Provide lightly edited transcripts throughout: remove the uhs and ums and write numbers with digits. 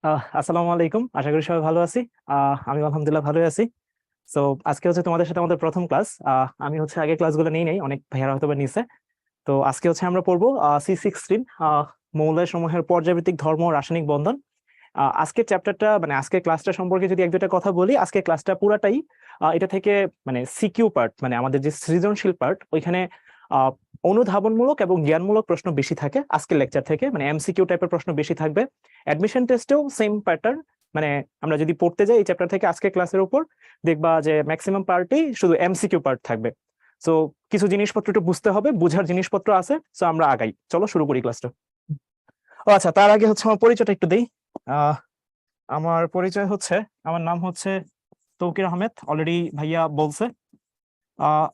আসসালামু আলাইকুম, আশা করি সবাই ভালো আছি। আমি আলহামদুলিল্লাহ ভালোই আছি। সো আজকে হচ্ছে তোমাদের সাথে আমাদের প্রথম ক্লাস। আমি হচ্ছে আগে ক্লাসগুলো নেই নাই, অনেক ভাইয়ারা হয়তো বা নিছে। তো আজকে হচ্ছে আমরা পড়বো C16 মৌলের সমূহের পর্যায়ভিত্তিক ধর্ম ও রাসায়নিক বন্ধন। আজকের চ্যাপ্টারটা মানে আজকের ক্লাসটা সম্পর্কে যদি এক দুটা কথা বলি, আজকের ক্লাসটা পুরাটাই এটা থেকে মানে সিকিউ পার্ট, মানে আমাদের যে সৃজনশীল পার্ট, ওইখানে আহ, অনুধাবনমূলক এবং জ্ঞানমূলক প্রশ্ন বেশি থাকে আজকের লেকচার থেকে, মানে এমসিকিউ টাইপের প্রশ্ন বেশি থাকবে। অ্যাডমিশন টেস্টেও সেম প্যাটার্ন, মানে আমরা যদি পড়তে যাই এই চ্যাপ্টার থেকে আজকের ক্লাসের উপর, দেখবা যে ম্যাক্সিমাম পার্টই শুধু এমসিকিউ পার্ট থাকবে। সো কিছু জিনিসপত্র একটু বুঝতে হবে, বুঝার জিনিসপত্র আছে। সো আমরা আগাই, চলো শুরু করি ক্লাসটা। ও আচ্ছা, তার আগে হচ্ছে আমার পরিচয়টা একটু দেই। আহ আমার পরিচয় হচ্ছে, আমার নাম হচ্ছে তৌকির আহমেদ, অলরেডি ভাইয়া বলছে।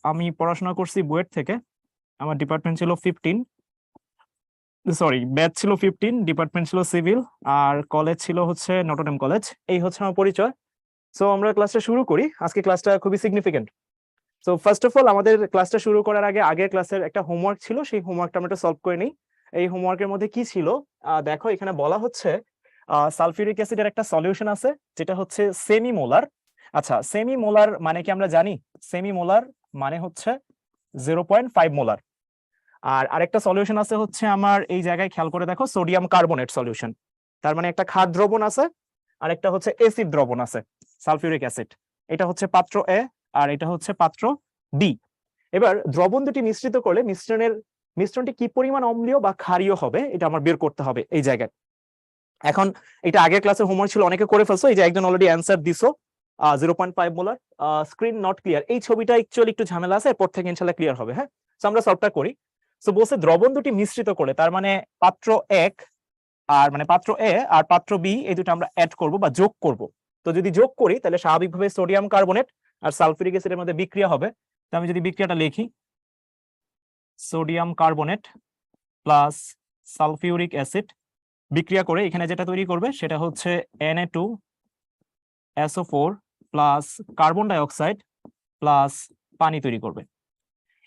আমি পড়াশোনা করছি বুয়েট থেকে। আমার ডিপার্টমেন্ট ছিল 15, সরি ব্যাচ ছিল 15, ডিপার্টমেন্ট ছিল সিভিল, আর কলেজ ছিল হচ্ছে নটরডেম কলেজ। এই হচ্ছে আমার পরিচয়। সো আমরা ক্লাসটা শুরু করি। আজকে ক্লাসটা খুবই significant. So first of all, আমাদের ক্লাসটা শুরু করার আগে আগের ক্লাসের একটা হোমওয়ার্ক ছিল, সেই হোমওয়ার্কটা আমরা একটু সলভ করে নিই। এই হোমওয়ার্কের মধ্যে কি ছিল? দেখো, এখানে বলা হচ্ছে সালফিউরিক অ্যাসিডের একটা সলিউশন আছে যেটা হচ্ছে সেমি মোলার। আচ্ছা, সেমি মোলার মানে কি আমরা জানি? সেমি মোলার মানে হচ্ছে 0.5 মোলার। আর আরেকটা সলিউশন আছে হচ্ছে আমার, এই জায়গায় খেয়াল করে দেখো, সোডিয়াম কার্বনেট সলিউশন। তার মানে একটা ক্ষার দ্রবণ আছে, আর একটা হচ্ছে অ্যাসিড দ্রবণ আছে, সালফিউরিক অ্যাসিড। এটা হচ্ছে পাত্র এ, আর এটা হচ্ছে পাত্র বি। এবার দ্রবণ দুটি মিশ্রিত করলে মিশ্রণটি কি পরিমাণ অম্লীয় বা ক্ষারীয় হবে, এটা আমার বের করতে হবে এই জায়গায়। এখন এটা আগের ক্লাসের হোমওয়ার্ক ছিল, অনেকে করে ফেলছো। এই যে একজন অলরেডি অ্যান্সার দিছো, 0.5 মোলার। স্ক্রিন নট ক্লিয়ার, এই ছবিটা অ্যাকচুয়ালি একটু ঝামেলা আছে, এরপর থেকে ইনশাল্লাহ ক্লিয়ার হবে। হ্যাঁ, তো আমরা সলভটা করি। তো বলছে দ্রবণ দুটি মিশ্রিত করে, তার মানে পাত্র এক আর মানে পাত্র এ আর পাত্র বি, এই দুটো আমরা অ্যাড করব বা যোগ করব। তো যদি যোগ করি তাহলে স্বাভাবিকভাবে সোডিয়াম কার্বনেট আর সালফিউরিক অ্যাসিডের মধ্যে বিক্রিয়া হবে। তো আমি যদি বিক্রিয়াটা লিখি, sodium carbonate plus sulphuric acid বিক্রিয়া করে এখানে যেটা তৈরি করবে সেটা হচ্ছে Na2SO4 plus carbon dioxide plus পানি তৈরি করবে।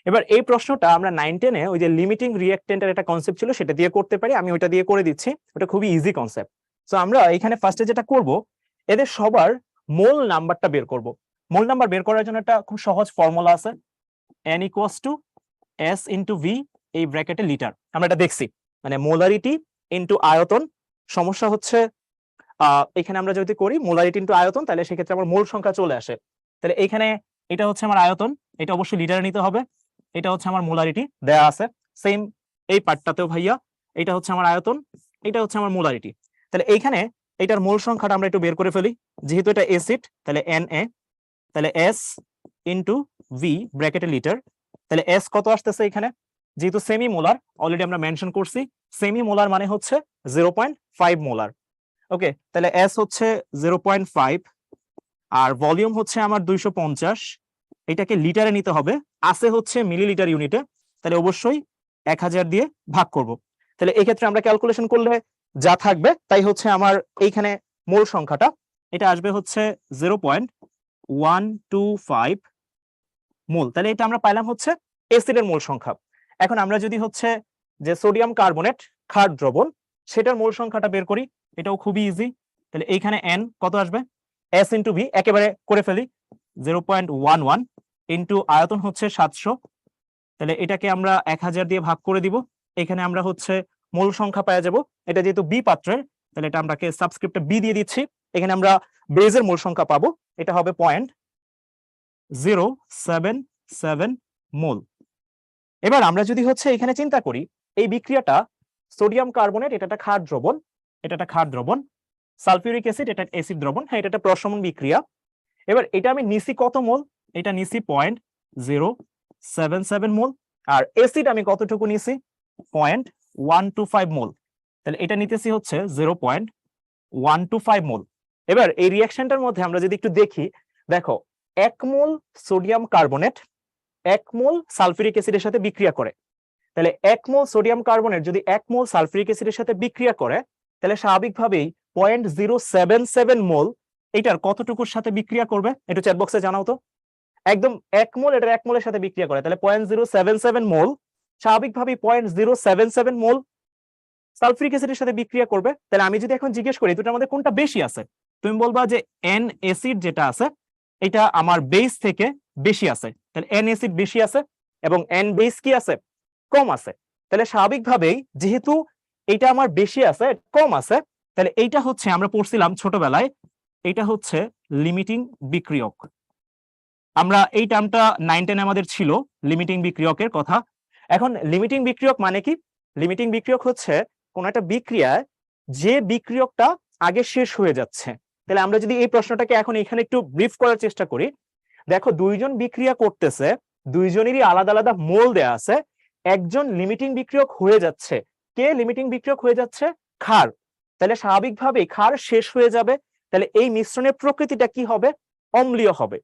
এবার এই প্রশ্নটা আমরা 9-10-এ ওই যে লিমিটিং রিঅ্যাকটেন্টের একটা কনসেপ্ট ছিল, সেটা দিয়ে করতে পারি। আমি ওইটা দিয়ে করে দিচ্ছি, ওটা খুবই ইজি কনসেপ্ট। সো আমরা এখানে ফার্স্টে যেটা করব, এদের সবার মোল নাম্বারটা বের করব। মোল নাম্বার বের করার জন্য একটা খুব সহজ ফর্মুলা আছে, N = S × V, এই ব্র্যাকেটে লিটার। আমরা এটা দেখছি, মানে মোলারিটি ইন্টু আয়তন। সমস্যা হচ্ছে এখানে আমরা যদি করি মোলারিটি ইন্টু আয়তন, তাহলে সেক্ষেত্রে আমার মোল সংখ্যা চলে আসে। তাহলে এখানে এটা হচ্ছে আমার আয়তন, এটা অবশ্যই লিটারে নিতে হবে। এটা হচ্ছে আমার মোলারিটি দেয়া আছে, সেম এই পার্টটাতেও ভাইয়া। এটা হচ্ছে আমার আয়তন, এটা হচ্ছে আমার মোলারিটি। তাহলে এইখানে এটার মোল সংখ্যাটা আমরা একটু বের করে ফেলি। যেহেতু এটা অ্যাসিড, তাহলে Na, তাহলে S × V ব্র্যাকেটে লিটার। তাহলে S কত আসতেছে এখানে? যেহেতু সেমি মোলার, অলরেডি আমরা মেনশন করছি, সেমি মোলার মানে হচ্ছে 0.5 মোলার। ওকে, তাহলে S হচ্ছে 0.5, আর ভলিউম হচ্ছে আমার 250। এটাকে লিটারে নিতে হবে, আছে হচ্ছে মিলিলিটার ইউনিটে, তাহলে অবশ্যই 1000 দিয়ে ভাগ করব। তাহলে এই ক্ষেত্রে আমরা ক্যালকুলেশন করলে যা থাকবে তাই হচ্ছে আমার এইখানে মোল সংখ্যাটা, এটা আসবে হচ্ছে 0.125 মোল। তাহলে এটা আমরা পাইলাম হচ্ছে অ্যাসিডের মোল সংখ্যা। এখন আমরা যদি হচ্ছে যে সোডিয়াম কার্বনেট ক্ষার দ্রবণ, সেটার মোল সংখ্যাটা বের করি, এটাও খুবই ইজি। তাহলে এইখানে N কত আসবে? S × V একেবারে করে ফেলি, 0.11 ইন্টু আয়তন হচ্ছে 700। তাহলে এটাকে আমরা 1000 দিয়ে ভাগ করে দিব। এখানে আমরা হচ্ছে মোল সংখ্যা পেয়ে যাব। এটা যেহেতু বি পাত্রের, তাহলে এটা আমরাকে সাবস্ক্রিপ্টে বি দিয়ে দিচ্ছি। এখানে আমরা বেজের মোল সংখ্যা পাবো, এটা হবে 0.077 মোল। এবার আমরা যদি হচ্ছে এখানে চিন্তা করি, এই বিক্রিয়াটা সোডিয়াম কার্বনেট, এটা একটা ক্ষার দ্রবণ, এটা একটা ক্ষার দ্রবণ, সালফিউরিক অ্যাসিড এটা অ্যাসিড দ্রবণ। হ্যাঁ, এটা একটা প্রশমন বিক্রিয়া। এবার এটা আমি নিছি কত মোল? এটা নিছি 0.077 মোল। আর অ্যাসিড আমি কতটুকু নিছি? 0.125 মোল। তাহলে এটা নিতেছি হচ্ছে 0.125 মোল। এবার এই রিঅ্যাকশনটার মধ্যে আমরা যদি একটু দেখি, দেখো 1 মোল সোডিয়াম কার্বনেট 1 মোল সালফিউরিক অ্যাসিডের সাথে বিক্রিয়া করে। তাহলে 1 মোল সোডিয়াম কার্বনেট যদি 1 মোল সালফিউরিক অ্যাসিডের সাথে বিক্রিয়া করে, তাহলে স্বাভাবিকভাবেই 0.077 মোল এটার কতটুকুর সাথে বিক্রিয়া করবে? একটু চ্যাট বক্সে জানাও তো। একদম 1 মোল এটার 1 মোলের সাথে বিক্রিয়া করে, তাহলে 0.077 মোল স্বাভাবিকভাবেই 0.077 মোল সালফিউরিক অ্যাসিডের সাথে বিক্রিয়া করবে। তাহলে আমি যদি এখন জিজ্ঞেস করি দুটার মধ্যে কোনটা বেশি আছে, তুমি বলবা যে এন অ্যাসিড যেটা আছে এটা আমার বেস থেকে বেশি আছে, তাহলে এন অ্যাসিড বেশি আছে এবং এন বেস কি আছে, কম আছে। তাহলে স্বাভাবিকভাবেই যেহেতু এটা আমার বেশি আছে কম আছে, তাহলে এইটা হচ্ছে আমরা পড়ছিলাম ছোটবেলায়, এটা হচ্ছে লিমিটিং বিক্রিয়ক। আমরা এই টার্মটা 9-10 আমাদের ছিল লিমিটিং বিক্রিয়কের কথা। এখন লিমিটিং বিক্রিয়ক মানে কি? লিমিটিং বিক্রিয়ক হচ্ছে কোন একটা বিক্রিয়ায় যে বিক্রিয়কটা আগে শেষ হয়ে যাচ্ছে। তাহলে আমরা যদি এই প্রশ্নটাকে এখন এখানে একটু ব্রিফ করার চেষ্টা করি, দেখো দুইজন বিক্রিয়া করতেছে, দুইজনেরই আলাদা আলাদা মোল দেয়া আছে, একজন লিমিটিং বিক্রিয়ক হয়ে যাচ্ছে। কে লিমিটিং বিক্রিয়ক হয়ে যাচ্ছে? ক্ষার। তাহলে স্বাভাবিকভাবেই ক্ষার শেষ হয়ে যাবে, তাহলে এই মিশ্রণের প্রকৃতিটা কি হবে? অম্লীয় হবে।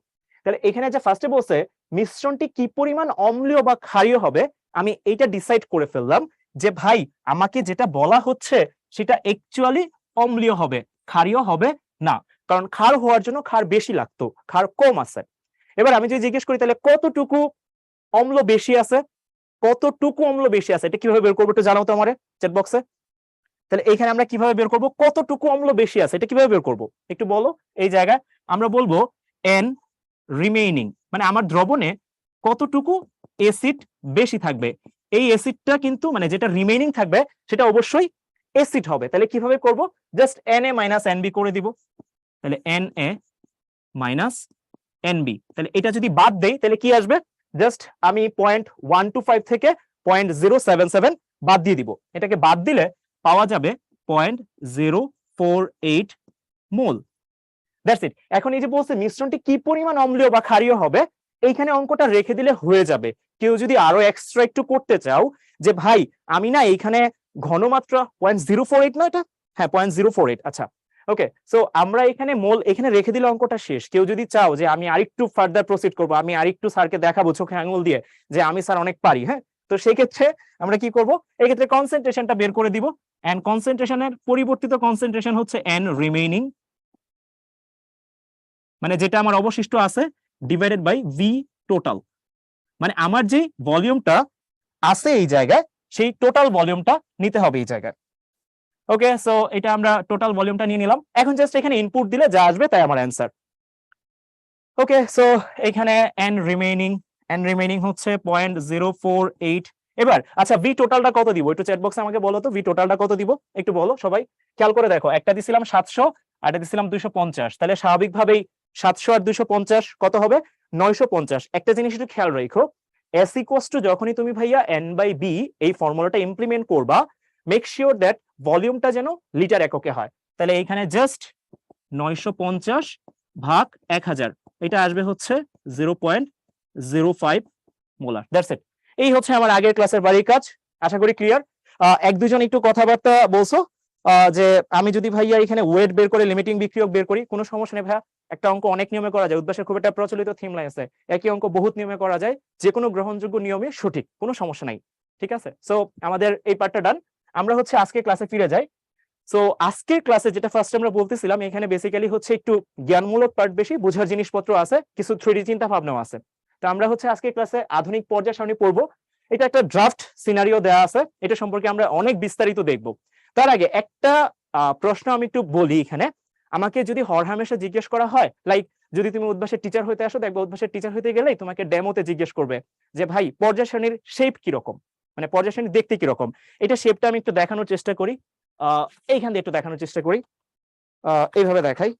তাহলে এখানে যে ফার্স্টে বলছে মিশ্রণটি কি পরিমাণ অম্লীয় বা ক্ষারীয় হবে, আমি এইটা ডিসাইড করে ফেললাম যে ভাই আমাকে যেটা বলা হচ্ছে সেটা অ্যাকচুয়ালি অম্লীয় হবে, ক্ষারীয় হবে না। কারণ ক্ষার হওয়ার জন্য ক্ষার বেশি লাগতো, ক্ষার কম আছে। এবার আমি যদি জিজ্ঞেস করি তাহলে কতটুকু অম্ল বেশি আছে, কতটুকু অম্ল বেশি আছে, এটা কিভাবে বের করবো একটু জানাও তো আমারে চ্যাট বক্সে। তাহলে এখানে আমরা কিভাবে বের করব কতটুকু অম্ল বেশি আছে, এটা কিভাবে বের করব একটু বলো। এই জায়গায় আমরা বলবো এন রিমেইনিং, মানে আমার দ্রবণে কতটুকু অ্যাসিড বেশি থাকবে। এই অ্যাসিডটা কিন্তু মানে যেটা রিমেইনিং থাকবে সেটা অবশ্যই অ্যাসিড হবে। তাহলে কিভাবে করব, জাস্ট Na মাইনাস Nb করে দিব। তাহলে Na মাইনাস Nb, তাহলে এটা যদি বাদ দেই তাহলে কি আসবে, জাস্ট আমি 0.125 থেকে 0.077 বাদ দিয়ে দিব। এটাকে বাদ দিলে পাওয়া যাবে 0.048 মোল। That's it. এখন এই যে বলছে মিশ্রণটি কি পরিমাণ অম্লীয় বা ক্ষারীয় হবে, এইখানে অঙ্কটা রেখে দিলে হয়ে যাবে। কেউ যদি আরো এক্সট্রা একটু করতে চাও যে ভাই আমি না এইখানে ঘনমাত্রা 0.048 না এটা, হ্যাঁ 0.048, আচ্ছা ওকে। সো আমরা এখানে মোল এখানে রেখে দিলে অঙ্কটা শেষ। কেউ যদি চাও যে আমি আরেকটু ফার্দার প্রসিড করবো, আমি আরেকটু স্যারকে দেখাবো চোখে আঙুল দিয়ে যে আমি স্যার অনেক পারি, হ্যাঁ, তো সেই ক্ষেত্রে আমরা কি করব, এই ক্ষেত্রে কনসেন্ট্রেশনটা বের করে দিব। এন্ড কনসেন্ট্রেশনের পরিবর্তিত কনসেন্ট্রেশন হচ্ছে এন রিমেইনিং, মানে যেটা আমার অবশিষ্ট আছে ডিভাইডেড বাই ভি টোটাল, মানে আমার যে ভলিউমটা আছে এই জায়গায় সেই টোটাল ভলিউমটা নিতে হবে এই জায়গায়। ওকে, সো এটা আমরা টোটাল ভলিউমটা নিয়ে নিলাম। এখন জাস্ট এখানে ইনপুট দিলে যা আসবে তাই আমার অ্যান্সার। ওকে, সো এখানে এন রিমেইনিং হচ্ছে 0.048। এবার আচ্ছা ভি টোটালটা কত দিব একটু চ্যাট বক্সে আমাকে বলো তো, ভি টোটালটা কত দিব একটু বলো সবাই। খেয়াল করে দেখো, একটা দিছিলাম 700 আর একটা দিছিলাম 250, তাহলে স্বাভাবিকভাবেই 700 আর 250 কত হবে, 950। একটা জিনিস একটু খেয়াল রাখো, এস ইকুয়ালস টু যখনই তুমি ভাইয়া এন বাই বি এই ফর্মুলাটা ইমপ্লিমেন্ট করবা, মেক শিওর দ্যাট ভলিউমটা যেন লিটার এককে হয়। তাহলে এইখানে জাস্ট 950 ভাগ 1000, এটা আসবে হচ্ছে 0.05 মোলার। That's it. এই হচ্ছে আমার আগের ক্লাসের বাড়ির কাজ, আশা করি ক্লিয়ার। এক দুজন একটু কথাবার্তা বলছো যে আমি যদি ভাইয়া এখানে ওয়েট বের করে লিমিটিং বিক্রিয়ক বের করি, কোনো সমস্যা নেই ভাইয়া, একটা অঙ্ক অনেক নিয়মে করা যায়। উদ্ভাসের খুব একটা প্রচলিত থিম লাইন আছে, একই অঙ্ক বহুত নিয়মে করা যায়, যে কোনো গ্রহণযোগ্য নিয়মে সঠিক, কোনো সমস্যা নাই। ঠিক আছে, সো আমাদের এই পার্টটা ডান। আমরা হচ্ছে আজকে ক্লাসে ফিরে যাই। সো আজকের ক্লাসে যেটা ফার্স্ট আমরা বলতেছিলাম, এখানে বেসিক্যালি হচ্ছে একটু জ্ঞানমূলক পার্ট বেশি, বোঝার জিনিসপত্র আছে, কিছু 3D চিন্তা ভাবনাও আছে। তো আমরা হচ্ছে আজকের ক্লাসে আধুনিক পর্যায় সারণী পড়বো। এটা একটা ড্রাফট সিনারিও দেওয়া আছে, এটা সম্পর্কে আমরা অনেক বিস্তারিত দেখব। তার আগে একটা প্রশ্ন আমি একটু বলি এখানে। আমাকে যদি হরহামেশা জিজ্ঞেস করা হয়, লাইক যদি তুমি উদ্ভাসের টিচার হইতে আসো, দেখবো উদ্ভাসের টিচার হইতে গেলেই তোমাকে ডেমোতে জিজ্ঞেস করবে যে ভাই পর্যায় সারণীর শেপ কিরকম, মানে পর্যায় সারণী দেখতে কিরকম। এটা শেপটা আমি একটু দেখানোর চেষ্টা করি, এইখান দিয়ে একটু দেখানোর চেষ্টা করি, এইভাবে দেখাই,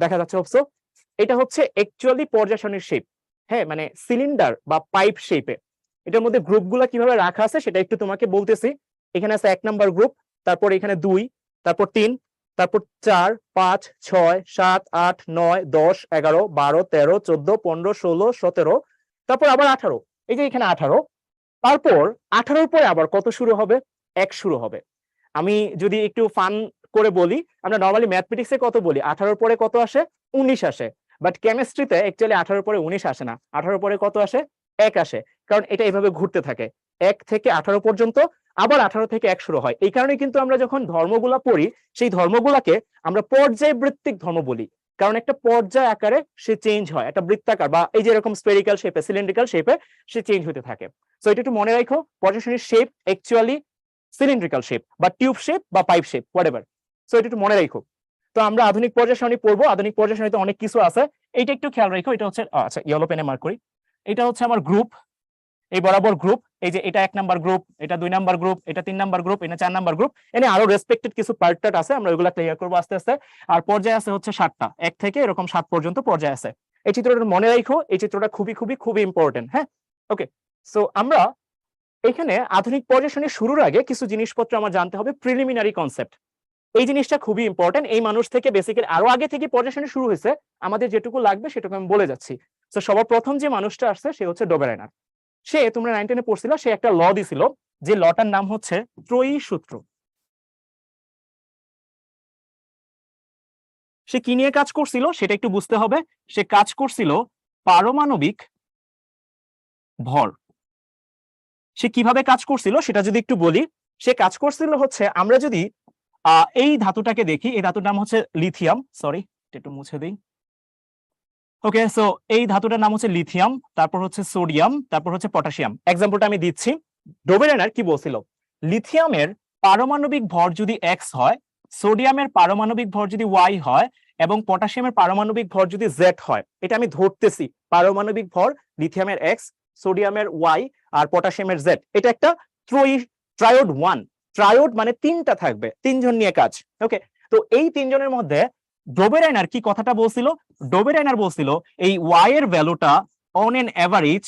দেখা যাচ্ছে অবশ্য এটা হচ্ছে অ্যাকচুয়ালি পর্যায় সারণীর শেপ। হ্যাঁ, মানে সিলিন্ডার বা পাইপ শেপে এটার মধ্যে গ্রুপগুলো কিভাবে রাখা আছে সেটা একটু তোমাকে বলতেছি। এখানে আছে 1 নাম্বার গ্রুপ, তারপর এখানে 2, তারপর 3, তারপর 4, 5, 6, 7, 8, 9, 10, 11, 12, 13, 14, 15, 16, 17, তারপর আবার 18। এই যে এখানে 18, তারপর 18-র পরে আবার কত শুরু হবে, 1 শুরু হবে। আমি যদি একটু ফান করে বলি, আমরা নরমালি ম্যাথমেটিক্সে কত বলি, 18-র পরে কত আসে, 19 আসে। বাট কেমিস্ট্রিতে অ্যাকচুয়ালি 18-র পরে 19 আসে না, 18-র পরে কত আসে, 1 আসে। কারণ এটা এইভাবে ঘুরতে থাকে 1 থেকে 18 পর্যন্ত, আবার 18 থেকে 1 শুরু হয়। এই কারণে কিন্তু আমরা যখন ধর্মগুলা পড়ি সেই ধর্মগুলাকে আমরা পর্যায়বৃত্তিক ধর্ম বলি, কারণ একটা পর্যায় আকারে সে চেঞ্জ হয়, একটা বৃত্তাকার বা এই যে এরকম স্ফেরিক্যাল শেপে, সিলিন্ড্রিক্যাল শেপে সে চেঞ্জ হতে থাকে। সো এটা একটু মনে রাখো, পর্যায় সারণীর শেপ অ্যাকচুয়ালি সিলিন্ড্রিক্যাল শেপ বা টিউব শেপ বা পাইপ শেপ হোয়াটএভার। সো এটা একটু মনে রাখো। তো আমরা আধুনিক পর্যায় সারণী পড়বো, আধুনিক পর্যায় সারণীতে অনেক কিছু আছে, এইটা একটু খেয়াল রাখো। এটা হচ্ছে আচ্ছা ইয়েলো পেনে মার্ক করি, এটা হচ্ছে আমার গ্রুপ, এই বরাবর গ্রুপ, এই যে এটা 1 নাম্বার গ্রুপ, এটা 2 নাম্বার গ্রুপ, এটা 3 নাম্বার গ্রুপ, এটা 4 নাম্বার গ্রুপ, এনে আরো রেসপেক্টেড কিছু পার্ট টার্ট আছে, আমরা ওইগুলা ক্লিয়ার করবো আস্তে আস্তে। আর পর্যায় আছে হচ্ছে 7টা, 1 থেকে এরকম 7 পর্যন্ত পর্যায় আছে। এই চিত্রটা মনে রাখো, এই চিত্রটা খুবই খুবই খুবই ইম্পর্টেন্ট। হ্যাঁ, ওকে। সো আমরা এখানে আধুনিক পর্যায় সারণী শুরুর আগে কিছু জিনিসপত্র আমার জানতে হবে, প্রিলিমিনারি কনসেপ্ট। এই জিনিসটা খুবই ইম্পর্টেন্ট। এই মানুষ থেকে বেসিক্যালি আরো আগে থেকে পর্যায় সারণী শুরু হয়েছে, আমাদের যেটুকু লাগবে সেটুকু আমি বলে যাচ্ছি। তো সবার প্রথম যে মানুষটা আসছে সে হচ্ছে ডোবেরাইনার। সে, তোমরা 9 10-এ পড়ছিল, সে একটা ল দিছিল, যে লটার নাম হচ্ছে ত্রয়ী সূত্র। সে কি নিয়ে কাজ করছিল সেটা একটু বুঝতে হবে। সে কাজ করছিল পারমাণবিক ভর। সে কিভাবে কাজ করছিল সেটা যদি একটু বলি, সে কাজ করছিল হচ্ছে, আমরা যদি এই ধাতুটাকে দেখি, এই ধাতুর নাম হচ্ছে লিথিয়াম, সরি একটু মুছে দিই। ওকে, সো এই ধাতুটার নাম হচ্ছে লিথিয়াম, তারপর হচ্ছে সোডিয়াম, তারপর হচ্ছে পটাশিয়াম। এক্সাম্পলটা আমি দিচ্ছি। ডোবেরাইনার কি বলছিল, লিথিয়ামের পারমাণবিক ভর যদি x হয়, সোডিয়ামের পারমাণবিক ভর যদি y হয়, এবং পটাশিয়ামের পারমাণবিক ভর যদি z হয়, এটা আমি ধরতেছি পারমাণবিক ভর লিথিয়ামের x, সোডিয়ামের y আর পটাশিয়ামের z, এটা একটা ট্রায়োড 1। ট্রায়োড মানে 3টা থাকবে, 3জন নিয়ে কাজ। ওকে, তো এই 3জনের মধ্যে ডোবেরাইনার কি কথাটা বলছিল, ডোবেরাইনার বলছিল এই y এর ভ্যালুটা on an average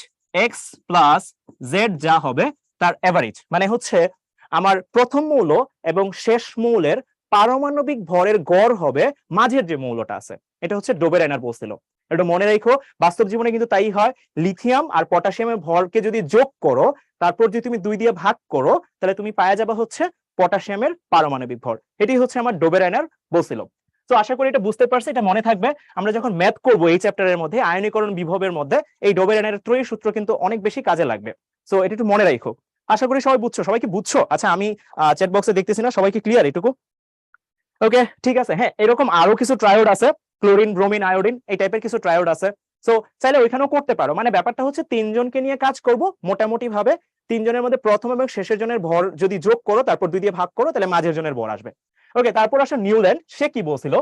x plus z যা হবে তার এভারেজ, মানে হচ্ছে আমার প্রথম মৌল এবং শেষ মৌলের পারমাণবিক ভরের গড় হবে মাঝের যে মৌলটা আছে। এটা হচ্ছে ডোবেরাইনার বলছিল। এটা মনে রাখো, বাস্তব জীবনে কিন্তু তাই হয়। লিথিয়াম আর পটাশিয়ামের ভরকে যদি যোগ করো, তারপর যদি তুমি 2 দিয়ে ভাগ করো, তাহলে তুমি পাওয়া যাবে হচ্ছে পটাশিয়ামের পারমাণবিক ভর। এটি হচ্ছে আমার ডোবেরাইনার বলছিল। তো আশা করি এটা বুঝতে পারছি, এটা মনে থাকবে। আমরা যখন ম্যাথ করব এই চ্যাপ্টারের মধ্যে, আয়নীকরণ বিভবের মধ্যে, এই ডোবেরাইনারের ত্রয়ী সূত্র কিন্তু অনেক বেশি কাজে লাগবে। সো এটা একটু মনে রাখো। আশা করি সবাই বুঝছো, সবাই কি বুঝছো? আচ্ছা, আমি চ্যাট বক্সে দেখতেছি না, সবাই কি ক্লিয়ার এটুকু? ওকে, ঠিক আছে। হ্যাঁ, এরকম আরো কিছু ট্রায়োড আছে, ক্লোরিন, ব্রোমিন, আয়োডিন, এই টাইপের কিছু ট্রায়োড আছে। সো চাইলে ওইখানেও করতে পারো। মানে ব্যাপারটা হচ্ছে 3জনকে নিয়ে কাজ করব মোটামুটি ভাবে। 3জনের মধ্যে প্রথম এবং শেষের জনের ভর যদি যোগ করো, তারপর 2 দিয়ে ভাগ করো, তাহলে মাঝের জনের ভর আসবে। ওকে, তারপর আসলে নিউল্যান্ড, সে কি বলছিল?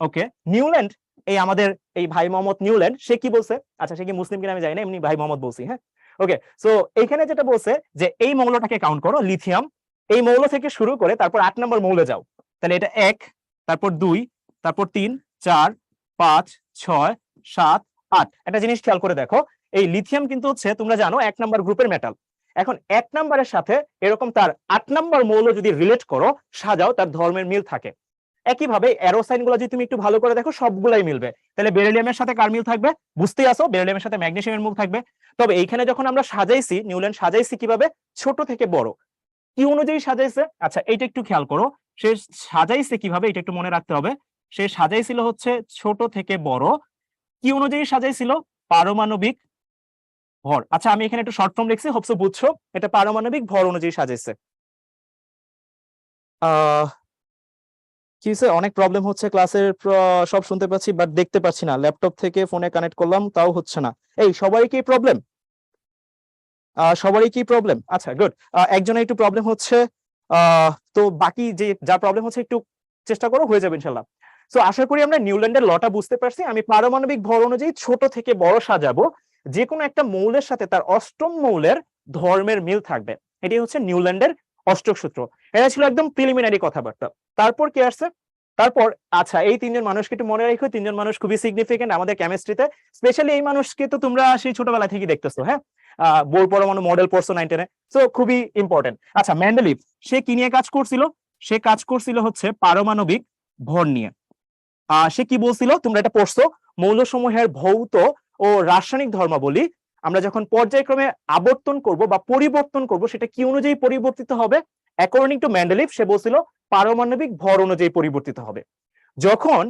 ওকে, নিউল্যান্ড, এই আমাদের এই ভাই মোহাম্মদ নিউল্যান্ড, সে কি বলছে? আচ্ছা, সে কি মুসলিম কিনা আমি জানি না, এমনি ভাই মোহাম্মদ বলছি। হ্যাঁ, ওকে। সো এইখানে যেটা বলছে যে এই মৌলটাকে কাউন্ট করো, লিথিয়াম, এই মৌল থেকে শুরু করে তারপর 8 নম্বর মৌলে যাও। তাহলে এটা 1, তারপর 2, তারপর 3, 4, 5, 6, 7, 8। একটা জিনিস খেয়াল করে দেখো, এই লিথিয়াম কিন্তু হচ্ছে, তোমরা জানো, 1 নাম্বার গ্রুপের মেটাল। এখন 1 নাম্বারের সাথে এরকম তার 8 নাম্বার মৌল যদি রিলেট করো, সাজাও, তার ধর্মের মিল থাকে। একইভাবে অ্যারো সাইন গুলো যদি তুমি একটু ভালো করে দেখো, সবগুলাই মিলবে। তাহলে বেরিলিয়ামের সাথে কার মিল থাকবে? বুঝতেই আসো, বেরিলিয়ামের সাথে ম্যাগনেসিয়ামের মিল থাকবে। তবে এইখানে যখন আমরা সাজাইছি, নিউল্যান্ড সাজাইছি কিভাবে? ছোট থেকে বড়। কি অনুযায়ী সাজাইছে? আচ্ছা, এইটা একটু খেয়াল করো, সে সাজাইছে কিভাবে, এটা একটু মনে রাখতে হবে। সে সাজাইছিল হচ্ছে ছোট থেকে বড়। কি অনুযায়ী সাজাইছিল? পারমাণবিক ভর। আচ্ছা, আমি এখানে একটু শর্ট ফর্ম লিখছি, হোপসো বুঝছো। এটা পারমাণবিক ভর অনুযায়ী সাজাইছে। কি হয়েছে? অনেক প্রবলেম হচ্ছে ক্লাসের, সব শুনতে পাচ্ছি বাট দেখতে পাচ্ছি না। ল্যাপটপ থেকে ফোনে কানেক্ট করলাম, তাও হচ্ছে না। এই সবারই কি প্রবলেম? সবারই কি প্রবলেম? আচ্ছা, গুড। একজনের একটু প্রবলেম হচ্ছে, তো বাকি যে যা প্রবলেম হচ্ছে একটু চেষ্টা করো, হয়ে যাবে ইনশাল্লাহ। সো আশা করি আমরা নিউল্যান্ডের লটা বুঝতে পারছি। আমি পারমাণবিক ভর অনুযায়ী ছোট থেকে বড় সাজাবো, যে কোনো একটা মৌলের সাথে তার অষ্টম মৌলের ধর্মের মিল থাকবে। এটি হচ্ছে নিউল্যান্ডের অষ্টক সূত্র। এটা ছিল একদম প্রিলিমিনারি কথাবার্তা। তারপর কি আসছে? তারপর আচ্ছা, এই 3জন মানুষকে একটু মনে রাখো। 3জন মানুষ খুবই সিগনিফিকেন্ট আমাদের কেমিস্ট্রিতে। স্পেশালি এই মানুষকে তো তোমরা সেই ছোটবেলা থেকে দেখতেছো। হ্যাঁ, বোর পরমাণু মডেল পড়ছো 9 10-এ। সো খুবই ইম্পর্টেন্ট। আচ্ছা, মেন্ডেলিভ, সে কি নিয়ে কাজ করছিল? সে কাজ করছিল হচ্ছে পারমাণবিক ভর নিয়ে। সে কি বলছিল? তোমরা এটা পড়ছো, মৌলসমূহের ভৌত ও রাসায়নিক ধর্মাবলী আমরা যখন পর্যায়ক্রমে আবর্তন করব বা পরিবর্তন করব, সেটা কি অনুযায়ী পরিবর্তিত হবে? অ্যাকর্ডিং টু মেন্ডেলিভ, সে বলছিল পারমাণবিক ভর অনুযায়ী পরিবর্তিত হবে। যখন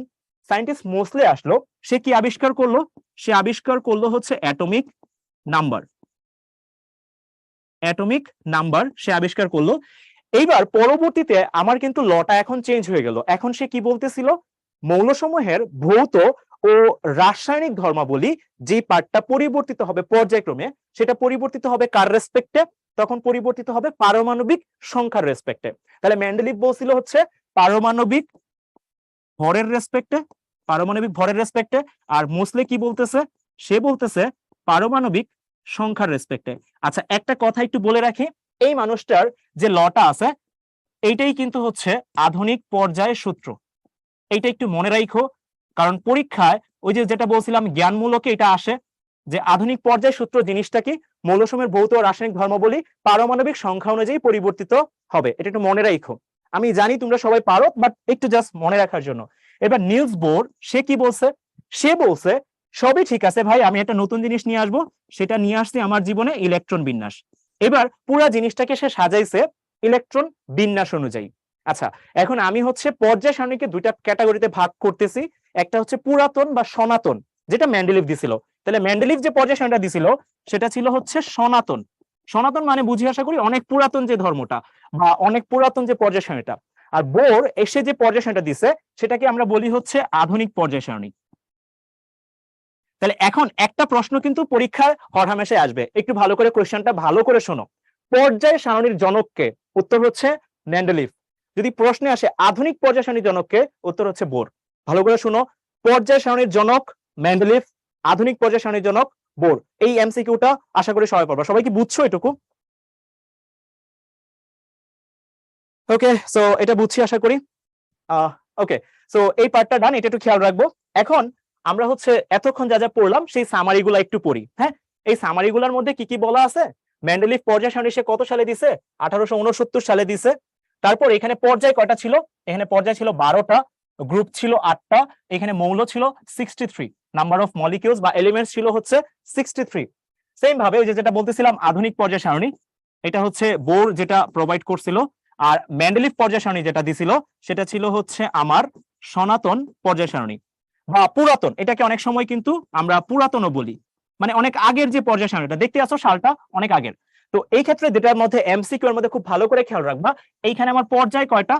সায়েন্টিস্ট মোসলে আসলো, সে কি আবিষ্কার করলো? সে আবিষ্কার করলো হচ্ছে অ্যাটমিক নাম্বার। অ্যাটমিক নাম্বার সে আবিষ্কার করলো। এইবার পরবর্তীতে আমার কিন্তু লটা এখন চেঞ্জ হয়ে গেল। এখন সে কি বলতেছিল? মৌলসমূহের ভৌত ও রাসায়নিক ধর্মাবলী যে পার্টটা পরিবর্তিত হবে পর্যায়ক্রমে, সেটা পরিবর্তিত হবে কার রেসপেক্টে? তখন পরিবর্তিত হবে পারমাণবিক সংখ্যার রেসপেক্টে। তাহলে মেন্ডেলিভ বলছিল হচ্ছে পারমাণবিক ভরের রেসপেক্টে, পারমাণবিক ভরের রেসপেক্টে, আর মোসলে কি বলতেছে, সে বলতেছে পারমাণবিক সংখ্যার রেসপেক্টে। আচ্ছা একটা কথা একটু বলে রাখি, এই মানুষটার যে লটা আছে এইটাই কিন্তু হচ্ছে আধুনিক পর্যায়ের সূত্র। এইটা একটু মনে রাখো, কারণ পরীক্ষায় ওই যে যেটা বলছিলাম জ্ঞানমূলকে এটা আসে যে আধুনিক পর্যায় সূত্র জিনিসটা কি, মৌলসমূহের ভৌত ও রাসায়নিক ধর্মাবলী পারমাণবিক সংখ্যা অনুযায়ী পরিবর্তিত হবে। এটা একটু মনে রাখো, আমি জানি তোমরা সবাই পারো, বাট একটু জাস্ট মনে রাখার জন্য। এবার নিলস বোর সে কি বলছে, সে বলছে সবই ঠিক আছে ভাই, আমি একটা নতুন জিনিস নিয়ে আসবো, সেটা নিয়ে আসছি আমার জীবনে ইলেকট্রন বিন্যাস। এবার পুরা জিনিসটাকে সে সাজাইছে ইলেকট্রন বিন্যাস অনুযায়ী। আচ্ছা এখন আমি হচ্ছে পর্যায় সারণীকে দুইটা ক্যাটাগরিতে ভাগ করতেছি, একটা হচ্ছে পুরাতন বা সনাতন, যেটা মেন্ডেলিভ দিছিল। তাহলে মেন্ডেলিভ যে পর্যায় সারণীটা দিছিল সেটা ছিল হচ্ছে সনাতন। সনাতন মানে বুঝি আশা করি অনেক পুরাতন যে ধর্মটা বা অনেক পুরাতন যে পর্যায় সারণীটা। আর বোর এসে যে পর্যায় সারণীটা দিছে সেটাকে আমরা বলি হচ্ছে আধুনিক পর্যায় সারণী। তাহলে এখন একটা প্রশ্ন কিন্তু পরীক্ষায় হরহামেশাই আসবে, একটু ভালো করে কোশ্চেনটা ভালো করে শোনো। পর্যায় সারণীর জনককে, উত্তর হচ্ছে মেন্ডেলিভ। যদি প্রশ্নে আসে আধুনিক পর্যায় সারণীর জনককে, উত্তর হচ্ছে বোর। ভালো করে শুনো, পর্যায় সারণীর জনক মেন্ডেলিভ, আধুনিক পর্যায় সারণীর জনক বোর। এই এমসিকিউটা আশা করি সবাই পারবে। সবাই কি বুঝছো এটুকু? ওকে, সো এটা বুঝছি আশা করি। ওকে, সো এই পার্টটা ডান, এটা একটু খেয়াল রাখবো। এখন আমরা হচ্ছে এতক্ষণ যা যা পড়লাম সেই সামারি গুলা একটু পড়ি। হ্যাঁ, এই সামারি গুলার মধ্যে কি কি বলা আছে, মেন্ডেলিভ পর্যায় সারণী সে কত সালে দিছে, 1869 সালে দিছে। তারপর এখানে পর্যায় কয়টা ছিল, এখানে পর্যায় ছিল 12টা, গ্রুপ ছিল 8টা, এখানে মৌল ছিল 63, নাম্বার অফ মলিকিউলস বা এলিমেন্টস ছিল হচ্ছে 63। সেম ভাবে ওই যে যেটা বলতেছিলাম আধুনিক পর্যায় সারণী, এটা হচ্ছে বোর যেটা প্রোভাইড করছিল, আর মেন্ডেলিভ পর্যায় সারণী যেটা দিছিল সেটা ছিল হচ্ছে আমার সনাতন পর্যায় সারণী বা পুরাতন। এটাকে অনেক সময় কিন্তু আমরা পুরাতনও বলি, মানে অনেক আগের যে পর্যায় সারণীটা দেখতে আসো সালটা অনেক আগের। তো এই ক্ষেত্রে যেটার মধ্যে এমসিকিউ এর মধ্যে খুব ভালো করে খেয়াল রাখবা, এইখানে আমার পর্যায় কয়টা,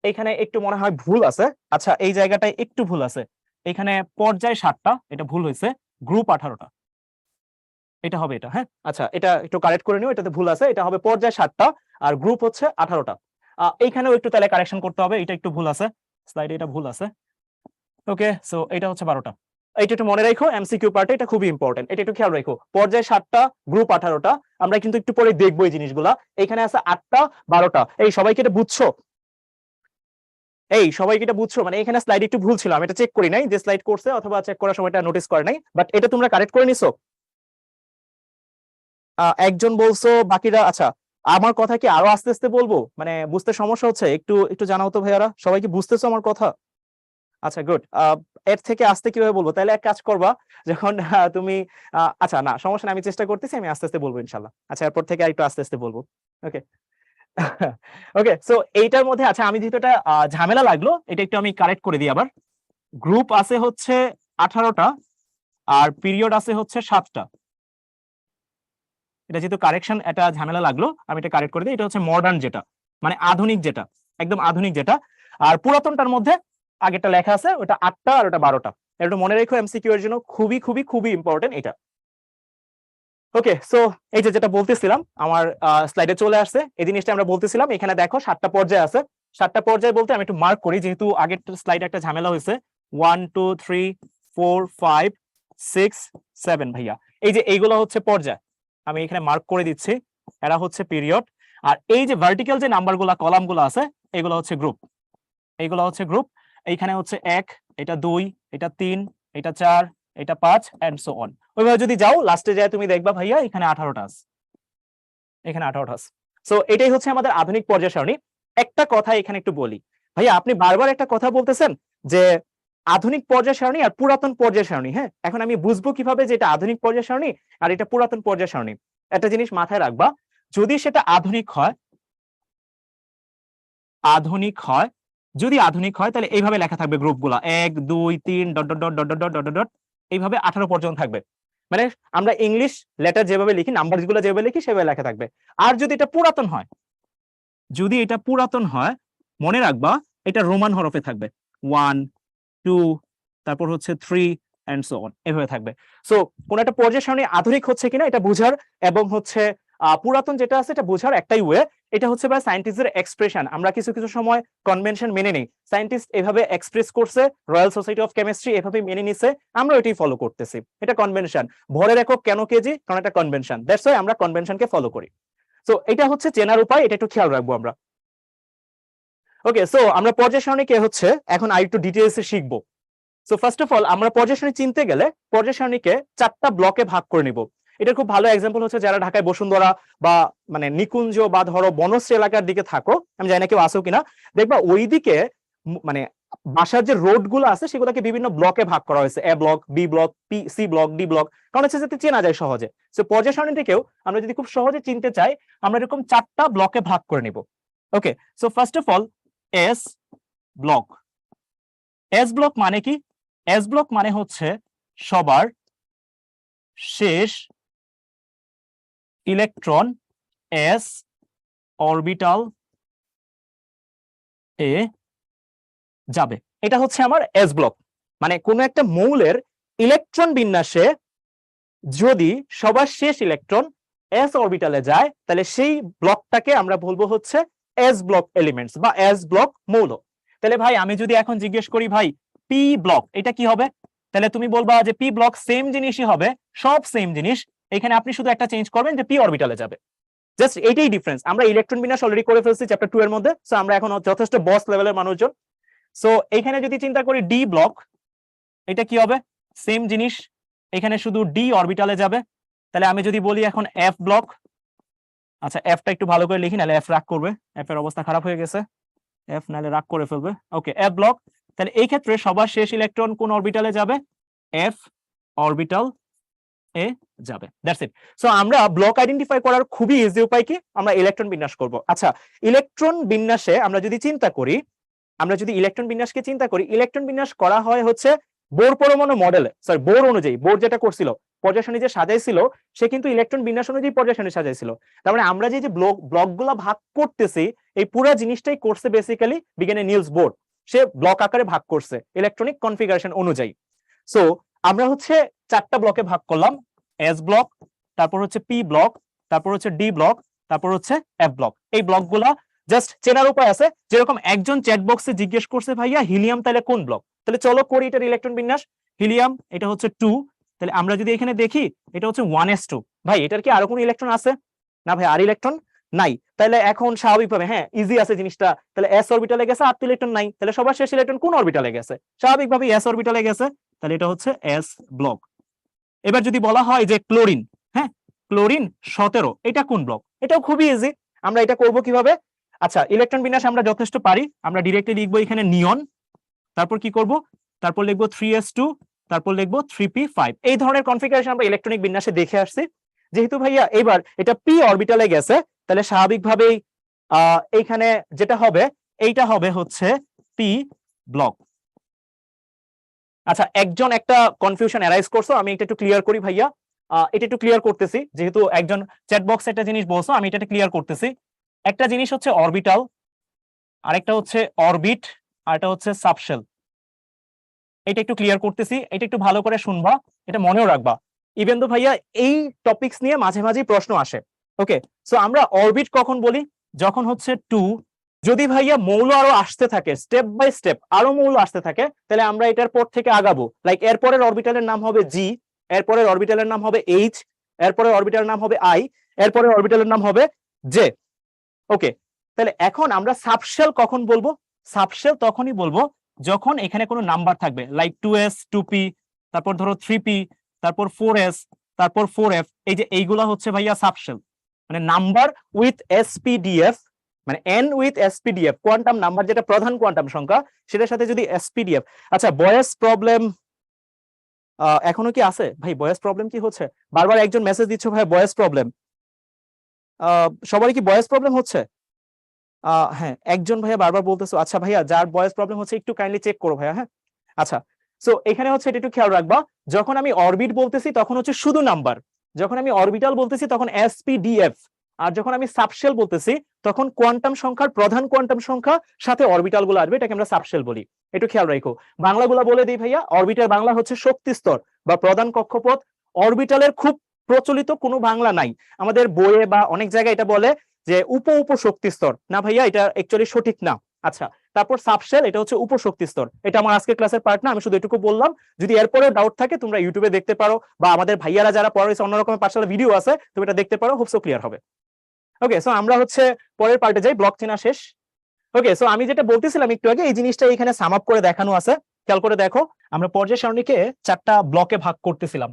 এইখানে একটু মনে হয় ভুল আছে। আচ্ছা এই জায়গাটায় একটু ভুল আছে, এখানে পর্যায় 7টা, এটা ভুল হয়েছে, গ্রুপ 18টা, এটা হবে এটা। হ্যাঁ আচ্ছা এটা একটু কারেক্ট করে নিও, এটাতে ভুল আছে, এটা হবে পর্যায় 7টা আর গ্রুপ হচ্ছে 18টা। এইখানেও একটু তাহলে কারেকশন করতে হবে, এটা একটু ভুল আছে, স্লাইডে এটা ভুল আছে। ওকে, সো এটা হচ্ছে 12টা। এটা একটু মনে রাখো, এমসিকিউ পার্টে এটা খুবই ইম্পর্টেন্ট, এটা একটু খেয়াল রাখো। পর্যায় 7টা, গ্রুপ 18টা, আমরা কিন্তু একটু পরে দেখবো এই জিনিসগুলা। এখানে আছে 8টা 12টা। এই সবাই কি এটা বুঝছো? এই সবাই কি এটা বুঝছো? মানে এখানে স্লাইড একটু ভুল ছিল, আমি এটা চেক করি নাই যে স্লাইড করছে অথবা চেক করার সময়টা নোটিস করে নাই, বাট এটা তোমরা কারেক্ট করে নিছো। একজন বলছো, বাকিরা আচ্ছা আমার কথা কি আরো আস্তে আস্তে বলবো, মানে বুঝতে সমস্যা হচ্ছে? একটু একটু জানাও তো ভাইয়ারা, সবাই কি বুঝতেছো আমার কথা? আচ্ছা গুড। এর থেকে আস্তে কিভাবে বলবো? তাহলে এক কাজ করবা, যখন তুমি আচ্ছা না সমস্যা না, আমি চেষ্টা করতেছি, আমি আস্তে আস্তে বলবো ইনশাল্লাহ। আচ্ছা এরপর থেকে আরেকটু আস্তে আস্তে বলবো। ওকে ওকে, সো এইটার মধ্যে আচ্ছা আমি যেহেতু এটা ঝামেলা লাগলো, এটা একটু আমি কারেক্ট করে দিই আবার। গ্রুপ আছে হচ্ছে 18টা আর পিরিয়ড আছে হচ্ছে 7টা। এটা যেহেতু কারেকশন, এটা ঝামেলা লাগলো, আমি এটা কারেক্ট করে দিই। এটা হচ্ছে মডার্ন যেটা, মানে আধুনিক যেটা, একদম আধুনিক যেটা। আর পুরাতনটার মধ্যে আগেরটা লেখা আছে, ওটা 8টা আর ওটা 12টা। এটা মনে রেখো, এমসিকিউ এর জন্য খুবই খুবই খুবই ইম্পর্টেন্ট এটা। ওকে, সো এই যে যেটা বলতেছিলাম, আমার স্লাইডে চলে আসছে এই জিনিসটা আমরা বলতেছিলাম। এখানে দেখো 7টা পর্যায় আছে। 7টা পর্যায় বলতে আমি একটু মার্ক করি, যেহেতু আগের স্লাইডে একটা ঝামেলা হয়েছে। 1 2 3 4 5 6 7 ভাইয়া, এই যে এইগুলো হচ্ছে পর্যায়, আমি এখানে মার্ক করে দিচ্ছি, এরা হচ্ছে পিরিয়ড। আর এই যে ভার্টিক্যাল যে নাম্বারগুলো কলামগুলো আছে এগুলো হচ্ছে গ্রুপ, এইগুলো হচ্ছে গ্রুপ। এইখানে হচ্ছে 1, এটা 2, এটা 3, এটা 4, এটা 5 এন্ড সো অন। ওইভাবে যদি যাও লাস্টে যায় তুমি দেখবা ভাইয়া এখানে 18টা আছে, এখানে 18টা আছে। সো এটাই হচ্ছে আমাদের আধুনিক পর্যায় সারণী। একটা কথা এখানে একটু বলি, ভাইয়া আপনি বারবার একটা কথা বলতেছেন যে আধুনিক পর্যায় সারণী আর পুরাতন পর্যায় সারণী। হ্যাঁ, এখন আমি বুঝবো কিভাবে যে এটা আধুনিক পর্যায় সারণী আর এটা পুরাতন পর্যায় সারণী? একটা জিনিস মাথায় রাখবা, যদি সেটা আধুনিক হয়, আধুনিক হয়, যদি আধুনিক হয় তাহলে এইভাবে লেখা থাকবে গ্রুপগুলা 1 2 3 dot dot dot dot dot dot dot, এইভাবে 18 পর্যন্ত থাকবে। মানে আমরা ইংলিশ লেটার যেভাবে লিখি, নাম্বারস গুলো যেভাবে লিখি সেভাবে লেখা থাকবে। আর যদি এটা পুরাতন হয়, যদি এটা পুরাতন হয়, মনে রাখবা এটা রোমান হরফে থাকবে, 1 2, তারপর হচ্ছে 3 এন্ড সো অন, এভাবে থাকবে। সো কোন একটা পর্যায় সারণী আধুনিক হচ্ছে কিনা এটা বোঝার এবং হচ্ছে পুরাতন যেটা আছে এটা বোঝার একটাই ওয়ে, এটা হচ্ছে ভাই সায়েন্টিস্টদের এক্সপ্রেশন। আমরা কিছু কিছু সময় কনভেনশন মেনে নেই, সায়েন্টিস্ট এভাবে এক্সপ্রেস করছে, রয়্যাল সোসাইটি অফ কেমিস্ট্রি এভাবে মেনে নিছে, আমরা এটাই ফলো করতেছি, এটা কনভেনশন। ভরের একক কেন কেজি? কারণ এটা কনভেনশন, দ্যাটস ওয়াই আমরা কনভেনশনকে ফলো করি। সো এটা হচ্ছে চেনার উপায়, এটা একটু খেয়াল রাখবো আমরা। ওকে, সো আমরা পর্যায় সারণীকে হচ্ছে এখন আরেকটু ডিটেইলসে শিখবো। সো ফার্স্ট অফ অল আমরা পর্যায় সারণী চিনতে গেলে পর্যায় সারণীকে 4টা ব্লকে ভাগ করে নিব। এটার খুব ভালো এক্সাম্পল হচ্ছে যারা ঢাকায় বসুন্ধরা বা মানে নিকুঞ্জ বা ধরো বনশ্রী এলাকার দিকে থাকো, আমি জানি না কেউ আসো কিনা, দেখবা ওইদিকে মানে বাসার যে রোড গুলো আছে সেগুলোকে বিভিন্ন ব্লকে ভাগ করা হয়েছে, A block, B block, C block, D block, কারণ হচ্ছে যাতে চেনা যায় সহজে। সো পর্যায় সারণীটিকেও আমরা যদি খুব সহজে চিনতে চাই আমরা এরকম 4টা ব্লকে ভাগ করে নিব। Okay, so first of all S block. S block মানে কি? এস ব্লক মানে হচ্ছে সবার শেষ ইলেকট্রন এস অরবিটাল এ যাবে, এটা হচ্ছে আমার এস ব্লক। মানে কোন একটা মৌলের ইলেকট্রন বিন্যাসে যদি সবার শেষ ইলেকট্রন এস অরবিটালে যায় তাহলে সেই ব্লকটাকে আমরা বলবো হচ্ছে এস ব্লক এলিমেন্টস বা এস ব্লক মৌল। তাহলে ভাই আমি যদি এখন জিজ্ঞেস করি ভাই পি ব্লক এটা কি হবে, তাহলে তুমি বলবা যে পি ব্লক সেম জিনিসই হবে, সব সেম জিনিস, এখানে আপনি শুধু একটা চেঞ্জ করবেন যে পি অরবিটালে যাবে, জাস্ট এইটাই ডিফারেন্স। আমরা ইলেকট্রন বিন্যাস অলরেডি করে ফেলছি চ্যাপ্টার 2 এর মধ্যে, সো আমরা এখন যথেষ্ট বস লেভেলের মানুষজন। সো এখানে যদি চিন্তা করি ডি ব্লক, এটা কি হবে? সেম জিনিস, এখানে শুধু ডি অরবিটালে যাবে। তাহলে আমি যদি বলি এখন এফ ব্লক, আচ্ছা এফটা একটু ভালো করে লিখি নাহলে এফ রাগ করবে, এফ এর অবস্থা খারাপ হয়ে গেছে, এফ নাহলে রাগ করে ফেলবে। ওকে, এফ ব্লক, তাহলে এই ক্ষেত্রে সবার শেষ ইলেকট্রন কোন অরবিটালে যাবে? এফ অরবিটাল এ যাবে, দ্যাটস ইট। সো আমরা ব্লক আইডেন্টিফাই করার খুবই ইজি উপায় কি, আমরা ইলেকট্রন বিন্যাস করব। আচ্ছা, ইলেকট্রন বিন্যাসে আমরা যদি চিন্তা করি, আমরা যদি ইলেকট্রন বিন্যাসকে চিন্তা করি, ইলেকট্রন বিন্যাস করা হয় হচ্ছে বোর পরমাণু মডেলে, সরি বোর অনুযায়ী। বোর যেটা করছিল পর্যায় সারণী যে সাজাইছিল সে কিন্তু ইলেকট্রন বিন্যাস অনুযায়ী পর্যায় সারণী সাজাইছিল। তার মানে আমরা যে ব্লকগুলো ভাগ করতেছি এই পুরো জিনিসটাই করছে বেসিক্যালি বিজ্ঞানী নিলস বোর, সে ব্লক আকারে ভাগ করছে ইলেকট্রনিক কনফিগারেশন অনুযায়ী। সো আমরা হচ্ছে 4টা ব্লকে ভাগ করলাম, এস ব্লক, তারপর হচ্ছে পি ব্লক, তারপর হচ্ছে ডি ব্লক, তারপর হচ্ছে এফ ব্লক। এই ব্লকগুলা জাস্ট চেনার উপায় আছে, যেরকম একজন চ্যাট বক্সে জিজ্ঞেস করছে ভাইয়া হিলিয়াম তাহলে কোন ব্লক, তাহলে চলো করি এটার ইলেকট্রন বিন্যাস। হিলিয়াম এটা হচ্ছে 2, তাহলে আমরা যদি এখানে দেখি এটা হচ্ছে 1s2, ভাই এটার কি আরো কোনো ইলেকট্রন আছে? না ভাই, আর ইলেকট্রন নাই। তাহলে এখন স্বাভাবিকভাবে হ্যাঁ ইজি আছে জিনিসটা, তাহলে এস অরবিটালে গেছে, আর তো ইলেকট্রন নাই, তাহলে সবার শেষ ইলেকট্রন কোন অরবিটালে গেছে? স্বাভাবিকভাবে এস অরবিটালে গেছে, তাহলে এটা হচ্ছে এস ব্লক। এবার যদি বলা হয় যে ক্লোরিন, হ্যাঁ ক্লোরিন 17, এটা কোন ব্লক? এটাও খুবই ইজি, আমরা এটা করব কিভাবে? আচ্ছা, ইলেকট্রন বিন্যাস আমরা যথেষ্ট পারি, আমরা ডিরেক্টলি লিখবো এখানে নিয়ন, তারপর কি করব, তারপর লিখবো 3s2, তারপর লিখবো 3p5। এই ধরনের কনফিগারেশন আমরা ইলেকট্রনিক বিন্যাসে দেখে আসছি। যেহেতু ভাইয়া এবার এটা পি অরবিটালে গেছে, তাহলে স্বাভাবিকভাবেই এইখানে যেটা হবে এইটা হবে হচ্ছে পি ব্লক। আচ্ছা, একজন একটা কনফিউশন অ্যারাইজ করছো, আমি এটা একটু ক্লিয়ার করি ভাইয়া, এটা একটু ক্লিয়ার করতেছি, যেহেতু একজন চ্যাট বক্সে একটা জিনিস বলছো আমি এটা ক্লিয়ার করতেছি। একটা জিনিস হচ্ছে অরবিটাল, আরেকটা হচ্ছে অরবিট, আর এটা হচ্ছে সাবশেল। এটা একটু ক্লিয়ার করতেছি, এটা একটু ভালো করে শুনবা, এটা মনেও রাখবা। ইভেন তো ভাইয়া এই টপিকস নিয়ে মাঝে মাঝে প্রশ্ন আসে। ওকে, সো আমরা অরবিট কখন বলি? যখন হচ্ছে 2, যদি ভাইয়া মৌল আরো আসতে থাকে স্টেপ বাই স্টেপ, আরো মৌল আসতে থাকে, তাহলে আমরা এটার পর থেকে আগাবো। লাইক এরপরের অরবিটালের নাম হবে জি, এরপরের অরবিটালের নাম হবে এইচ, এরপরের অরবিটালের নাম হবে আই, এরপরের অরবিটালের নাম হবে জে। ওকে, তাহলে এখন আমরা সাবশেল কখন বলবো? সাবশেল তখনই বলবো যখন এখানে কোনো নাম্বার থাকবে, লাইক 2s, 2p, তারপর ধরো 3p, তারপর 4s, তারপর 4f, এই যে এইগুলা হচ্ছে ভাইয়া সাবশেল, মানে নাম্বার উইথ এসপিডিএফ, মানে N with SPDF, quantum number যেটা প্রধান কোয়ান্টাম সংখ্যা সেটার সাথে যদি এসপিডিএফ। আচ্ছা, বয়েস প্রবলেম এখনো কি আছে ভাই? বয়েস প্রবলেম কি হচ্ছে? বারবার একজন মেসেজ দিচ্ছ ভাই বয়েস প্রবলেম, সবারই কি বয়েস প্রবলেম হচ্ছে? হ্যাঁ, একজন ভাইয়া বারবার বলতেছো। আচ্ছা ভাইয়া, যার বয়েস প্রবলেম হচ্ছে একটু কাইন্ডলি চেক করো ভাইয়া। হ্যাঁ, আচ্ছা, সো এখানে হচ্ছে এটা একটু খেয়াল রাখবা, যখন আমি অরবিট বলতেছি তখন হচ্ছে শুধু নাম্বার, যখন আমি অরবিটাল বলতেছি তখন এসপিডিএফ, আর যখন আমি সাবশেল বলতেছি তখন কোয়ান্টাম সংখ্যার প্রধান কোয়ান্টাম সংখ্যা সাথে অরবিটাল গুলো আসবে, এটাকে আমরা সাবশেল বলি। একটু খেয়াল রাখো। বাংলাগুলা বলে দিই ভাইয়া, অরবিটাল বাংলা হচ্ছে শক্তি স্তর বা প্রধান কক্ষপথ। অরবিটালের খুব প্রচলিত কোনো বাংলা নাই, আমাদের বইয়ে বা অনেক জায়গায় এটা বলে যে উপশক্তি স্তর। না ভাইয়া, এটা অ্যাকচুয়ালি সঠিক না। আচ্ছা, তারপর সাবশেল, এটা হচ্ছে উপশক্তি স্তর। এটা আমার আজকের ক্লাসের পার্ট না, আমি শুধু এটুকু বললাম। যদি এরপরে ডাউট থাকে তোমরা ইউটিউবে দেখতে পারো, বা আমাদের ভাইয়ারা যারা পড়াইছে অন্য রকমের পাঠশালা ভিডিও আছে, তুমি এটা দেখতে পারো, হোপসো ক্লিয়ার হবে। ওকে, সো আমরা হচ্ছে পরের পার্টে যাই, ব্লক চেনা শেষ। ওকে, সো আমি যেটা বলতেছিলাম একটু আগে, এই জিনিসটা এখানে সাম আপ করে দেখানো আছে, খেয়াল করে দেখো। আমরা পর্যায় সারণীকে 4টা ব্লকে ভাগ করতেছিলাম।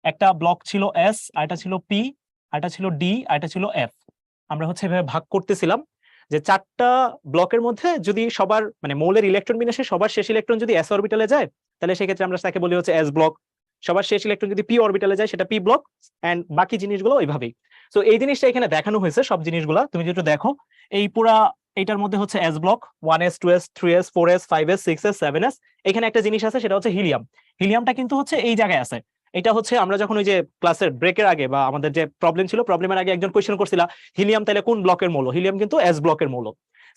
একটা ব্লক ছিল এস, আরেকটা ছিল পি, আরেকটা ছিল ডি, আরেকটা ছিল এফ। আমরা হচ্ছে এভাবে ভাগ করতেছিলাম যে 4টা ব্লকের মধ্যে যদি সবার মানে মৌলের ইলেকট্রন বিন্যাসে সবার শেষ ইলেকট্রন যদি এস অরবিটালে যায়, তাহলে সেক্ষেত্রে আমরা তাকে বলি হচ্ছে এস ব্লক। সবার শেষ ইলেকট্রন যদি পি অরবিটালে যায়, সেটা পি ব্লক। এন্ড বাকি জিনিসগুলো ওইভাবেই। সো এই জিনিসটা এখানে দেখানো হয়েছে, সব জিনিসগুলো তুমি যেটা দেখো, এই পুরা এইটার মধ্যে হচ্ছে S block 1s 2s 3s 4s 5s 6s 7s। এখানে একটা জিনিস আছে, সেটা হচ্ছে হিলিয়াম। হিলিয়ামটা কিন্তু হচ্ছে এই জায়গায় আছে। এটা হচ্ছে আমরা যখন ওই যে ক্লাসের ব্রেকের আগে বা আমাদের যে প্রবলেম ছিল, প্রবলেমের আগে একজন কোয়েশ্চেন করছিল হিলিয়াম তাহলে কোন ব্লকের মৌল। হিলিয়াম কিন্তু এস ব্লকের মৌল।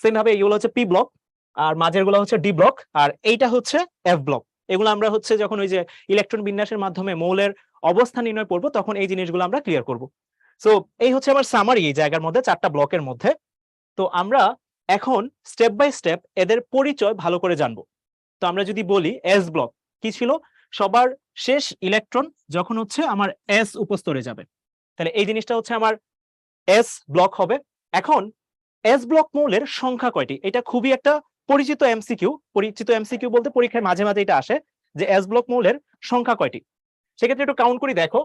সেম ভাবে এইগুলো হচ্ছে পি ব্লক, আর মাঝের গুলো হচ্ছে ডি ব্লক, আর এইটা হচ্ছে এফ ব্লক। এগুলো আমরা হচ্ছে যখন ওই যে ইলেকট্রন বিন্যাসের মাধ্যমে মৌলের অবস্থান নির্ণয় করব, তখন এই জিনিসগুলো আমরা ক্লিয়ার করব। সো এই হচ্ছে আমার সামারি এই জায়গার মধ্যে 4টা ব্লকের মধ্যে। তো আমরা এখন স্টেপ বাই স্টেপ এদের পরিচয় ভালো করে জানবো। তো আমরা যদি বলি এস ব্লক কি ছিল, সবার শেষ ইলেকট্রন যখন হচ্ছে আমার এস উপস্তরে যাবে, তাহলে এই জিনিসটা হচ্ছে আমার এস ব্লক হবে। এখন এস ব্লক মৌলের সংখ্যা কয়টি, এটা খুবই একটা পরিচিত এমসিকিউ। পরিচিত এমসিকিউ বলতে পরীক্ষায় মাঝে মাঝে এটা আসে যে এস ব্লক মৌলের সংখ্যা কয়টি। সেক্ষেত্রে একটু কাউন্ট করি, দেখো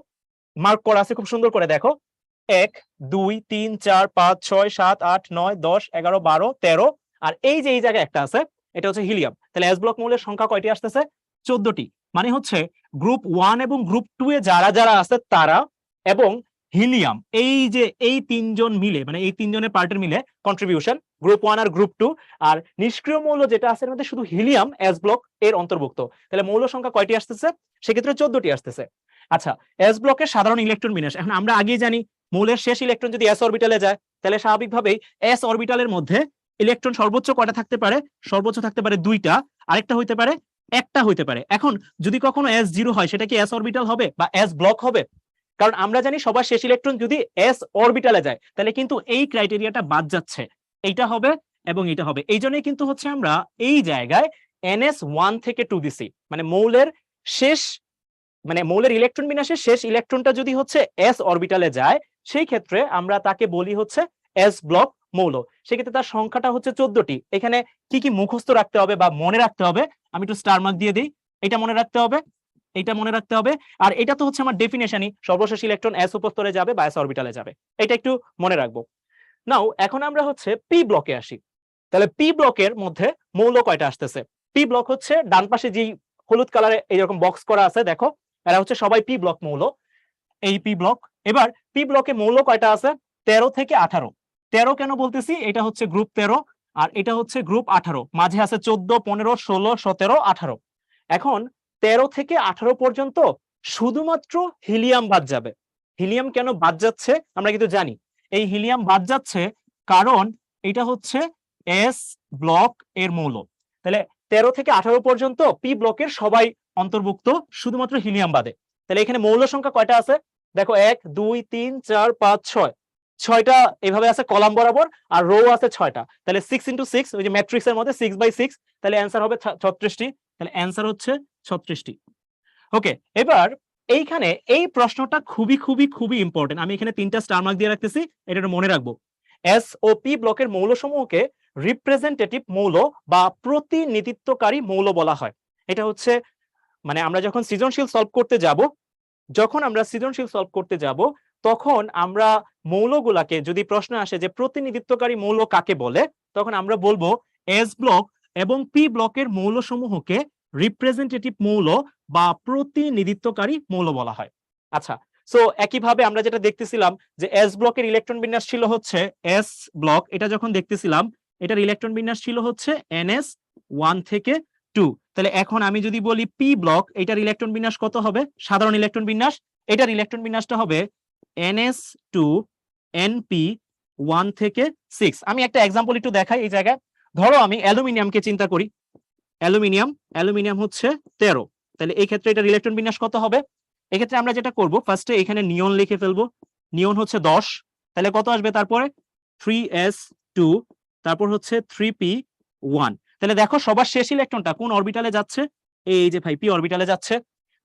মার্ক করা আছে খুব সুন্দর করে, দেখো 1 2 3 4 5 6 7 8 9 10 11 12 13, আর এই যে এই জায়গায় একটা আছে, এটা হচ্ছে হিলিয়াম। তাহলে এস ব্লক মৌলের সংখ্যা কয়টি আসতেছে? 14টি। মানে হচ্ছে গ্রুপ 1 এবং গ্রুপ 2 এ যারা যারা আছে তারা, এবং হিলিয়াম, এই যে এই তিনজন মিলে, মানে এই তিনজনের পার্টের মিলে কন্ট্রিবিউশন, গ্রুপ 1 আর গ্রুপ 2। আর নিষ্ক্রিয় মৌল যেটা আছে এর মধ্যে শুধু হিলিয়াম এস ব্লক এর অন্তর্ভুক্ত। তাহলে মৌল সংখ্যা কয়টি আসতেছে? সেক্ষেত্রে 14টি আসতেছে। আচ্ছা, এস ব্লকের সাধারণ ইলেকট্রন বিন্যাস এখন আমরা আগেই জানি, মৌলের শেষ ইলেকট্রন যদি এস অরবিটালে যায়, তাহলে স্বাভাবিকভাবেই এস অরবিটালের মধ্যে ইলেকট্রন সর্বোচ্চ কয়টা থাকতে পারে? সর্বোচ্চ থাকতে পারে 2টা, আরেকটা হইতে পারে একটা হইতে পারে। এখন যদি কখনো এস জিরো হয়, সেটা কি এস অরবিটাল হবে বা এস ব্লক হবে? কারণ আমরা জানি সবার শেষ ইলেকট্রন যদি এস অরবিটালে যায়, তাহলে কিন্তু এই ক্রাইটেরিয়াটা বাদ যাচ্ছে, এইটা হবে এবং এটা হবে। এই জন্যই কিন্তু হচ্ছে আমরা এই জায়গায় এনএস 1 থেকে 2 দিছি, মানে মৌলের শেষ, মানে মৌলের ইলেকট্রন বিন্যাসের শেষ ইলেকট্রনটা যদি হচ্ছে এস অরবিটালে যায়, সেই ক্ষেত্রে আমরা তাকে বলি হচ্ছে এস ব্লক মৌল। সেক্ষেত্রে তার সংখ্যাটা হচ্ছে 14টি। এখানে কি কি মুখস্থ রাখতে হবে বা মনে রাখতে হবে, আমি একটু স্টার মার্ক দিয়ে দিই। এটা মনে রাখতে হবে, এটা মনে রাখতে হবে, আর এটা তো হচ্ছে আমার ডেফিনেশনই, সর্বশেষ ইলেকট্রন এস উপস্তরে যাবে বা এস অরবিটালে যাবে। এটা একটু মনে রাখবো। নাও এখন আমরা হচ্ছে পি ব্লকে আসি। তাহলে পি ব্লকের মধ্যে মৌল কয়টা আসতেছে? পি ব্লক হচ্ছে ডান পাশে যেই হলুদ কালারে এইরকম বক্স করা আছে, দেখো এরা হচ্ছে সবাই পি ব্লক মৌল, এই পি ব্লক। এবার পি ব্লকে মৌল কয়টা আছে? 13 থেকে 18। 13 কেন বলতেছি? এটা হচ্ছে গ্রুপ 13 আর এটা হচ্ছে গ্রুপ 18, মাঝে আছে 14 15 16 17 18। এখন 13 থেকে 18 পর্যন্ত শুধুমাত্র হিলিয়াম বাদ যাবে। হিলিয়াম কেন বাদ যাচ্ছে আমরা কিন্তু জানি। এই হিলিয়াম বাদ যাচ্ছে কারণ এটা হচ্ছে এস ব্লক এর মৌল। তাহলে 13 থেকে 18 পর্যন্ত পি ব্লকের সবাই অন্তর্ভুক্ত, শুধুমাত্র হিলিয়াম বাদে। তাহলে এখানে মৌল সংখ্যা কয়টা আছে? দেখো 1 2 3 4 5 6, 6টা এভাবে আছে কলাম বরাবর, আর রো আছে 6টা। তাহলে 6 × 6, ওই যে ম্যাট্রিক্সের মধ্যে 6/6, তাহলে অ্যান্সার হবে 36টি। তাহলে অ্যান্সার হচ্ছে 36টি। ওকে, এবার এইখানে এই প্রশ্নটা খুবই খুবই খুবই ইম্পর্টেন্ট। আমি এখানে 3টা স্টার মার্ক দিয়ে রাখতেছি, এটা মনে রাখবো। এস ও পি ব্লকের মৌলসমূহকে রিপ্রেজেন্টেটিভ মৌল বা প্রতিনিধিত্বকারী মৌল বলা হয়। এটা হচ্ছে মানে আমরা যখন সৃজনশীল সলভ করতে যাব, তখন আমরা মৌলগুলাকে, যদি প্রশ্ন আসে যে প্রতিনিধিত্বকারী মৌল কাকে বলে, তখন আমরা বলবো এস ব্লক এবং পি ব্লকের মৌলসমূহকে রিপ্রেজেন্টেটিভ মৌল বা প্রতিনিধিত্বকারী মৌল বলা হয়। আচ্ছা, সো একইভাবে আমরা যেটা দেখতেছিলাম যে এস ব্লকের ইলেকট্রন বিন্যাস ছিল হচ্ছে এস ব্লক, এটা যখন দেখতেছিলাম এটার ইলেকট্রন বিন্যাস ছিল হচ্ছে এনএস 1 থেকে 2। তাহলে এখন আমি যদি বলি পি ব্লক, এটার ইলেকট্রন বিন্যাস কত হবে? সাধারণ ইলেকট্রন বিন্যাস, এটার ইলেকট্রন বিন্যাসটা হবে NS2 NP 1 থেকে 6। আমি একটা एग्जांपल একটু দেখাই। এই জায়গায় ধরো আমি অ্যালুমিনিয়ামকে চিন্তা করি, অ্যালুমিনিয়াম, অ্যালুমিনিয়াম হচ্ছে 13। তাহলে এই ক্ষেত্রে এটার ইলেকট্রন বিন্যাস কত হবে? এক্ষেত্রে আমরা যেটা করব, ফার্স্টে এখানে নিয়ন লিখে ফেলবো। নিয়ন হচ্ছে 10, তাহলে কত আসবে তারপরে? 3s2, তারপর হচ্ছে 3p1। তাহলে দেখো সবার শেষ ইলেকট্রনটা কোন অরবিটালে যাচ্ছে? এই যে ভাই পি অরবিটালে যাচ্ছে।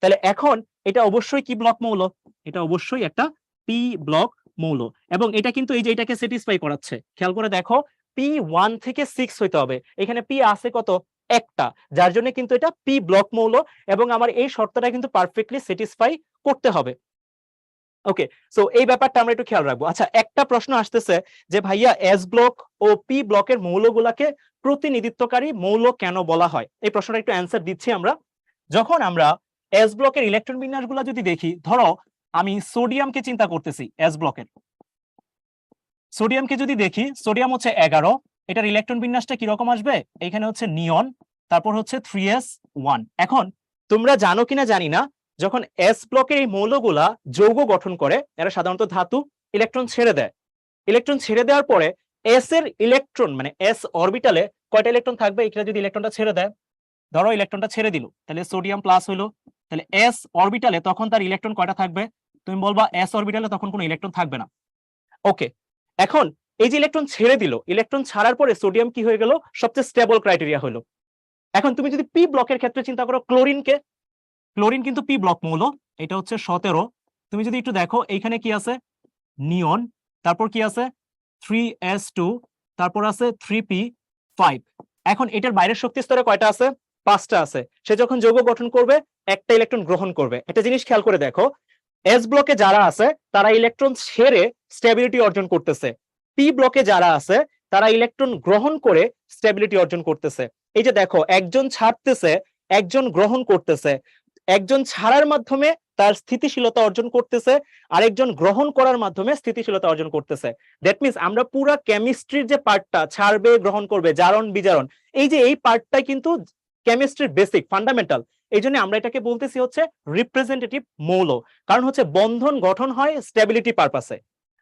তাহলে এখন এটা অবশ্যই কি ব্লক মৌল? এটা অবশ্যই একটা পি ব্লক মৌল, এবং এটা কিন্তু এই যে এটাকে স্যাটিসফাই করাচ্ছে। খেয়াল করে দেখো, P1 থেকে 6 হইতে হবে, এখানে পি আছে কত? একটা, যার জন্য কিন্তু এটা পি ব্লক মৌল, এবং আমার এই শর্তটা কিন্তু পারফেক্টলি স্যাটিসফাই করতে হবে। ওকে, সো এই ব্যাপারটা আমরা একটু খেয়াল রাখবো। আচ্ছা, একটা প্রশ্ন আসতেছে যে ভাইয়া এস ব্লক ও পি ব্লকের মৌলগুলাকে প্রতিনিধিত্বকারী মৌল কেন বলা হয়? এই প্রশ্নটা একটু অ্যান্সার দিচ্ছি আমরা। যখন আমরা এস ব্লকের ইলেকট্রন বিন্যাসগুলো যদি দেখি, ধরো আমি সোডিয়ামকে চিন্তা করতেছি এস ব্লকের। সোডিয়ামকে যদি দেখি, সোডিয়াম হচ্ছে 11, এটার ইলেকট্রন বিন্যাসটা কিরকম আসবে? এখানে হচ্ছে নিয়ন, তারপর হচ্ছে 3s1। এখন তোমরা জানো কিনা জানি না, যখন এস ব্লকের এই মৌলগুলা যৌগ গঠন করে, এরা সাধারণত ধাতু, ইলেকট্রন ছেড়ে দেয়। ইলেকট্রন ছেড়ে দেওয়ার পরে এস এর ইলেকট্রন মানে এস অরবিটালে কয়টা ইলেকট্রন থাকবে? এখানে যদি ইলেকট্রনটা ছেড়ে দেয়, ধরো ইলেকট্রনটা ছেড়ে দিল, তাহলে সোডিয়াম প্লাস হইলো, তাহলে এস অরবিটালে তখন তার ইলেকট্রন কয়টা থাকবে? তুমি বলবা এস অরবিটালে তখন কোনো ইলেকট্রন থাকবে না। ওকে, এখন এই যে ইলেকট্রন ছেড়ে দিল, ইলেকট্রন ছাড়ার পরে সোডিয়াম কি হয়ে গেল? সবচেয়ে স্টেবল ক্রাইটেরিয়া হলো। এখন তুমি যদি পি ব্লকের ক্ষেত্রে চিন্তা করো, ক্লোরিনকে, ক্লোরিন কিন্তু পি ব্লক মৌল, এটা হচ্ছে 17। তুমি যদি একটু দেখো এইখানে কি আছে? নিয়ন, তারপর কি আছে? 3s2, তারপর আছে 3p5। এখন এটার বাইরের শক্তি স্তরে কয়টা আছে? 5টা আছে। সে যখন যৌগ গঠন করবে একটা ইলেকট্রন গ্রহণ করবে। একটা জিনিস খেয়াল করে দেখো, এস ব্লকে যারা আছে তারা ইলেকট্রন ছেড়ে স্টেবিলিটি অর্জন করতেছে, পি ব্লকে যারা আছে তারা ইলেকট্রন গ্রহণ করে স্টেবিলিটি অর্জন করতেছে। এই যে দেখো, একজন ছাড়তেছে, একজন গ্রহণ করতেছে, একজন ছাড়ার মাধ্যমে তার স্থিতিশীলতা অর্জন করতেছে, আরেকজন গ্রহণ করার মাধ্যমে স্থিতিশীলতা অর্জন করতেছে। দ্যাট মিনস আমরা পুরো কেমিস্ট্রির যে পার্টটা, ছাড়বে গ্রহণ করবে, জারণ বিজারণ, এই যে এই পার্টটাই কিন্তু কেমিস্ট্রির বেসিক ফান্ডামেন্টাল। এই জন্য আমরা এটাকে বলতেছি হচ্ছে রিপ্রেজেন্টেটিভ মৌল। কারণ হচ্ছে বন্ধন গঠন হয় স্টেবিলিটি পারপাসে,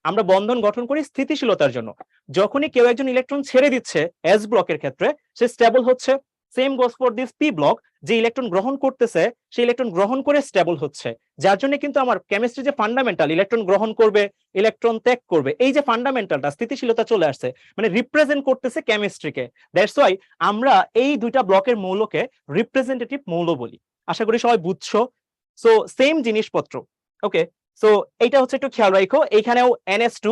আমরা বন্ধন গঠন করি স্থিতিশীলতার জন্য। যখনই কেউ একজন ইলেকট্রন ছেড়ে দিচ্ছে এস ব্লকের ক্ষেত্রে, সে স্টেবল হচ্ছে। Same goes for this P block, যে ইলেকট্রন গ্রহণ করতেছে সেই ইলেকট্রন গ্রহণ করে স্টেবল হচ্ছে। যার জন্য কিন্তু আমার কেমিস্ট্রি যে ফান্ডামেন্টাল, ইলেকট্রন গ্রহণ করবে, ইলেকট্রন ত্যাগ করবে, এই যে ফান্ডামেন্টালটা স্থিতিশীলতা চলে আসছে, মানে রিপ্রেজেন্ট করতেছে কেমিস্ট্রিকে। দ্যাটস ওয়াই আমরা এই দুইটা ব্লকের মৌলকে রিপ্রেজেন্টেটিভ মৌল বলি। আশা করি সবাই বুঝছো। সো সেম জিনিসপত্র। ওকে, সো এইটা হচ্ছে একটু খেয়াল রাখো, এখানেও NS2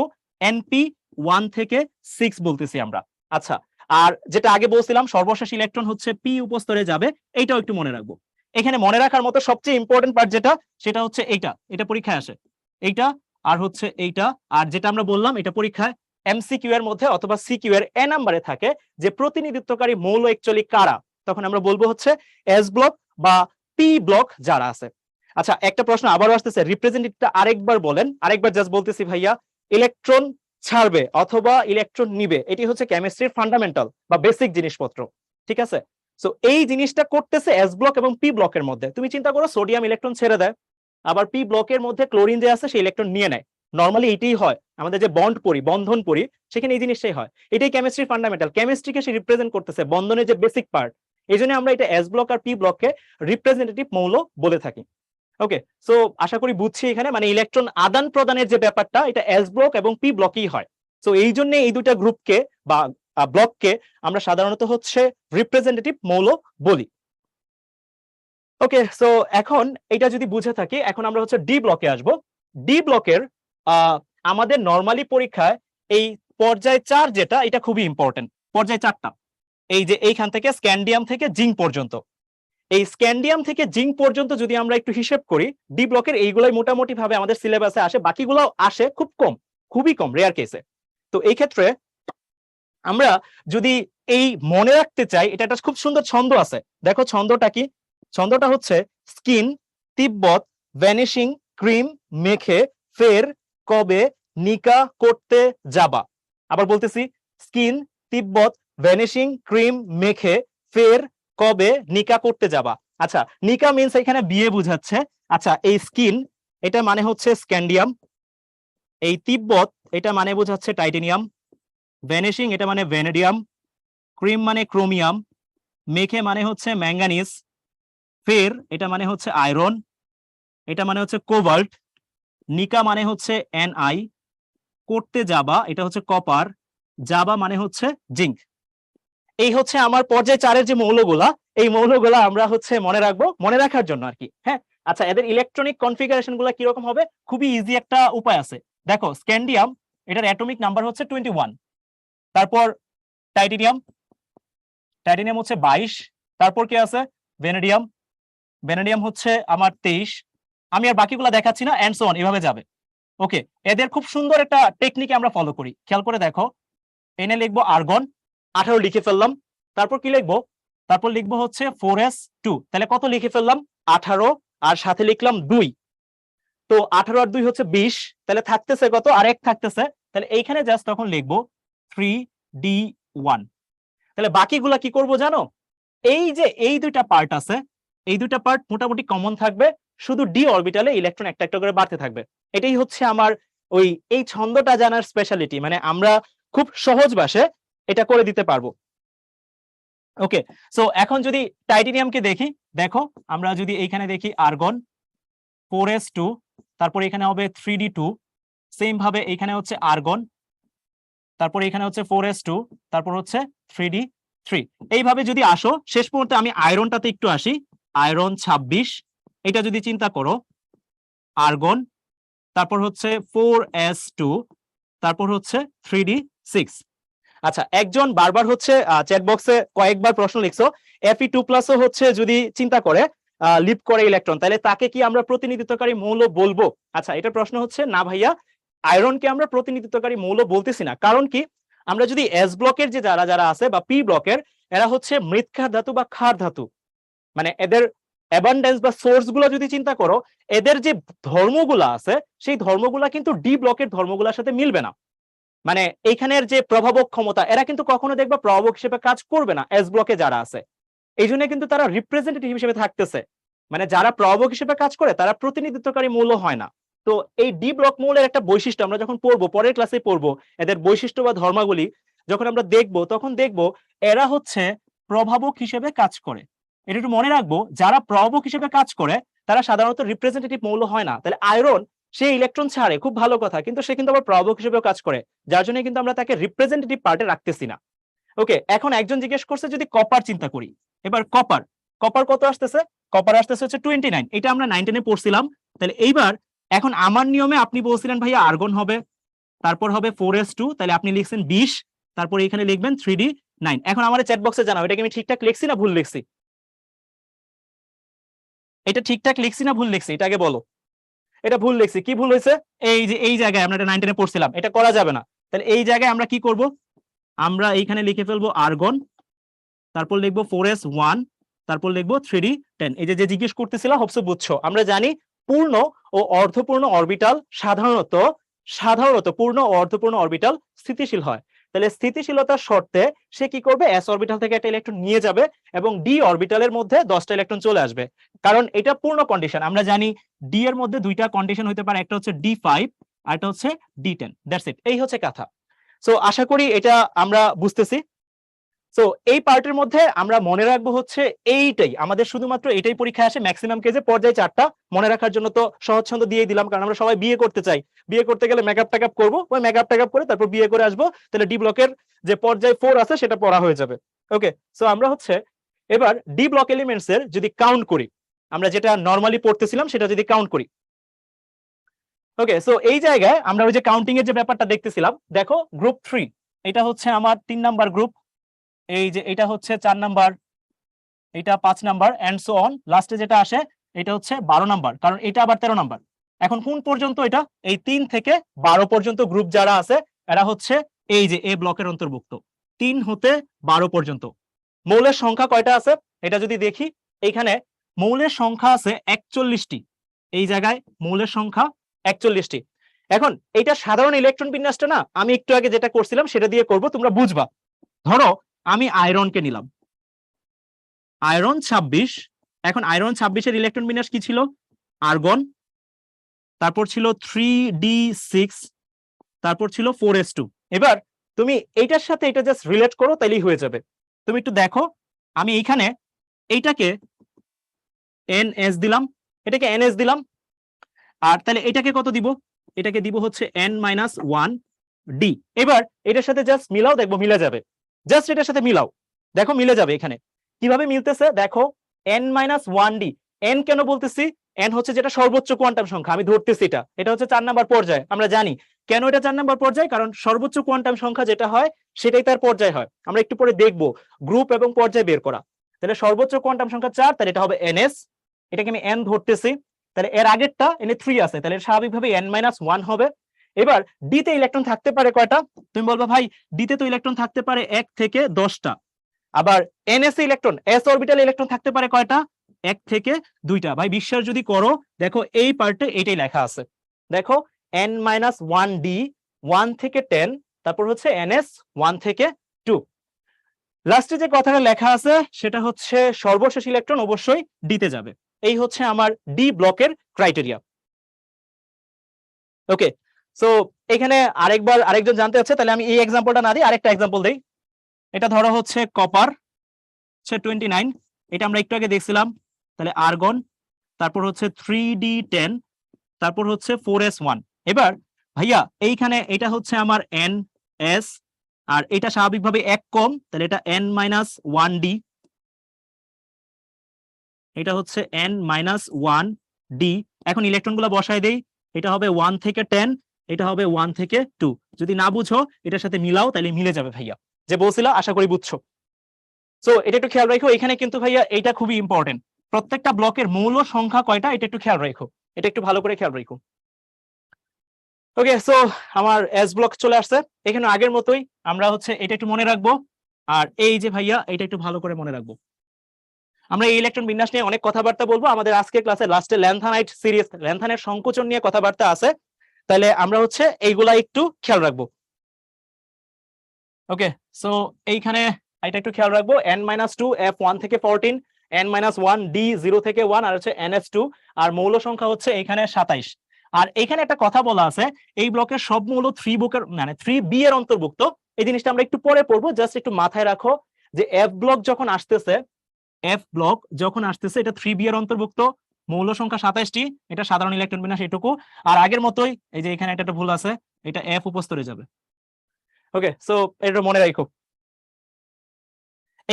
NP1 থেকে 6 বলতেছি আমরা। আচ্ছা, আর যেটা আগে বলছিলাম সর্বশেষ ইলেকট্রন হচ্ছে পি উপস্তরে যাবে, এইটাও একটু মনে রাখবো। এখানে মনে রাখার মতো সবচেয়ে ইম্পর্টেন্ট পার্ট যেটা, সেটা হচ্ছে এইটা, এটা পরীক্ষায় আসে, এইটা আর হচ্ছে এইটা। আর যেটা আমরা বললাম এটা পরীক্ষায় MCQ এর মধ্যে অথবা CQ এর এ নাম্বারে থাকে, যে প্রতিনিধিত্বকারী মৌল অ্যাকচুয়ালি কারা, তখন আমরা বলবো হচ্ছে এস ব্লক বা পি ব্লক যারা আছে। আচ্ছা, একটা প্রশ্ন আবারও আসতেছে, রিপ্রেজেন্টেটিভটা আরেকবার বলেন। আরেকবার জাস্ট বলতেছি ভাইয়া, ইলেকট্রন ছাড়বে অথবা ইলেকট্রন নিবে, এটি হচ্ছে কেমিস্ট্রির ফান্ডামেন্টাল বা বেসিক জিনিসপত্র। ঠিক আছে, সো এই জিনিসটা করতেছে এস ব্লক এবং পি ব্লকের মধ্যে। তুমি চিন্তা করো, সোডিয়াম ইলেকট্রন ছেড়ে দেয়, আবার পি ব্লকের মধ্যে ক্লোরিন যে আছে সেই ইলেকট্রন নিয়ে নেয়। নরমালি এটাই হয়, আমাদের যে বন্ড পড়ি, বন্ধন পড়ি, সেখানে এই জিনিসটাই হয়। এটাই কেমিস্ট্রির ফান্ডামেন্টাল, কেমিস্ট্রিকে সে রিপ্রেজেন্ট করতেছে, বন্ধনের যে বেসিক পার্ট। এই জন্য আমরা এটা এস ব্লক আর পি ব্লককে রিপ্রেজেন্টেটিভ মৌল বলে থাকি। ওকে, সো আশা করি বুঝছি এখানে, মানে ইলেকট্রন আদান প্রদানের যে ব্যাপারটা, এটা এস ব্লক এবং পি ব্লকই হয়। সো এই জন্য এই দুইটা গ্রুপকে বা ব্লককে আমরা সাধারণত হচ্ছে রিপ্রেজেন্টেটিভ মৌল বলি। ওকে, সো এখন এটা যদি বুঝে থাকি, এখন আমরা হচ্ছে ডি ব্লকে আসবো। ডি ব্লকের আমাদের নরমালি পরীক্ষায় এই পর্যায় 4 যেটা, এটা খুবই ইম্পর্টেন্ট। পর্যায় 4টা, এই যে এইখান থেকে স্ক্যান্ডিয়াম থেকে জিঙ্ক পর্যন্ত, এই স্ক্যান্ডিয়াম থেকে জিঙ্ক পর্যন্ত যদি আমরা একটু হিসেব করি, ডি ব্লকের এইগুলাই মোটামুটি ভাবে আমাদের সিলেবাসে আসে, বাকিগুলো আসে খুব কম, খুবই কম, রেয়ার কেসে। তো এই ক্ষেত্রে আমরা যদি এই মনে রাখতে চাই, এটা একটা খুব সুন্দর ছন্দ আছে, দেখো ছন্দটা কি? ছন্দটা হচ্ছে স্কিন, তিব্বত, ভ্যানিশিং, ক্রিম, মেখে, ফের, কবে, নিকা করতে যাবা। আবার বলতেছি, স্কিন, তিব্বত, ভ্যানিশিং, ক্রিম, মেখে, ফের, কবে, নিকা করতে যাবা। আচ্ছা, নিকা মিন্স এখানে বিয়ে বুঝাচ্ছে। আচ্ছা, এই স্কিন এটা মানে হচ্ছে স্ক্যান্ডিয়াম, এই তিব্বত এটা মানে বোঝাচ্ছে টাইটেনিয়াম, ভ্যানিশিং এটা মানে ভ্যানেডিয়াম, ক্রিম মানে ক্রোমিয়াম, মেখে মানে হচ্ছে ম্যাঙ্গানিজ, ফের এটা মানে হচ্ছে আয়রন, এটা মানে হচ্ছে কোবাল্ট, নিকা মানে হচ্ছে Ni, করতে যাবা এটা হচ্ছে কপার, যাবা মানে হচ্ছে জিঙ্ক। এই হচ্ছে আমার পর্যায় 4-এর যে মৌলগুলা, এই মৌলগুলা আমরা হচ্ছে মনে রাখবো, মনে রাখার জন্য আর কি। হ্যাঁ, আচ্ছা, এদের ইলেকট্রনিক কনফিগারেশন গুলা কিরকম হবে? খুবই ইজি একটা উপায় আছে। দেখো, স্ক্যান্ডিয়াম, এটার অ্যাটমিক নাম্বার হচ্ছে 21। তারপর টাইটেনিয়াম, টাইটেনিয়াম হচ্ছে 22। তারপর কি আছে? ভ্যানেডিয়াম, ভ্যানেডিয়াম হচ্ছে আমার 23। আমি আর বাকিগুলা দেখাচ্ছি না, এন্ড সো অন, এভাবে যাবে। ওকে, এদের খুব সুন্দর একটা টেকনিক আমরা ফলো করি, খেয়াল করে দেখো। এনে লিখবো আর্গন, 18 লিখে ফেললাম। তারপর কি লিখবো? তারপর লিখবো হচ্ছে 4s2। তাহলে কত লিখে ফেললাম? 18, আর সাথে লিখলাম 2। তো 18 আর 2 হচ্ছে 20। তাহলে থাকতেছে কত? আর 1 থাকতেছে। তাহলে এইখানে জাস্ট তখন লিখবো 3d1। তাহলে বাকিগুলা কি করব জানো? এই যে এই দুইটা পার্ট আছে, এই দুইটা পার্ট মোটামুটি কমন থাকবে, শুধু ডি অরবিটালে ইলেকট্রন একটা একটা করে বাড়তে থাকবে। এটাই হচ্ছে আমার ওই এই ছন্দটা জানার স্পেশালিটি, মানে আমরা খুব সহজ ভাষায় এটা করে দিতে পারবো। ওকে, সো এখন যদি টাইটেনিয়ামকে দেখি, দেখো আমরা যদি এইখানে দেখি আর্গন 4s2, তারপর এখানে হবে 3d2, সেম ভাবে এখানে হচ্ছে আর্গন, তারপর এখানে হচ্ছে 4s2, তারপর হচ্ছে 3d3। এইভাবে যদি আসো, শেষ পর্যন্ত আমি আয়রনটাতে একটু আসি। আয়রন 26, এটা যদি চিন্তা করো, আর্গন, তারপর হচ্ছে 4s2, তারপর হচ্ছে 3d6। আচ্ছা, একজন বারবার হচ্ছে চ্যাট বক্সে কয়েকবার প্রশ্ন লিখছো, Fe2+ ও হচ্ছে যদি চিন্তা করে লিভ করে ইলেকট্রন, তাহলে তাকে কি আমরা প্রতিনিধিত্বকারী মৌল বলবো? আচ্ছা, এটা প্রশ্ন হচ্ছে না ভাইয়া, আয়রনকে আমরা প্রতিনিধিত্বকারী মৌল বলতেছি না। কারণ কি, আমরা যদি এস ব্লকের যে যারা যারা আছে বা পি ব্লকের, এরা হচ্ছে মৃৎক্ষার ধাতু বা ক্ষার ধাতু, মানে এদের অ্যাবান্ডেন্স বা সোর্স গুলো যদি চিন্তা করো, এদের যে ধর্মগুলা আছে সেই ধর্মগুলা কিন্তু ডি ব্লকের ধর্মগুলোর সাথে মিলবে না। মানে এইখানের যে প্রভাবক ক্ষমতা, এরা কিন্তু কখনো দেখবা প্রভাবক হিসেবে কাজ করবে না এস ব্লকে যারা আছে। এই জন্য কিন্তু তারা রিপ্রেজেন্টেটিভ হিসেবে থাকতেছে, মানে যারা প্রভাবক হিসেবে কাজ করে তারা প্রতিনিধিত্বকারী মৌল হয় না। তো এই ডি ব্লক মৌলের একটা বৈশিষ্ট্য আমরা যখন পড়বো, পরের ক্লাসে পড়বো, এদের বৈশিষ্ট্য বা ধর্মাবলী যখন আমরা দেখবো, তখন দেখবো এরা হচ্ছে প্রভাবক হিসেবে কাজ করে। এটা একটু মনে রাখবো, যারা প্রভাবক হিসেবে কাজ করে তারা সাধারণত রিপ্রেজেন্টেটিভ মৌল হয় না। তাহলে আয়রন, সে ইলেকট্রন ছাড়ে, খুব ভালো কথা, কিন্তু সে কিন্তু আবার প্রভাবক হিসেবেও কাজ করে, যার জন্য কিন্তু আমরা তাকে রিপ্রেজেন্টেটিভ পার্টে রাখতেছি না। ওকে, এখন একজন জিজ্ঞেস করছে যদি কপার চিন্তা করি, এবার কপার, কপার কত আসতেছে? কপার আসতেছে হচ্ছে 29, এটা আমরা 19-এ পড়ছিলাম। তাহলে এইবার এখন আমার নিয়মে আপনি বলছিলেন ভাইয়া আর্গন হবে, তারপর হবে 4s2, তাহলে আপনি লিখছেন 20, তারপর এখানে লিখবেন 3d9। এখন আমার চ্যাট বক্সে জানাও, এটা কি আমি ঠিকঠাক লিখছি না ভুল লিখছি? এটা ঠিকঠাক লিখছি না ভুল লিখছি, এটা আগে বলো। এটা ভুল লিখছি, কি ভুল হয়েছে? এই যে এই জায়গায় আমরা এটা 19-এ পড়ছিলাম, এটা করা যাবে না। তাহলে এই জায়গায় আমরা কি করব? আমরা এইখানে লিখে ফেলবো আর্গন, তারপর লিখবো 4s1, তারপর লিখবো 3d10। এই যে জিজ্ঞেস করতেছিলাম, হোপসো বুঝছো। আমরা জানি পূর্ণ ও অর্ধপূর্ণ অরবিটাল সাধারণত সাধারণত পূর্ণ ও অর্ধপূর্ণ অরবিটাল স্থিতিশীল হয়। তাহলে স্থিতিশীলতার শর্তে সে কি করবে? এস অরবিটাল থেকে একটা ইলেকট্রন নিয়ে যাবে এবং ডি অরবিটালের মধ্যে 10টা ইলেকট্রন চলে আসবে, কারণ এটা পূর্ণ কন্ডিশন। আমরা জানি ডি এর মধ্যে দুইটা কন্ডিশন হতে পারে, একটা হচ্ছে D5 আর একটা হচ্ছে D10। দ্যাটস ইট, এই হচ্ছে কথা। সো আশা করি এটা আমরা বুঝতেছি। সো এই পার্টের মধ্যে আমরা মনে রাখবো হচ্ছে এইটাই, আমাদের শুধুমাত্র এটাই পরীক্ষায় আসে ম্যাক্সিমাম কেসে, পর্যায়ে 4টা মনে রাখার জন্য তো সহজ ছন্দ দিয়ে দিলাম, কারণ আমরা সবাই বিয়ে করতে চাই, বিয়ে করতে গেলে মেকআপ টেকআপ করবো, ওই মেকআপ টেকআপ করে তারপর বিয়ে করে আসবো, তাহলে ডি ব্লকের যে পর্যায় 4 আছে সেটা পড়া হয়ে যাবে। ওকে, সো আমরা হচ্ছে এবার ডি ব্লক এলিমেন্টস এর যদি কাউন্ট করি, আমরা যেটা নরমালি পড়তেছিলাম সেটা যদি কাউন্ট করি। ওকে, সো এই জায়গায় আমরা ওই যে কাউন্টিং এর যে ব্যাপারটা দেখতেছিলাম, দেখো গ্রুপ 3, এটা হচ্ছে আমার 3 নাম্বার গ্রুপ, এই যে এটা হচ্ছে 4 নাম্বার, এটা 5 নাম্বার, এন্ড সো অন, লাস্টে যেটা আসে এটা হচ্ছে 12 নাম্বার, কারণ এটা আবার 13 নাম্বার। এখন কোন পর্যন্ত? এটা এই 3 থেকে 12 পর্যন্ত গ্রুপ যারা আছে এরা হচ্ছে এই যে এ ব্লকের অন্তর্ভুক্ত, 3 হতে 12 পর্যন্ত। মৌলের সংখ্যা কয়টা আছে এটা যদি দেখি, এইখানে মৌলের সংখ্যা আছে 41টি, এই জায়গায় মৌলের সংখ্যা 41টি। এখন এটা সাধারণ ইলেকট্রন বিন্যাসটা না, আমি একটু আগে যেটা করছিলাম সেটা দিয়ে করব, তোমরা বুঝবা। ধরো আমি আয়রনকে নিলাম, আয়রন 26। এখন আয়রন 26-এর ইলেকট্রন বিন্যাস কি ছিল? আর্গন, তারপর ছিল 3d6, তারপর ছিল 4s2। এবার তুমি এইটার সাথে এটা জাস্ট রিলেট করো, তাইলেই হয়ে যাবে। তুমি একটু দেখো, আমি এইখানে এইটাকে NS দিলাম, এটাকে NS দিলাম, আর তাহলে এটাকে কত দিব? এটাকে দিব হচ্ছে N-1D। এবার এটার সাথে জাস্ট মিলাও, দেখবো মিলে যাবে। জাস্ট এটার সাথে মিলাও, দেখো মিলে যাবে। এখানে কিভাবে মিলতেছে দেখো, N-1D। N কেন বলতেছি? N হচ্ছে যেটা সর্বোচ্চ কোয়ান্টাম সংখ্যা, আমি ধরতেছি এটা, এটা হচ্ছে 4 নাম্বার পর্যায়। আমরা জানি কেন এটা 4 নাম্বার পর্যায়, কারণ সর্বোচ্চ কোয়ান্টাম সংখ্যা যেটা হয় সেটাই তার পর্যায় হয়। আমরা একটু পরে দেখবো গ্রুপ এবং পর্যায় বের করা। তাহলে সর্বোচ্চ কোয়ান্টাম সংখ্যা 4, তাহলে এটা হবে NS, এটাকে আমি N ধরতেছি। তাহলে এর আগেরটা Na3 আছে, তাহলে স্বাভাবিকভাবে N-1 হবে। এবার ডি তে ইলেকট্রন থাকতে পারে কয়টা? তুমি বলবা ভাই ডি তে তো ইলেকট্রন থাকতে পারে 1 থেকে 10টা। আবার NS এ ইলেকট্রন, S অরবিটালে ইলেকট্রন থাকতে পারে কয়টা? 1 থেকে 2টা। ভাই বিশ্বাস যদি করো, দেখো এই পার্টে এটাই লেখা আছে। দেখো N-1D 1 থেকে 10, তারপর হচ্ছে NS 1 থেকে 2। লাস্টে যে কথাটা লেখা আছে সেটা হচ্ছে সর্বশেষ ইলেকট্রন অবশ্যই ডি তে যাবে। এই হচ্ছে আমার ডি ব্লকের ক্রাইটেরিয়া। ওকে, সো এখানে আরেকজন জানতে হচ্ছে, তাহলে আমি এই এক্সাম্পলটা না দিই, আরেকটা এক্সাম্পল দেই। এটা ধরো হচ্ছে কপার হচ্ছে 29, এটা আমরা একটু আগে দেখছিলাম। তাহলে আর্গন, তারপর হচ্ছে 3D10, তারপর হচ্ছে 4S1। এবার ভাইয়া এইখানে এটা হচ্ছে আমার NS, আর এটা স্বাভাবিকভাবে 1 কম, তাহলে এটা N-1D, এটা হচ্ছে N-1D। এখন ইলেকট্রনগুলো বসায় দেই, এটা হবে 1 থেকে 10, এটা হবে 1 থেকে 2। যদি না বুঝো এটার সাথে মিলাও, তাহলে মিলে যাবে ভাইয়া, যে বলছিলা, আশা করি বুঝছো। সো এটা একটু খেয়াল রাখো, এখানে কিন্তু ভাইয়া এটা খুবই ইম্পর্টেন্ট, প্রত্যেকটা ব্লকের মৌল সংখ্যা কয়টা এটা একটু খেয়াল রাখো, এটা একটু ভালো করে খেয়াল রাখো। ওকে, সো আমার এস ব্লক চলে আসছে। এখানে আগের মতোই আমরা হচ্ছে এটা একটু মনে রাখবো, আর এই যে ভাইয়া এটা একটু ভালো করে মনে রাখবো। আমরা এই ইলেকট্রন বিন্যাস নিয়ে অনেক কথাবার্তা বলবো, আমাদের আজকের ক্লাসে লাস্টে ল্যান্থানাইট সিরিজ, ল্যান্থানের সংকোচন নিয়ে কথাবার্তা আছে, তাহলে আমরা হচ্ছে এইগুলা একটু খেয়াল রাখবো। ওকে, সো এইখানে এটা একটু খেয়াল রাখবো, N-2 F1 থেকে 14, N-1 D 0 থেকে 1, আর হচ্ছে NS2, আর মৌল সংখ্যা হচ্ছে এখানে 27। আর এখানে একটা কথা বলা আছে, এই ব্লকের সব মৌল 3 বুকের মানে 3B এর অন্তর্ভুক্ত। এই জিনিসটা আমরা একটু পরে পড়বো, জাস্ট একটু মাথায় রাখো যে F ব্লক যখন আসতেছে, এটা 3B এর অন্তর্ভুক্ত, মৌল সংখ্যা 27টি, এটা সাধারণ ইলেকট্রন বিন্যাস এটুকু। আর আগের মতোই এই যে এখানে একটা ভুল আছে, এটা F উপস্তরে যাবে। ওকে, সো এটা মনে রাখো।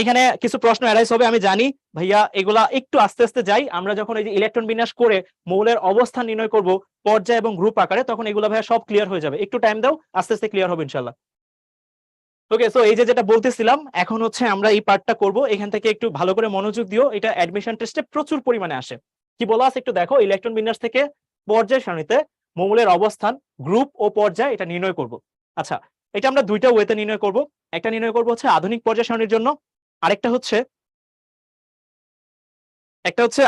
এখানে কিছু প্রশ্ন অ্যারাইজ হবে আমি জানি ভাইয়া, এগুলা একটু আস্তে আস্তে যাই। আমরা যখন এই যে ইলেকট্রন বিন্যাস করে মৌলের অবস্থান নির্ণয় করব পর্যায় এবং গ্রুপ আকারে, তখন এগুলা ভাইয়া সব ক্লিয়ার হয়ে যাবে। একটু টাইম দাও, আস্তে আস্তে ক্লিয়ার হবে ইনশাআল্লাহ। ওকে, সো এই যে যেটা বলতেছিলাম, এখন হচ্ছে আমরা এই পার্টটা করব। এখান থেকে একটু ভালো করে মনোযোগ দিও, এটা অ্যাডমিশন টেস্টে প্রচুর পরিমাণে আসে। কি বলা আছে একটু দেখো, ইলেকট্রন বিন্যাস থেকে পর্যায় সারণীতে মৌলের অবস্থান, গ্রুপ ও পর্যায় এটা নির্ণয় করব। আচ্ছা, এটা আমরা দুইটা ওয়েতে নির্ণয় করব। একটা নির্ণয় করব হচ্ছে আধুনিক পর্যায় সারণীর জন্য, আরেকটা হচ্ছে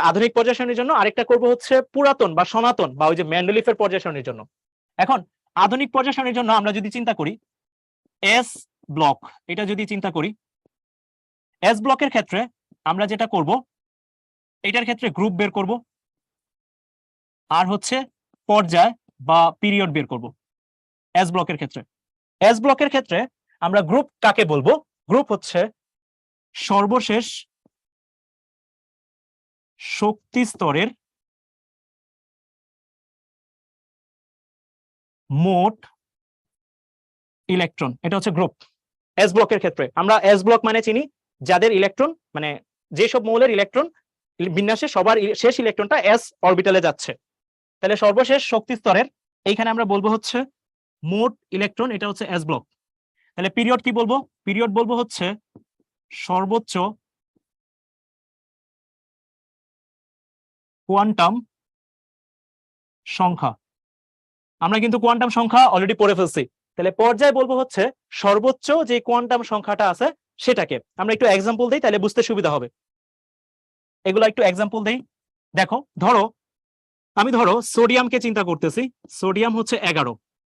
আধুনিক পর্যায় সারণীর জন্য, আরেকটা করব হচ্ছে পুরাতন বা সনাতন বা ওই যে মেন্ডেলিফের পর্যায় সারণীর জন্য। এখন আধুনিক পর্যায় সারণীর জন্য আমরা যদি চিন্তা করি এস ব্লক, এটা যদি চিন্তা করি এস ব্লকের ক্ষেত্রে আমরা যেটা করব, এটার ক্ষেত্রে গ্রুপ বের করব, আর হচ্ছে পর্যায় বা পিরিয়ড বের করব। এস ব্লকের ক্ষেত্রে আমরা গ্রুপ কাকে বলবো? গ্রুপ হচ্ছে সর্বশেষ শক্তি স্তরের মোট ইলেকট্রন, এটা হচ্ছে গ্রুপ। এস ব্লকের ক্ষেত্রে আমরা এস ব্লক মানে চিনি যাদের ইলেকট্রন, মানে যেসব মৌলের ইলেকট্রন বিন্যাসে সবার শেষ ইলেকট্রনটা এস অরবিটালে যাচ্ছে। তাহলে সর্বশেষ শক্তি স্তরের এইখানে আমরা বলবো হচ্ছে মোট ইলেকট্রন, এটা হচ্ছে এস ব্লক। তাহলে পিরিয়ড কি বলবো? পিরিয়ড বলবো হচ্ছে সর্বোচ্চ কোয়ান্টাম সংখ্যা। আমরা কিন্তু কোয়ান্টাম সংখ্যা অলরেডি পড়ে ফেলছি। তাহলে পর্যায় বলবো হচ্ছে সর্বোচ্চ যে কোয়ান্টাম সংখ্যাটা আছে সেটাকে। আমরা একটু এক্সাম্পল দিই, তাহলে বুঝতে সুবিধা হবে। এগুলো একটু এক্সাম্পল দেই। দেখো, আমি সোডিয়ামকে চিন্তা করতেছি। সোডিয়াম হচ্ছে 11,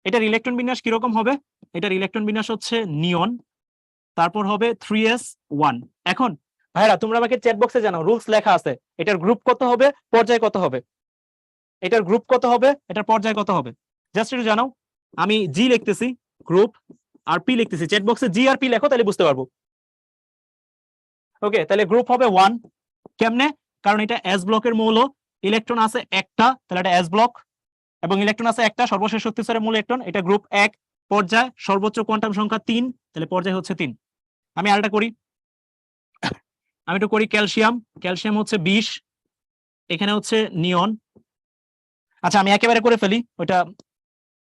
এটার ইলেকট্রন বিন্যাস কিরকম হবে? এটার ইলেকট্রন বিন্যাস হচ্ছে নিয়ন, তারপর হবে 3s1। এখন ভাইরা তোমরা আমাকে চ্যাট বক্সে জানাও, রুলস লেখা আছে, এটার গ্রুপ কত হবে, পর্যায় কত হবে? এটার গ্রুপ কত হবে, এটার পর্যায় কত হবে? জাস্ট একটু জানাও। আমি জি লিখতেছি গ্রুপ, আর পি লিখতেছি। চ্যাট বক্সে জি আর পি লেখো, তাহলে বুঝতে পারবো। ওকে, তাহলে গ্রুপ হবে 1। কেমনে? কারণ এটা এস ব্লকের মৌল, ইলেকট্রন আছে একটা, তাহলে এটা এস ব্লক, এবং ইলেকট্রন আছে একটা, সর্বশেষ শক্তি স্তরের মূল ইলেকট্রন, এটা গ্রুপ 1, পর্যায় সর্বোচ্চ কোয়ান্টাম সংখ্যা 3, তাহলে পর্যায় হচ্ছে 3। আমি আরেকটা করি, আমি একটু করি ক্যালসিয়াম। ক্যালসিয়াম হচ্ছে 20, এখানে হচ্ছে নিয়ন। আচ্ছা, আমি একেবারে করে ফেলি, ওইটা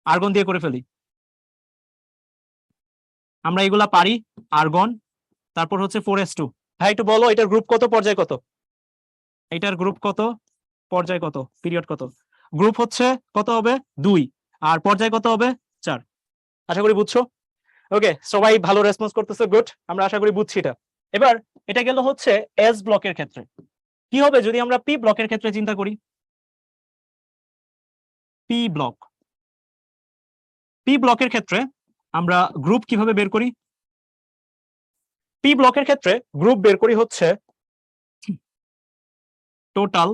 আর্গন দিয়ে করে ফেলি। আমরা এগুলা পারি, আর্গন, তারপর হচ্ছে 4s2। ভাই একটু বলো এটার গ্রুপ কত, পর্যায় কত? এটার গ্রুপ কত, পর্যায় কত, পিরিয়ড কত? গ্রুপ হচ্ছে কত হবে 2, আর পর্যায় কত হবে 4। আশা করি বুঝছো। ওকে, সবাই ভালো রেসপন্স করতেছে, গুড, আমরা আশা করি বুঝছি এটা। এবার এটা গেল হচ্ছে এস ব্লকের ক্ষেত্রে। কি হবে যদি আমরা পি ব্লকের ক্ষেত্রে চিন্তা করি? পি ব্লক, পি ব্লকের ক্ষেত্রে আমরা গ্রুপ কিভাবে বের করি? পি ব্লকের ক্ষেত্রে গ্রুপ বের করি হচ্ছে টোটাল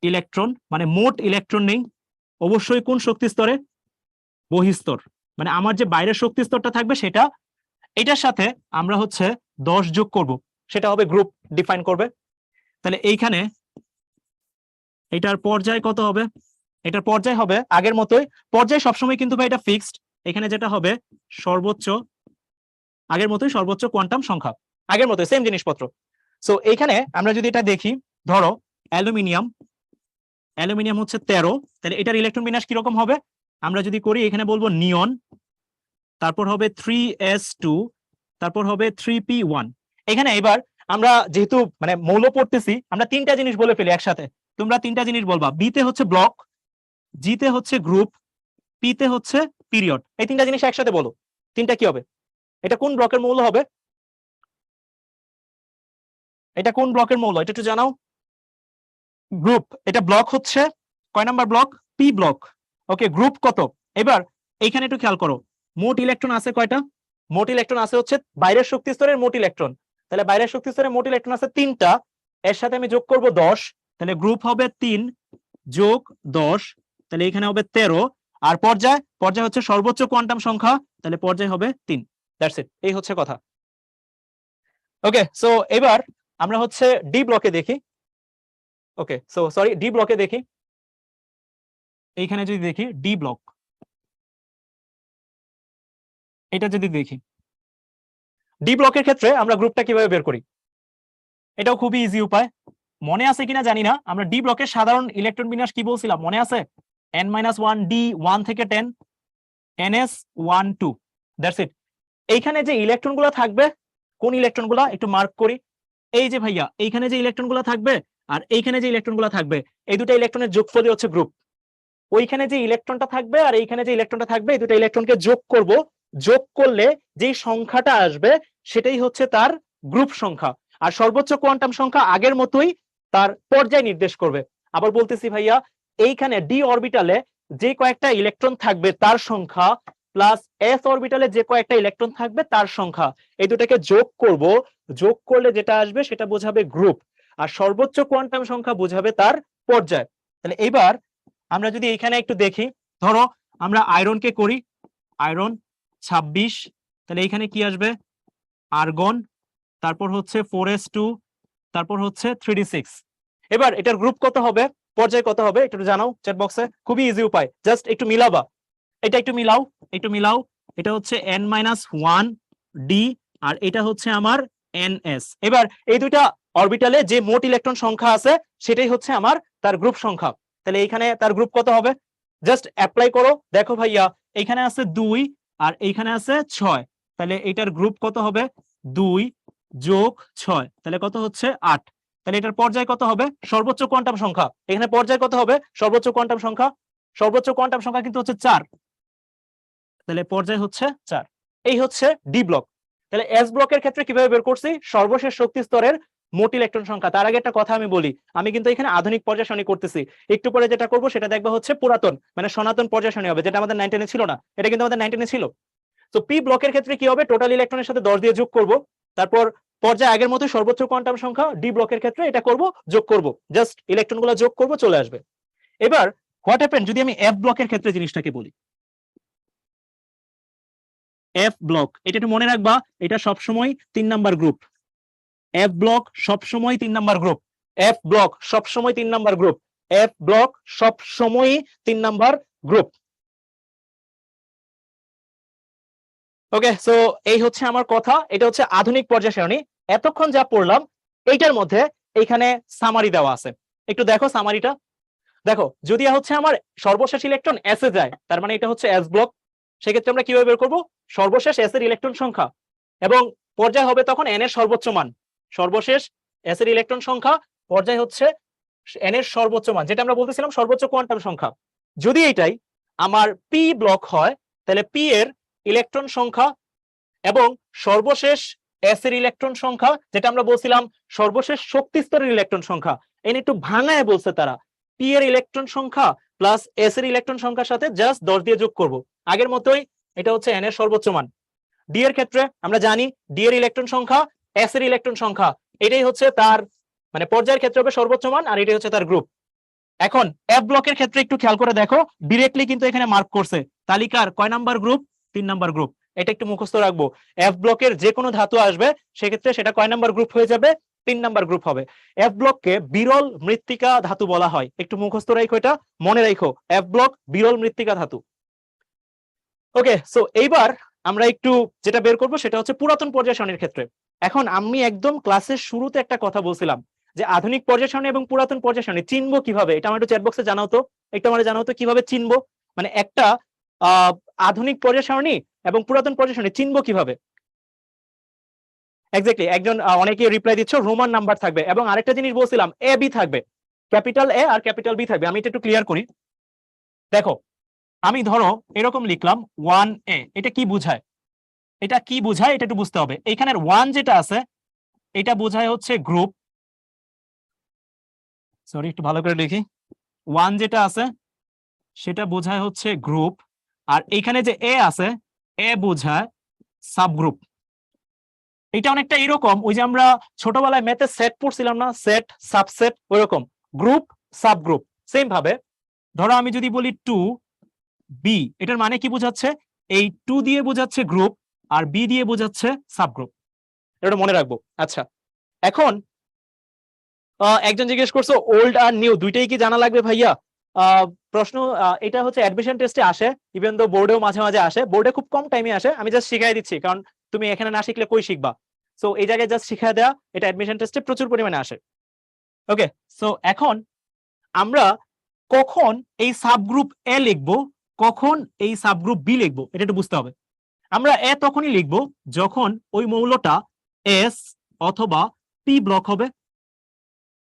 ইলেকট্রন, মানে মোট ইলেকট্রন নেই, অবশ্যই কোন শক্তি স্তরে? বহিস্তর, মানে আমার যে বাইরের শক্তি স্তরটা থাকবে সেটা, এটার সাথে আমরা হচ্ছে 10 যোগ করব, সেটা হবে গ্রুপ ডিফাইন করবে। তাহলে এইখানে এটার পর্যায় কত হবে? এটার পর্যায় হবে আগের মতোই, পর্যায় সবসময় কিন্তু ভাই এটা ফিক্সড, এখানে যেটা হবে সর্বোচ্চ, আগের মতোই সর্বোচ্চ কোয়ান্টাম সংখ্যা, আগের মতোই সেম জিনিসপত্র। সো এইখানে আমরা যদি এটা দেখি, ধরো অ্যালুমিনিয়াম, অ্যালুমিনিয়াম হচ্ছে 13, তাহলে এটার ইলেকট্রন বিন্যাস কিরকম হবে? আমরা যদি করি এখানে বলবো নিয়ন, তারপর হবে 3s2, তারপর হবে 3p1। এখানে এবার আমরা যেহেতু মানে মৌল পড়তেছি, আমরা তিনটা জিনিস বলে ফেলি একসাথে, তোমরা তিনটা জিনিস বলবা। বিতে হচ্ছে ব্লক, জিতে হচ্ছে গ্রুপ, পিতে হচ্ছে পিরিয়ড। এই তিনটা জিনিস একসাথে বলো, তিনটা কি হবে? এটা কোন ব্লকের মৌল হবে? এটা কোন ব্লকের মৌল এটা একটু জানাও। গ্রুপ, এটা ব্লক হচ্ছে কয় number block? P block. Okay, group কত? এবার এইখানে একটু খেয়াল করো, মোট ইলেকট্রন আছে কয়টা? মোট ইলেকট্রন আছে হচ্ছে বাইরের শক্তি স্তরের মোট ইলেকট্রন, তাহলে বাইরের শক্তি স্তরের মোট ইলেকট্রন আছে 3টা, এর সাথে আমি যোগ করব 10, তাহলে গ্রুপ হবে 3 যোগ 10, তাহলে এখানে হবে 13। আর পর্যায়, পর্যায় হচ্ছে সর্বোচ্চ কোয়ান্টাম সংখ্যা, তাহলে পর্যায় হবে 3। দ্যাটস ইট, এই হচ্ছে কথা। ওকে, সো এবার আমরা হচ্ছে ডি ব্লকে দেখি। ওকে, সো সরি, ডি ব্লকে দেখি। এইখানে যদি দেখি ডি ব্লক, এটা যদি দেখি, ডি ব্লকের ক্ষেত্রে আমরা গ্রুপটা কিভাবে বের করি? এটাও খুবই ইজি উপায়, মনে আছে কিনা জানি না, আমরা ডি ব্লকের সাধারণ ইলেকট্রন বিন্যাস কি বলছিলাম মনে আছে? n-1 d 1 থেকে 10 ns 1 2, দ্যাটস ইট। এইখানে যে ইলেকট্রন গুলো থাকবে, কোন ইলেকট্রন গুলা একটু মার্ক করি, এই যে ভাইয়া এইখানে যে ইলেকট্রন গুলা থাকবে আর এইখানে যে ইলেকট্রন গুলা থাকবে, এই দুটো ইলেকট্রনের যোগফলই হচ্ছে গ্রুপ। ওইখানে যে ইলেকট্রনটা থাকবে আর এইখানে যে ইলেকট্রনটা থাকবে, এই দুটো ইলেকট্রনকে যোগ করব, যোগ করলে যে সংখ্যাটা আসবে সেটাই হচ্ছে তার গ্রুপ সংখ্যা। আর সর্বোচ্চ কোয়ান্টাম সংখ্যা আগের মতোই তার পর্যায় নির্দেশ করবে। আবার বলতেছি ভাইয়া, এইখানে ডি অরবিটালে যে কয়েকটা ইলেকট্রন থাকবে তার সংখ্যা প্লাস এস অরবিটালে যে কয়েকটা ইলেকট্রন থাকবে তার সংখ্যা, এই দুটাকে যোগ করব, যোগ করলে যেটা আসবে সেটা বোঝাবে গ্রুপ, আর সর্বোচ্চ কোয়ান্টাম সংখ্যা বোঝাবে তার পর্যায়। তাহলে এইবার আমরা যদি এখানে একটু দেখি, ধরো আমরা আয়রনকে করি, আয়রন 26, তাহলে এখানে কি আসবে? আর্গন, তারপর হচ্ছে 4s2, তারপর হচ্ছে 3d6। এবার এটার গ্রুপ কত হবে, পর্যায় কত হবে একটু জানাও চ্যাট বক্সে, খুবই ইজি উপায়, জাস্ট একটু মিলাবা, এটা একটু মিলাও, একটু মিলাও। এটা হচ্ছে n-1 d, আর এটা হচ্ছে আমার ns। এবার এই দুইটা অরবিটালে যে মোট ইলেকট্রন সংখ্যা আছে সেটাই হচ্ছে আমার তার গ্রুপ সংখ্যা। তাহলে এইখানে তার গ্রুপ কত হবে? জাস্ট অ্যাপ্লাই করো, দেখো ভাইয়া এখানে আছে 2 আর এইখানে আছে 6, তাহলে এটার গ্রুপ কত হবে? 2 যোগ 6, তাহলে কত হচ্ছে? 8। তাহলে এটার পর্যায় কত হবে? সর্বোচ্চ কোয়ান্টাম সংখ্যা। এখানে পর্যায় কত হবে? সর্বোচ্চ কোয়ান্টাম সংখ্যা, সর্বোচ্চ কোয়ান্টাম সংখ্যা কিন্তু হচ্ছে 4, তাহলে পর্যায় হচ্ছে 4। এই হচ্ছে ডি ব্লক। তাহলে এস ব্লকের ক্ষেত্রে কিভাবে বের করছি? সর্বশেষ শক্তি স্তরের মোট ইলেকট্রন সংখ্যা। তার আগে একটা কথা আমি বলি, আমি কিন্তু এখানে আধুনিক পর্যায় সারণী করতেছি, একটু পরে যেটা করব সেটা দেখবা হচ্ছে পুরাতন মানে সনাতন পর্যায় সারণী হবে, যেটা আমাদের 9-10 ছিল না, এটা কিন্তু আমাদের 9-10 ছিল। তো পি ব্লকের ক্ষেত্রে কি হবে? টোটাল ইলেকট্রনের সাথে 10 দিয়ে যোগ করব, তারপর পর্যায় আগের মতো সর্বোচ্চ কোয়ান্টাম সংখ্যা। ডি ব্লকের ক্ষেত্রে এটা করব, যোগ করব, জাস্ট ইলেকট্রনগুলো যোগ করব, চলে আসবে। এবার হোয়াট হ্যাপেন যদি আমি এফ ব্লকের ক্ষেত্রে জিনিসটাকে বলি, এফ ব্লক, এটা একটু মনে রাখবা, এটা সবসময় 3 নাম্বার গ্রুপ, এফ ব্লক সবসময় 3 নাম্বার গ্রুপ, এফ ব্লক সবসময় 3 নাম্বার গ্রুপ, এফ ব্লক সবসময় 3 নাম্বার গ্রুপ। ওকে, সো এই হচ্ছে আমার কথা, এটা হচ্ছে আধুনিক পর্যায় সারণী। এতক্ষণ যা পড়লাম এইটার মধ্যে এইখানে সামারি দেওয়া আছে, একটু দেখো সামারিটা। দেখো, যদি হচ্ছে আমার সর্বশেষ ইলেকট্রন এস এ যায়, তার মানে এটা হচ্ছে এস ব্লক। সেক্ষেত্রে আমরা কিভাবে বের করবো? সর্বশেষ এস এর ইলেকট্রন সংখ্যা এবং পর্যায় হবে তখন এন এর সর্বোচ্চ মান। সর্বশেষ এস এর ইলেকট্রন সংখ্যা, পর্যায় হচ্ছে এন এর সর্বোচ্চ মান, যেটা আমরা বলতেছিলাম সর্বোচ্চ কোয়ান্টাম সংখ্যা। যদি এটাই আমার পি ব্লক হয়, তাহলে পি এর ইলেকট্রন সংখ্যা এবং সর্বশেষ এস এর ইলেকট্রন সংখ্যা, যেটা আমরা বলছিলাম সর্বশেষ শক্তি স্তরের ইলেকট্রন সংখ্যা, এনে একটু ভাঙায় বলছে তারা, পি এর ইলেকট্রন সংখ্যা প্লাস এস এর ইলেকট্রন সংখ্যার সাথে জাস্ট 10 দিয়ে যোগ করব। আগের মতোই, এটা হচ্ছে এন এর সর্বোচ্চ মান। ডি এর ক্ষেত্রে আমরা জানি ডি এর ইলেকট্রন সংখ্যা, এস এর ইলেকট্রন সংখ্যা, এটাই হচ্ছে তার মানে পর্যায়ের ক্ষেত্রে হবে সর্বোচ্চ মান, আর এটাই হচ্ছে তার গ্রুপ। এখন এফ ব্লকের ক্ষেত্রে একটু খেয়াল করে দেখো, ডিরেক্টলি কিন্তু এখানে মার্ক করছে তালিকার কয় নাম্বার গ্রুপ, 3 নাম্বার গ্রুপ। এটা একটু মুখস্থ রাখবো, এফ ব্লকের যে কোনো ধাতু আসবে সেক্ষেত্রে সেটা কয় নাম্বার গ্রুপ হয়ে যাবে, 3 নাম্বার গ্রুপ হবে। এফ ব্লককে বিরল মৃত্তিকা ধাতু বলা হয়, একটু মুখস্থ রাখো, এটা মনে রাখো, এফ ব্লক বিরল মৃত্তিকা ধাতু। ওকে, সো এইবার আমরা একটু যেটা বের করবো সেটা হচ্ছে পুরাতন পর্যায় সারণীর ক্ষেত্রে। এখন আমি একদম ক্লাসের শুরুতে একটা কথা বলছিলাম যে আধুনিক পর্যায় সারণী এবং পুরাতন পর্যায় সারণী চিনবো কিভাবে, এটা আমার একটু চ্যাট বক্সে জানাও তো, একটু আমার জানাও তো কিভাবে চিনবো, মানে একটা আধুনিক পর্যায় সারণী এবং পুরাতন পর্যায় সারণী চিনবো কিভাবে। এক্স্যাক্টলি, একজন অনেকে রিপ্লাই দিচ্ছ, রোমান নাম্বার থাকবে এবং আরেকটা জিনিস বলছিলাম এ বি থাকবে, ক্যাপিটাল এ আর ক্যাপিটাল বি থাকবে। আমি এটা একটু ক্লিয়ার করি। দেখো, আমি ধরো এরকম লিখলাম 1A, এটা কি বোঝায়, এটা কি বোঝায় এটা একটু বুঝতে হবে। এখানের 1 যেটা আছে এটা বোঝায় হচ্ছে গ্রুপ, সরি একটু ভালো করে লিখি, 1 যেটা আছে সেটা বোঝায় হচ্ছে গ্রুপ, আর এইখানে যে এ আছে এ বোঝায় সাবগ্রুপ। এটা অনেকটা এরকম, ওই যে আমরা ছোটবেলায় ম্যাথে সেট পড়ছিলাম না, সেট সাবসেট, ওইরকম গ্রুপ সাবগ্রুপ। সেম ভাবে ধরো আমি যদি বলি 2B, এটার মানে কি বোঝাচ্ছে, এই 2 দিয়ে বোঝাচ্ছে গ্রুপ আর বি দিয়ে বোঝাচ্ছে সাবগ্রুপ, এটা মনে রাখবো। আচ্ছা, এখন একজন জিজ্ঞেস করছো ওল্ড আর নিউ দুইটাই কি জানা লাগবে ভাইয়া? প্রশ্ন এটা হচ্ছে অ্যাডমিশন টেস্টে আসে, ইভেন দো বোর্ডেও মাঝে মাঝে আসে, বোর্ডে খুব কম টাইমে আসে, আমি জাস্ট শিখাই দিচ্ছি কারণ তুমি এখানে না শিখলে কই শিখবা। সো এই জায়গায় জাস্ট শিখাই দেওয়া, এটা অ্যাডমিশন টেস্টে প্রচুর পরিমাণে আসে। ওকে, সো এখন আমরা কখন এই সাবগ্রুপ এ লিখবো, কখন এই সাবগ্রুপ বি লিখবো, এটা একটু বুঝতে হবে। আমরা এ তখনই লিখবো যখন ওই মৌলটা এস অথবা পি ব্লক হবে,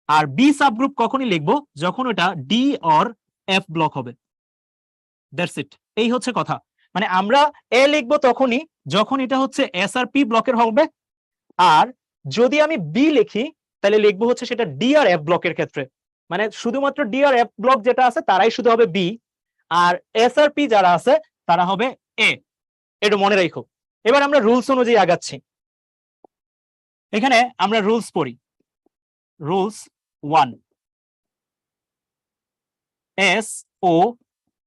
আর বি সাবগ্রুপ কখনই লিখবো যখন ওটা ডি অর এফ ব্লক হবে। দ্যাটস ইট, এই হচ্ছে কথা। মানে আমরা এ লিখবো তখনই যখন এটা হচ্ছে এস আর পি ব্লকের হবে, আর যদি আমি বি লিখি তাহলে লিখবো হচ্ছে সেটা ডি আর এফ ব্লকের ক্ষেত্রে। মানে শুধুমাত্র ডি আর এফ ব্লক যেটা আছে তারাই শুধু হবে বি, আর এস আর পি যারা আছে তারা হবে এ। এটা মনে রাখো। এবার আমরা রুলস অনুযায়ী আগাচ্ছি। এখানে আমরা রুলস পড়ি। রুলস 1, এস ও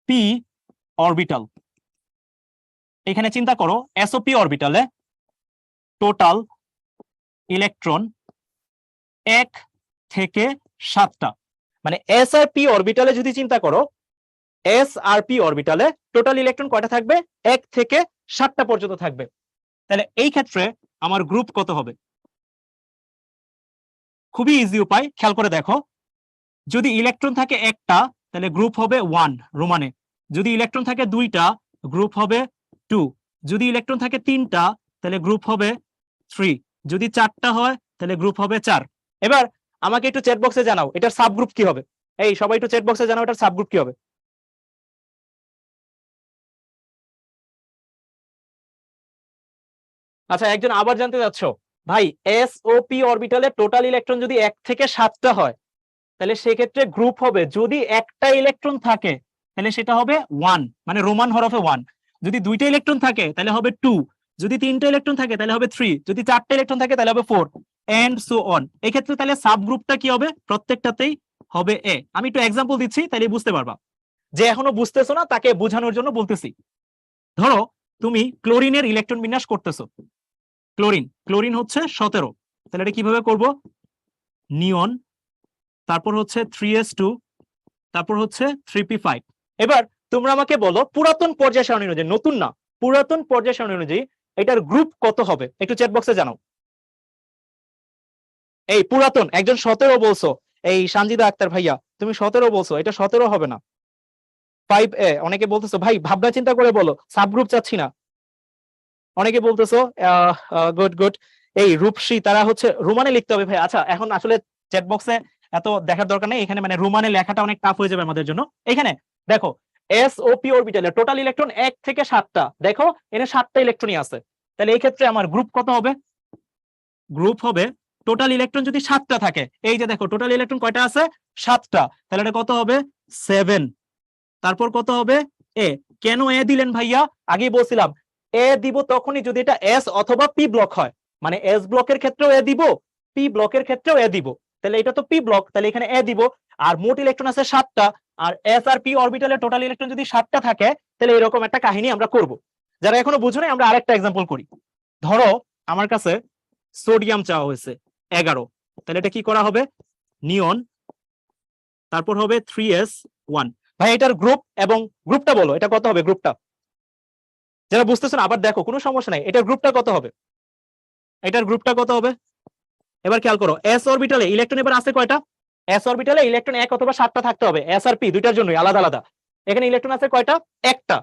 পি অরবিটাল। এখানে চিন্তা করো এসওপি অরবিটালে টোটাল ইলেকট্রন 1 থেকে 7টা, মানে এস আর পি অরবিটালে যদি চিন্তা করো, এস আর পি অরবিটালে টোটাল ইলেকট্রন কয়টা থাকবে, 1 থেকে 7টা পর্যন্ত থাকবে। তাহলে এই ক্ষেত্রে আমার গ্রুপ কত হবে? খুবই ইজি উপায়, খেয়াল করে দেখো। যদি ইলেকট্রন থাকে একটা তাহলে গ্রুপ হবে 1 রোমানে, যদি ইলেকট্রন থাকে 2টা গ্রুপ হবে 2, যদি ইলেকট্রন থাকে 3টা তাহলে গ্রুপ হবে 3, যদি 4টা হয় তাহলে গ্রুপ হবে 4। এবার আমাকে একটু চ্যাট বক্সে জানাও এটার সাবগ্রুপ কি হবে। এই সবাই একটু চ্যাট বক্সে জানাও এটার সাবগ্রুপ কি হবে। আচ্ছা, একজন আবার জানতে চাচ্ছ, ভাই এস ও পি অরবিটালে টোটাল ইলেকট্রন যদি 1 থেকে 7টা হয় তাহলে সেক্ষেত্রে গ্রুপ হবে, যদি একটা ইলেকট্রন থাকে তাহলে সেটা হবে 1, মানে রোমান হরফে 1, যদি 2টা ইলেকট্রন থাকে তাহলে হবে 2, যদি 3টা ইলেকট্রন থাকে তাহলে হবে 3, যদি 4টা ইলেকট্রন থাকে তাহলে হবে 4 এন্ড সো অন। এই ক্ষেত্রে তাহলে সাবগ্রুপটা কি হবে, প্রত্যেকটাতেই হবে এ। আমি একটু एग्जांपल দিচ্ছি তাহলে বুঝতে পারবা, যে এখনো বুঝতেছো না তাকে বোঝানোর জন্য বলতেছি। ধরো তুমি ক্লোরিনের ইলেকট্রন বিন্যাস করতেছো, ক্লোরিন হচ্ছে 17, তাহলে এটা কিভাবে করব, নিয়ন, তারপর হচ্ছে 3s2, তারপর হচ্ছে 3p5। এবার তোমরা আমাকে বলো পুরাতন পর্যায় সারণী অনুযায়ী, নতুন না, পুরাতন পর্যায় সারণী অনুযায়ী এটার গ্রুপ কত হবে, একটু চ্যাট বক্সে জানাও। এই পুরাতন একজন 17 বলছো, এই সানজিদা আক্তার ভাইয়া তুমি 17 বলছো, এটা 17 হবে না, 5A। অনেকে বলতেছো ভাই ভাবনা চিন্তা করে বলো, সাবগ্রুপ চাচ্ছি না। অনেকে বলতেছো গুড গুড। এই রূপসী তারা হচ্ছে রোমানে লিখতে হবে ভাই। আচ্ছা এখন আসলে চ্যাট বক্সে এত দেখার দরকার নেই, এখানে মানে রোমানে লেখাটা অনেক টাফ হয়ে যাবে আমাদের জন্য। এখানে দেখো এস ও পি অরবিটালে টোটাল ইলেকট্রন 1 থেকে 7টা, দেখো এখানে 7টা ইলেকট্রনই আছে, তাহলে এই ক্ষেত্রে আমার গ্রুপ কত হবে, গ্রুপ হবে টোটাল ইলেকট্রন যদি 7টা থাকে, এই যে দেখো টোটাল ইলেকট্রন কয়টা আছে, 7টা, তাহলে এটা কত হবে 7। তারপর কত হবে এ, কেন এ দিলেন ভাইয়া, আগেই বলছিলাম এ দিব তখনই যদি এটা এস অথবা পি ব্লক হয়, মানে এস ব্লকের ক্ষেত্রেও এ দিব, পি ব্লকের ক্ষেত্রেও এ দিব, তাহলে এটা তো পি ব্লক, তাহলে এখানে এ দিব। আর মোট ইলেকট্রন আছে 7টা, আর এস আর পি অরবিটালে টোটাল ইলেকট্রন যদি 7টা থাকে, তাহলে এরকম একটা কাহিনী আমরা করব। যারা এখনো বুঝো নাই আমরা আরেকটা এক্সাম্পল করি। ধরো আমার কাছে সোডিয়াম চাওয়া হয়েছে 11, তাহলে এটা কি করা হবে, নিয়ন, তারপর হবে 3s1। ভাই এটার গ্রুপ এবং গ্রুপটা বলো, এটা কত হবে গ্রুপটা, যারা বুঝতেছো না আবার দেখো, কোনো সমস্যা নাই, এটার গ্রুপটা কত হবে, এটার গ্রুপটা কত হবে, এবার খেয়াল করো এস অরবিটালে ইলেকট্রন এবার আছে কয়টা, এস অরবিটালে ইলেকট্রন 1 অথবা 7টা থাকতে হবে, এস আর পি দুইটার জন্যই আলাদা আলাদা। এখানে ইলেকট্রন আছে কয়টা, একটা,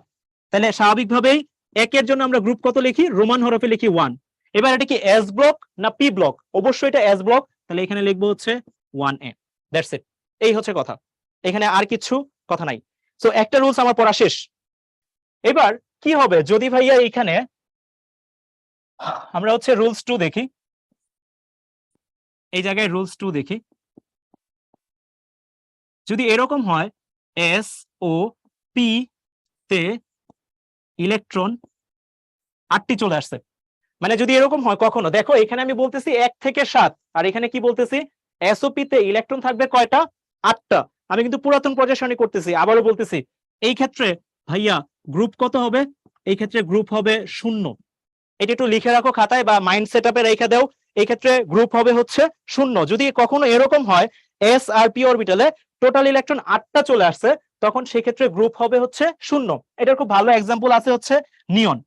তাহলে স্বাভাবিকভাবেই একের জন্য আমরা গ্রুপ কত লিখি, রোমান হরফে লিখি 1। এবার এটা কি এস ব্লক না পি ব্লক, অবশ্যই এটা এস ব্লক, তাহলে এখানে লিখবো হচ্ছে 1a। দ্যাটস ইট, এই হচ্ছে কথা, এখানে আর কিছু কথা নাই। সো একটা রুলস আমার পড়া শেষ। এবার কি হবে যদি ভাইয়া এইখানে আমরা হচ্ছে রুলস 2 দেখি, এই জায়গায় রুলস 2 দেখি, যদি এরকম হয় এস ও পি তে ইলেকট্রন 8টি চলে আসছে, মানে যদি এরকম হয় কখনো, দেখো এখানে আমি বলতেছি 1 থেকে 7, আর এখানে কি বলতেছি এসওপি তে ইলেকট্রন থাকবে কয়টা, 8টা। আমি কিন্তু পুরাতন পর্যায় সারণী করতেছি, আবারও বলতেছি এই ক্ষেত্রে ভাইয়া গ্রুপ কত হবে, এই ক্ষেত্রে গ্রুপ হবে 0। এটা একটু লিখে রাখো খাতায় বা মাইন্ড সেট আপে রেখে দাও, এই ক্ষেত্রে গ্রুপ হবে হচ্ছে 0। যদি কখনো এরকম হয় এস আর পি অরবিটালে টোটাল ইলেকট্রন 8টা চলে আসছে, তখন সেই ক্ষেত্রে গ্রুপ হবে হচ্ছে 0। এটার খুব ভালো এক্সাম্পল আছে হচ্ছে নিয়ন।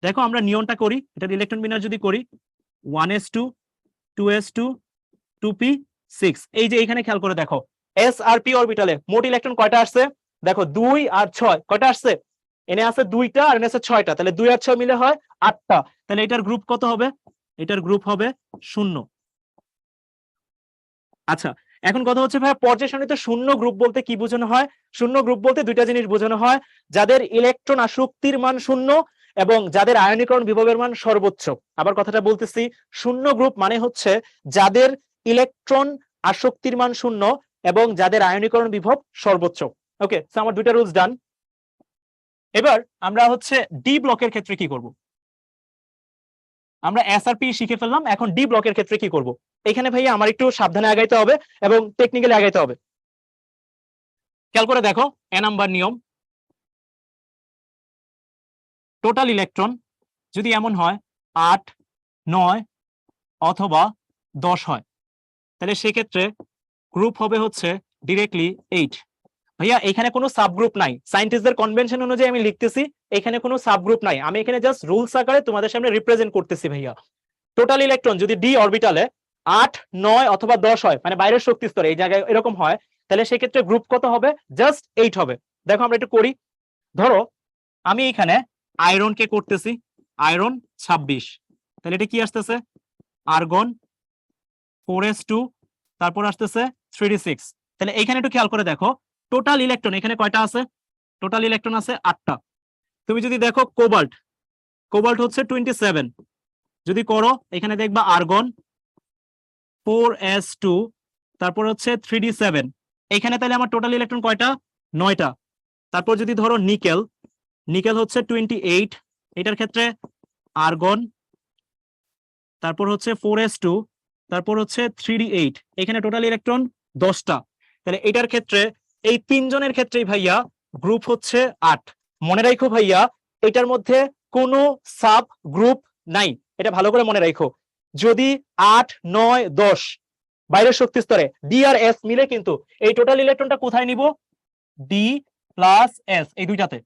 দেখো আমরা নিয়নটা করি, এটার ইলেকট্রন বিন্যাস যদি করি 1s2 2s2 2p6, এই যে এখানে খেয়াল করে দেখো এস আর পি অরবিটালে মোট ইলেকট্রন কয়টা আসছে, দেখো 2 আর 6 কয়টা আসছে, এনে আছে 2টা আর এনে আছে 6টা, তাহলে 2 আর 6 মিলে হয় 8টা। তাহলে এটার গ্রুপ কত হবে, এটার গ্রুপ হবে 0। আচ্ছা এখন কথা হচ্ছে ভাই পর্যায় সারণীতে শূন্য গ্রুপ বলতে কি বোঝানো হয়, শূন্য গ্রুপ বলতে দুইটা জিনিস বোঝানো হয়, যাদের ইলেকট্রন আসক্তির মান 0 এবং যাদের আয়নীকরণ বিভবের মান সর্বোচ্চ। আবার কথাটা বলতেছি, শূন্য গ্রুপ মানে হচ্ছে যাদের ইলেকট্রন আসক্তির মান 0 এবং যাদের আয়নীকরণ বিভব সর্বোচ্চ। ওকে, সো আমার দুইটা রুলস ডান। এবার আমরা হচ্ছে ডি ব্লকের ক্ষেত্রে কি করব, আমরা এস আর পি শিখে ফেললাম, এখন ডি ব্লকের ক্ষেত্রে কি করব। এখানে ভাইয়া আমার একটু সাবধানে আগাইতে হবে এবং টেকনিক্যালি আগাইতে হবে। খেয়াল করে দেখো এ নাম্বার নিয়ম, টোটাল ইলেকট্রন যদি এমন হয় 8 9 অথবা 10 হয়, তাহলে সেক্ষেত্রে গ্রুপ হবে হচ্ছে ডিরেক্টলি 8। ভাইয়া এখানে কোনো সাবগ্রুপ নাই, সায়েন্টিস্টদের কনভেনশন অনুযায়ী আমি লিখতেছি, এখানে কোনো সাবগ্রুপ নাই, আমি এখানে জাস্ট রুলস আকারে তোমাদের সামনে রিপ্রেজেন্ট করতেছি। ভাইয়া টোটাল ইলেকট্রন যদি ডি অরবিটালে 8 9 অথবা 10 হয়, মানে বাইরের শক্তি স্তরে এই জায়গায় এরকম হয়, তাহলে সেক্ষেত্রে গ্রুপ কত হবে, জাস্ট 8 হবে। দেখো আমরা একটু করি, ধরো আমি এখানে আয়রনকে করতেছি, আয়রন 26, তাহলে এটা কি আসতেছে, আর্গন 4s2, তারপর আসতেছে 3d6। তাহলে এখানে একটু খেয়াল করে দেখো টোটাল ইলেকট্রন এখানে কয়টা আছে, টোটাল ইলেকট্রন আছে 8টা। তুমি যদি দেখো কোবাল্ট, কোবাল্ট হচ্ছে 27, যদি করো এখানে দেখবা আর্গন 4s2, তারপর হচ্ছে 3d7, এখানে তাহলে আমার টোটাল ইলেকট্রন কয়টা, 9টা। তারপর যদি ধরো নিকেল, নিকেল হচ্ছে 28, এটার ক্ষেত্রে আর্গন, তারপর হচ্ছে 4s2, তারপর হচ্ছে 3d8, এখানে টোটাল ইলেকট্রন 10টা। তাহলে এটার ক্ষেত্রে এই তিনজনের ক্ষেত্রেই ভাইয়া গ্রুপ হচ্ছে 8। মনে রাখো ভাইয়া এটার মধ্যে কোনো সাব গ্রুপ নাই, এটা ভালো করে মনে রাখো। যদি 8 9 10 বাইরের শক্তি স্তরে ডি আর এস মিলে কিন্তু এই টোটাল ইলেকট্রনটা কোথায় নিব, ডি প্লাস এস, এই দুইটাতে।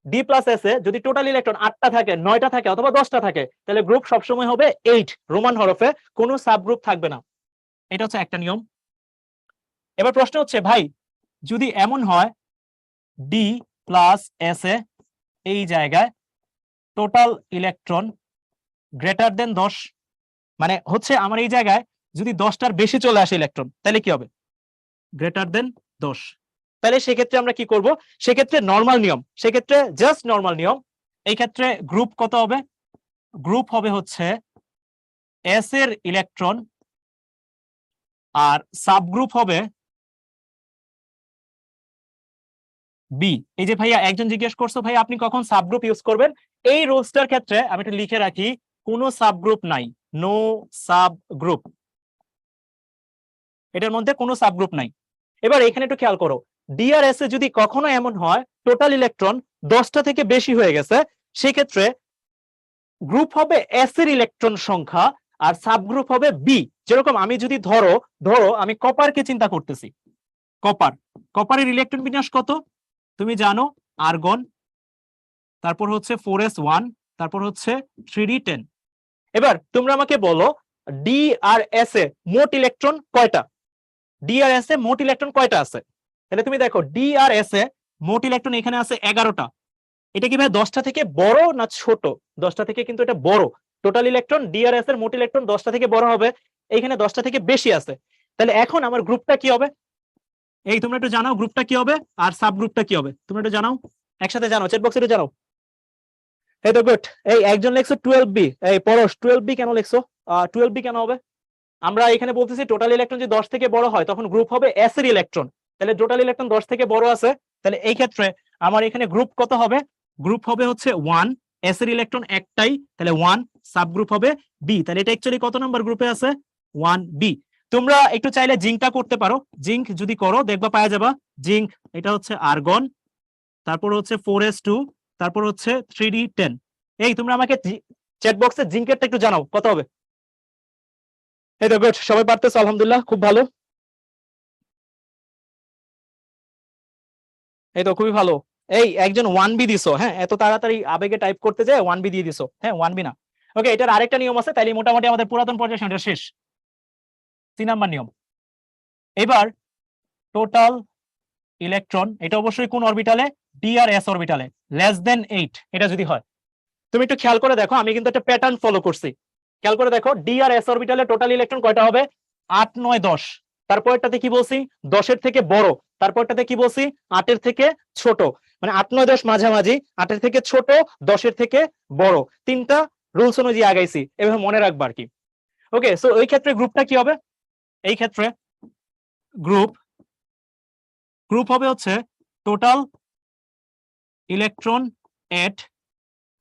ডি প্লাস এস এ যদি টোটাল ইলেকট্রন 8টা থাকে, 9টা থাকে অথবা 10টা থাকে, তাহলে গ্রুপ সবসময় হবে 8 রোমান হরফে, কোনো সাব গ্রুপ থাকবে না। এটা হচ্ছে একটা নিয়ম। এবার প্রশ্ন হচ্ছে ভাই, যদি এমন হয় ডি প্লাস এস এ এই জায়গায় টোটাল ইলেকট্রন গ্রেটার দেন 10, মানে হচ্ছে আমার এই জায়গায় যদি 10টার বেশি চলে আসে ইলেকট্রন, তাহলে কি হবে, গ্রেটার দেন 10। তাহলে সেক্ষেত্রে আমরা কি করব, সেক্ষেত্রে নর্মাল নিয়ম, সেক্ষেত্রে জাস্ট নর্মাল নিয়ম। এই ক্ষেত্রে গ্রুপ কত হবে, গ্রুপ হবে হচ্ছে এস এর ইলেকট্রন আর সাবগ্রুপ হবে বি। এই যে ভাইয়া একজন জিজ্ঞেস করছো ভাই আপনি কখন সাবগ্রুপ ইউজ করবেন, এই রোস্টার ক্ষেত্রে আমি একটু লিখে রাখি, কোনো সাবগ্রুপ নাই, নো সাবগ্রুপ, এটার মধ্যে কোনো সাবগ্রুপ নাই। এবার এখানে একটু খেয়াল করো, ডিআরএস এ যদি কখনো এমন হয় টোটাল ইলেকট্রন 10টা থেকে বেশি হয়ে গেছে, সেক্ষেত্রে গ্রুপ হবে এস এর ইলেকট্রন সংখ্যা আর সাবগ্রুপ হবে বি। যেরকম আমি যদি ধরো আমি কপারকে চিন্তা করতেছি, কপারের ইলেকট্রন বিন্যাস কত তুমি জানো, আর্গন, তারপর হচ্ছে 4s1, তারপর হচ্ছে 3d10। এবার তোমরা আমাকে বলো ডি আর এস এ মোট ইলেকট্রন কয়টা, ডি আর এস এ মোট ইলেকট্রন কয়টা আছে, তাহলে তুমি দেখো ডি আর এস এ মোট ইলেকট্রন এখানে আছে 11টা। এটা কি ভাই 10টা থেকে বড় না ছোট, 10টা থেকে কিন্তু এটা বড়, টোটাল ইলেকট্রন ডি আর এস এর মোট ইলেকট্রন 10টা থেকে বড় হবে, এইখানে 10টা থেকে বেশি আছে। তাহলে এখন আমার গ্রুপটা কি হবে, এই তোমরা একটু জানাও গ্রুপটা কি হবে আর সাব গ্রুপটা কি হবে, তোমরা একটু জানাও, একসাথে জানাও, চ্যাট বক্সে একটু জানাও। এই তো গুড, এই একজন লিখছো 12b, এই পরশ 12b কেন লিখছো, 12b কেন হবে, আমরা এখানে বলতেছি টোটাল ইলেকট্রন যদি 10 থেকে বড় হয় তখন গ্রুপ হবে এস এর ইলেকট্রন, তাহলে টোটাল ইলেকট্রন 10 থেকে বড় আছে, তাহলে এই ক্ষেত্রে আমার এখানে গ্রুপ কত হবে, গ্রুপ হবে হচ্ছে 1, এস এর ইলেকট্রন একটাই, তাহলে 1, সাব গ্রুপ হবে বি, তাহলে এটা অ্যাকচুয়ালি কত নাম্বার গ্রুপে আছে, 1b। তোমরা একটু চাইলে জিঙ্কটা করতে পারো, জিঙ্ক যদি করো দেখবা পাওয়া যাবা, জিঙ্ক এটা হচ্ছে আর্গন, তারপর হচ্ছে 4s2, তারপর হচ্ছে 3d10। এই তোমরা আমাকে চ্যাট বক্সে জিঙ্কেরটা একটু জানাও কত হবে। এই তো গুড, সবাই পারতেছো আলহামদুলিল্লাহ, খুব ভালো, এই তো খুবই ভালো। এই একজন 1b দিছো, হ্যাঁ এত তাড়াতাড়ি আবেগে টাইপ করতে যায় 1b দিয়ে দিছো, হ্যাঁ 1b না। ওকে, এটার আরেকটা নিয়ম আছে, তাইলে মোটামুটি আমাদের পুরাতন পর্যায় সেটা শেষ, 3 নাম্বার নিয়ম। এবার টোটাল ইলেকট্রন, এটা অবশ্যই কোন অরবিটালে, ডি আর এস অরবিটালে, লেস দেন 8 এটা যদি হয়, তুমি একটু খেয়াল করে দেখো, আমি কিন্তু একটা প্যাটার্ন ফলো করছি, খেয়াল করে দেখো ডি আর এস অরবিটালে টোটাল ইলেকট্রন কয়টা হবে, 8 9 10, তারপরটাতে কি বলছি 10-এর থেকে বড়, তারপরটাতে কি বলছি 8-এর থেকে ছোট, মানে 8 9 10 মাঝামাঝি, 8-এর থেকে ছোট, 10-এর থেকে বড়, তিনটা রুলস অনুযায়ী আগাইছি, এভাবে মনে রাখবা আর কি। ওকে, সো এই ক্ষেত্রে গ্রুপটা কি হবে, এই ক্ষেত্রে গ্রুপ হবে হচ্ছে টোটাল ইলেকট্রন এট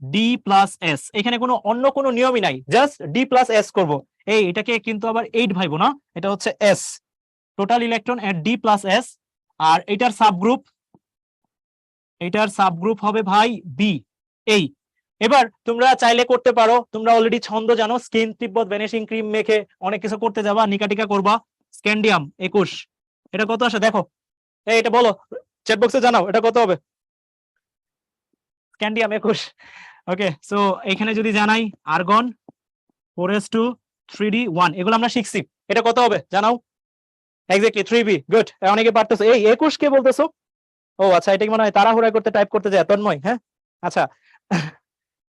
ডি প্লাস এস, এখানে কোনো অন্য কোনো নিয়মই নাই, জাস্ট ডি প্লাস এস করবো, এই এটাকে কিন্তু আবার 8 ভাইবো না, এটা হচ্ছে এস, টোটাল ইলেকট্রন এট ডি প্লাস এস। আর এটার সাবগ্রুপ হবে ভাই বি, এই। এবার তোমরা চাইলে করতে পারো, তোমরা অলরেডি ছন্দ জানো, স্কিন তিব্বত ভ্যানিশিং ক্রিম মেখে অনেক কিছু করতে যাবা, নিকাটিকা করবা, স্ক্যান্ডিয়াম 21, এটা কত আসে দেখো, এই এটা বলো চ্যাট বক্সে জানাও এটা কত হবে, স্ক্যান্ডিয়াম 21। ওকে, সো এখানে যদি জানাই আর্গন 4s2 3d1, এগুলো আমরা শিখছি, এটা কত হবে জানাও, এক্স্যাক্টলি 3b, গুড, অনেকে পারতেছো, এই 21 কে বলতেছো, ও আচ্ছা, এটা কি মনে হয় তাড়াহুড়া করতে টাইপ করতে যায় তন্ময়, হ্যাঁ আচ্ছা।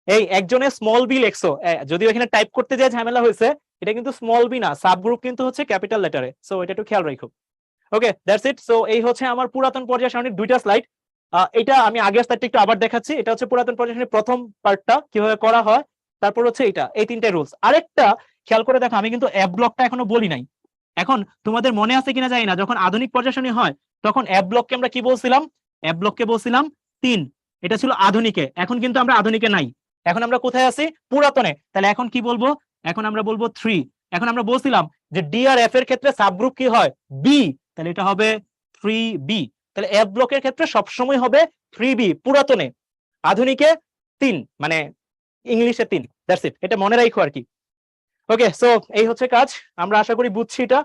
এই একজনের স্মল বি লেখছো, যদিও এখানে টাইপ করতে যায় ঝামেলা হয়েছে, এটা কিন্তু স্মল বি না, সাবগ্রুপ কিন্তু হচ্ছে ক্যাপিটাল লেটারে, সো এটা একটু খেয়াল রাখো। ওকে, দ্যাটস ইট। সো এই হচ্ছে আমার পুরাতন পর্যায় সারণীর দুইটা স্লাইড, এটা আমি আগের স্লাইডটা একটু আবার দেখাচ্ছি, এটা হচ্ছে পুরাতন পর্যায় সারণীর প্রথম পার্টটা কিভাবে করা হয়, তারপর হচ্ছে এটা, এই তিনটে রুলস। আরেকটা খেয়াল করে দেখো, আমি কিন্তু অ্যাপ ব্লকটা এখনো বলি নাই, এখন তোমাদের মনে আছে কিনা জানি না, যখন আধুনিক পর্যায় সারণী হয় তখন অ্যাপ ব্লককে আমরা কি বলছিলাম, অ্যাপ ব্লককে বলছিলাম 3, এটা ছিল আধুনিকে, এখন কিন্তু আমরা আধুনিকে নাই, এখন আমরা কোথায় আছি, পুরাতনে, তাহলে এখন কি বলবো, এখন আমরা বলবো 3। এখন আমরা বলছিলাম যে ডি আর এফ এর ক্ষেত্রে সাবগ্রুপ কি হয়, বি, তাহলে এটা হবে 3b, তাহলে এফ ব্লকের ক্ষেত্রে সবসময় হবে 3b পুরাতনে, আধুনিকে 3, মানে ইংলিশে 3, দ্যাটস ইট, এটা মনে রাখো আর কি। ওকে, সো এই হচ্ছে কাজ, আমরা আশা করি বুঝছি এটা।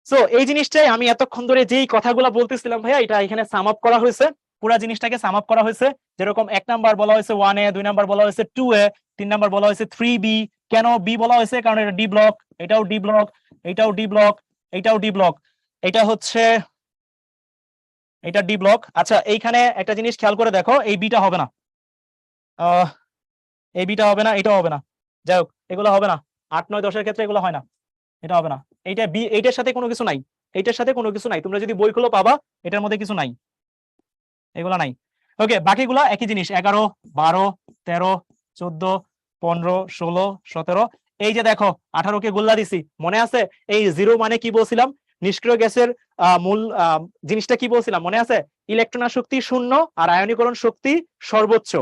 সো এই জিনিসটাই আমি এতক্ষণ ধরে যেই কথাগুলো বলতেছিলাম ভাইয়া, এটা এখানে সাম আপ করা হয়েছে, পুরো জিনিসটাকে সাম আপ করা হয়েছে। যেরকম 1 নাম্বার বলা হয়েছে 1A, 2 নাম্বার বলা হয়েছে 2A, 3 নাম্বার বলা হয়েছে 3B। কেন বি বলা হয়েছে? কারণ এটা ডি ব্লক, এটাও ডি ব্লক, এটাও ডি ব্লক, এটাও ডি ব্লক, এটা হচ্ছে এটা ডি ব্লক। আচ্ছা, এইখানে একটা জিনিস খেয়াল করে দেখো, এই বিটা হবে না, এই বিটা হবে না, এটাও হবে না, যাই হোক এগুলো হবে না, 8, 9, 10 এর ক্ষেত্রে এগুলো হয় না, এটা হবে না। এইটা বি, এইটার সাথে কোনো কিছু নাই, এইটার সাথে কোনো কিছু নাই, তোমরা যদি বই খুলো পাবা এটার মধ্যে কিছু নাই, এগুলা নাই। ওকে, বাকিগুলা একই জিনিস, 11, 12, 13, 14, 15, 16, 17। এই যে দেখো 18 কে গোল্লা দিছি, মনে আছে? এই জিরো মানে কি বলছিলাম? নিষ্ক্রিয় গ্যাসের মূল জিনিসটা কি বলছিলাম মনে আছে? ইলেকট্রন আসক্তি শূন্য আর আয়নীকরণ শক্তি সর্বোচ্চ,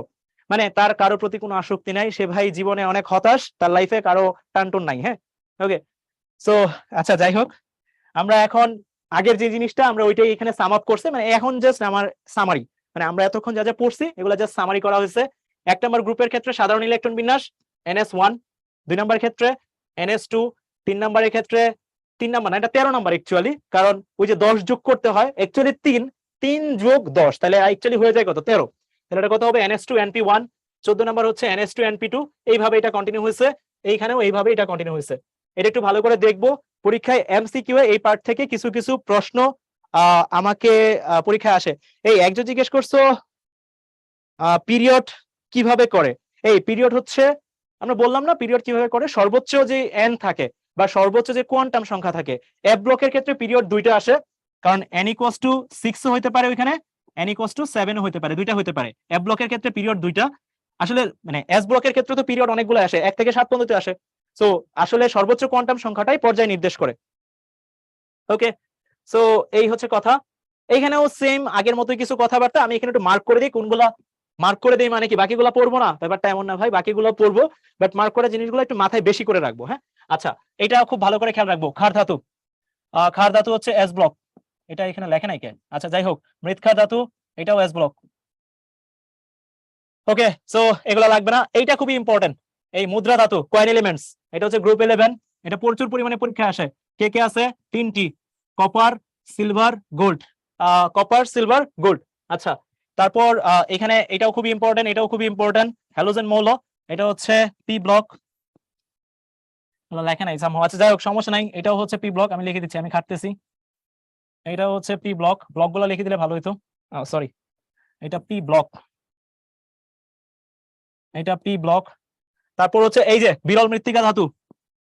মানে তার কারো প্রতি কোনো আসক্তি নাই, সে ভাই জীবনে অনেক হতাশ, তার লাইফে কারো টানটুন নাই। হ্যাঁ, ওকে, সো আচ্ছা যাই হোক, আমরা এখন আগের যে জিনিসটা আমরা ওইটাই এখানে সাম আপ করছে, মানে এখন জাস্ট আমার সামারি, মানে আমরা এতক্ষণ যা যা পড়ছি এগুলো জাস্ট সামারি করা হয়েছে। 1 নম্বর গ্রুপের ক্ষেত্রে সাধারণ ইলেকট্রন বিন্যাস NS1, 2 নম্বর ক্ষেত্রে NS2, 3 নম্বরের ক্ষেত্রে 3 নম্বর না, এটা 13 নম্বর অ্যাকচুয়ালি, কারণ ওই যে 10 যোগ করতে হয়, অ্যাকচুয়ালি 3 যোগ 10, তাহলে অ্যাকচুয়ালি হয়ে যায় কত? 13। তাহলে এটা কত হবে? NS2 NP1। 14 নম্বর হচ্ছে NS2 NP2। এইভাবে এটা কন্টিনিউ হয়েছে, এইখানেও এইভাবে এটা কন্টিনিউ হয়েছে। এটা একটু ভালো করে দেখবো, পরীক্ষায় এমসিকিউ এই পার্ট থেকে কিছু কিছু প্রশ্ন আমাকে পরীক্ষায় আসে। এই একজন জিজ্ঞেস করছো পিরিয়ড কিভাবে করে? এই পিরিয়ড হচ্ছে, আমরা বললাম না পিরিয়ড কিভাবে করে, সর্বোচ্চ যে এন থাকে বা সর্বোচ্চ যে কোয়ান্টাম সংখ্যা থাকে, এফ ব্লকের ক্ষেত্রে পিরিয়ড দুইটা আসে, কারণ n ইকুয়ালস টু 6 হইতে পারে, ওইখানে n ইকুয়ালস টু 7 হইতে পারে, দুইটা হইতে পারে। এফ ব্লকের ক্ষেত্রে পিরিয়ড দুইটা আসলে, মানে এস ব্লকের ক্ষেত্রে তো পিরিয়ড অনেকগুলো আসে, 1 থেকে 7 পর্যন্ত আসে। সো আসলে সর্বোচ্চ কোয়ান্টাম সংখ্যাটাই পর্যায় নির্দেশ করে। ওকে, সো এই হচ্ছে কথা। এইখানেও সেম আগের মতোই কিছু কথাবার্তা, আমি এখানে একটু মার্ক করে দিই, কোনগুলা মার্ক করে দিই মানে কি বাকিগুলো পড়বো না, ব্যাপারটা এমন না ভাই, বাকিগুলো পড়বো, বাট মার্ক করা জিনিসগুলো একটু মাথায় বেশি করে রাখবো। হ্যাঁ, আচ্ছা, এটা খুব ভালো করে খেয়াল রাখবো। ক্ষার ধাতু, ক্ষার ধাতু হচ্ছে এস ব্লক, এটা এখানে লেখে নাই কেন? আচ্ছা যাই হোক, মৃৎক্ষার ধাতু এটাও এস ব্লক। ওকে, সো এগুলো লাগবে না। এইটা খুবই ইম্পর্টেন্ট, এই মুদ্রা ধাতু কয়েন এলিমেন্টস, এটা হচ্ছে গ্রুপ 11, এটা প্রচুর পরিমাণে পরীক্ষা আসে। কে কে আছে? 3টি, copper, silver, gold, copper, silver, gold. আচ্ছা, তারপর এখানে এটাও খুবই ইম্পর্টেন্ট, এটাও খুবই ইম্পর্টেন্ট, হ্যালোজেন মৌল, এটা হচ্ছে পি ব্লক, লেখা নাই সামহাও। আচ্ছা যাই হোক, সমস্যা নাই, এটাও হচ্ছে পি ব্লক, আমি লিখে দিচ্ছি, আমি খাটতেছি। এটাও হচ্ছে পি ব্লক, ব্লকগুলো লিখে দিলে ভালো হইতো, সরি, এটা পি ব্লক, এটা পি ব্লক। তারপর হচ্ছে এই যে বিরল মৃত্তিকা ধাতু,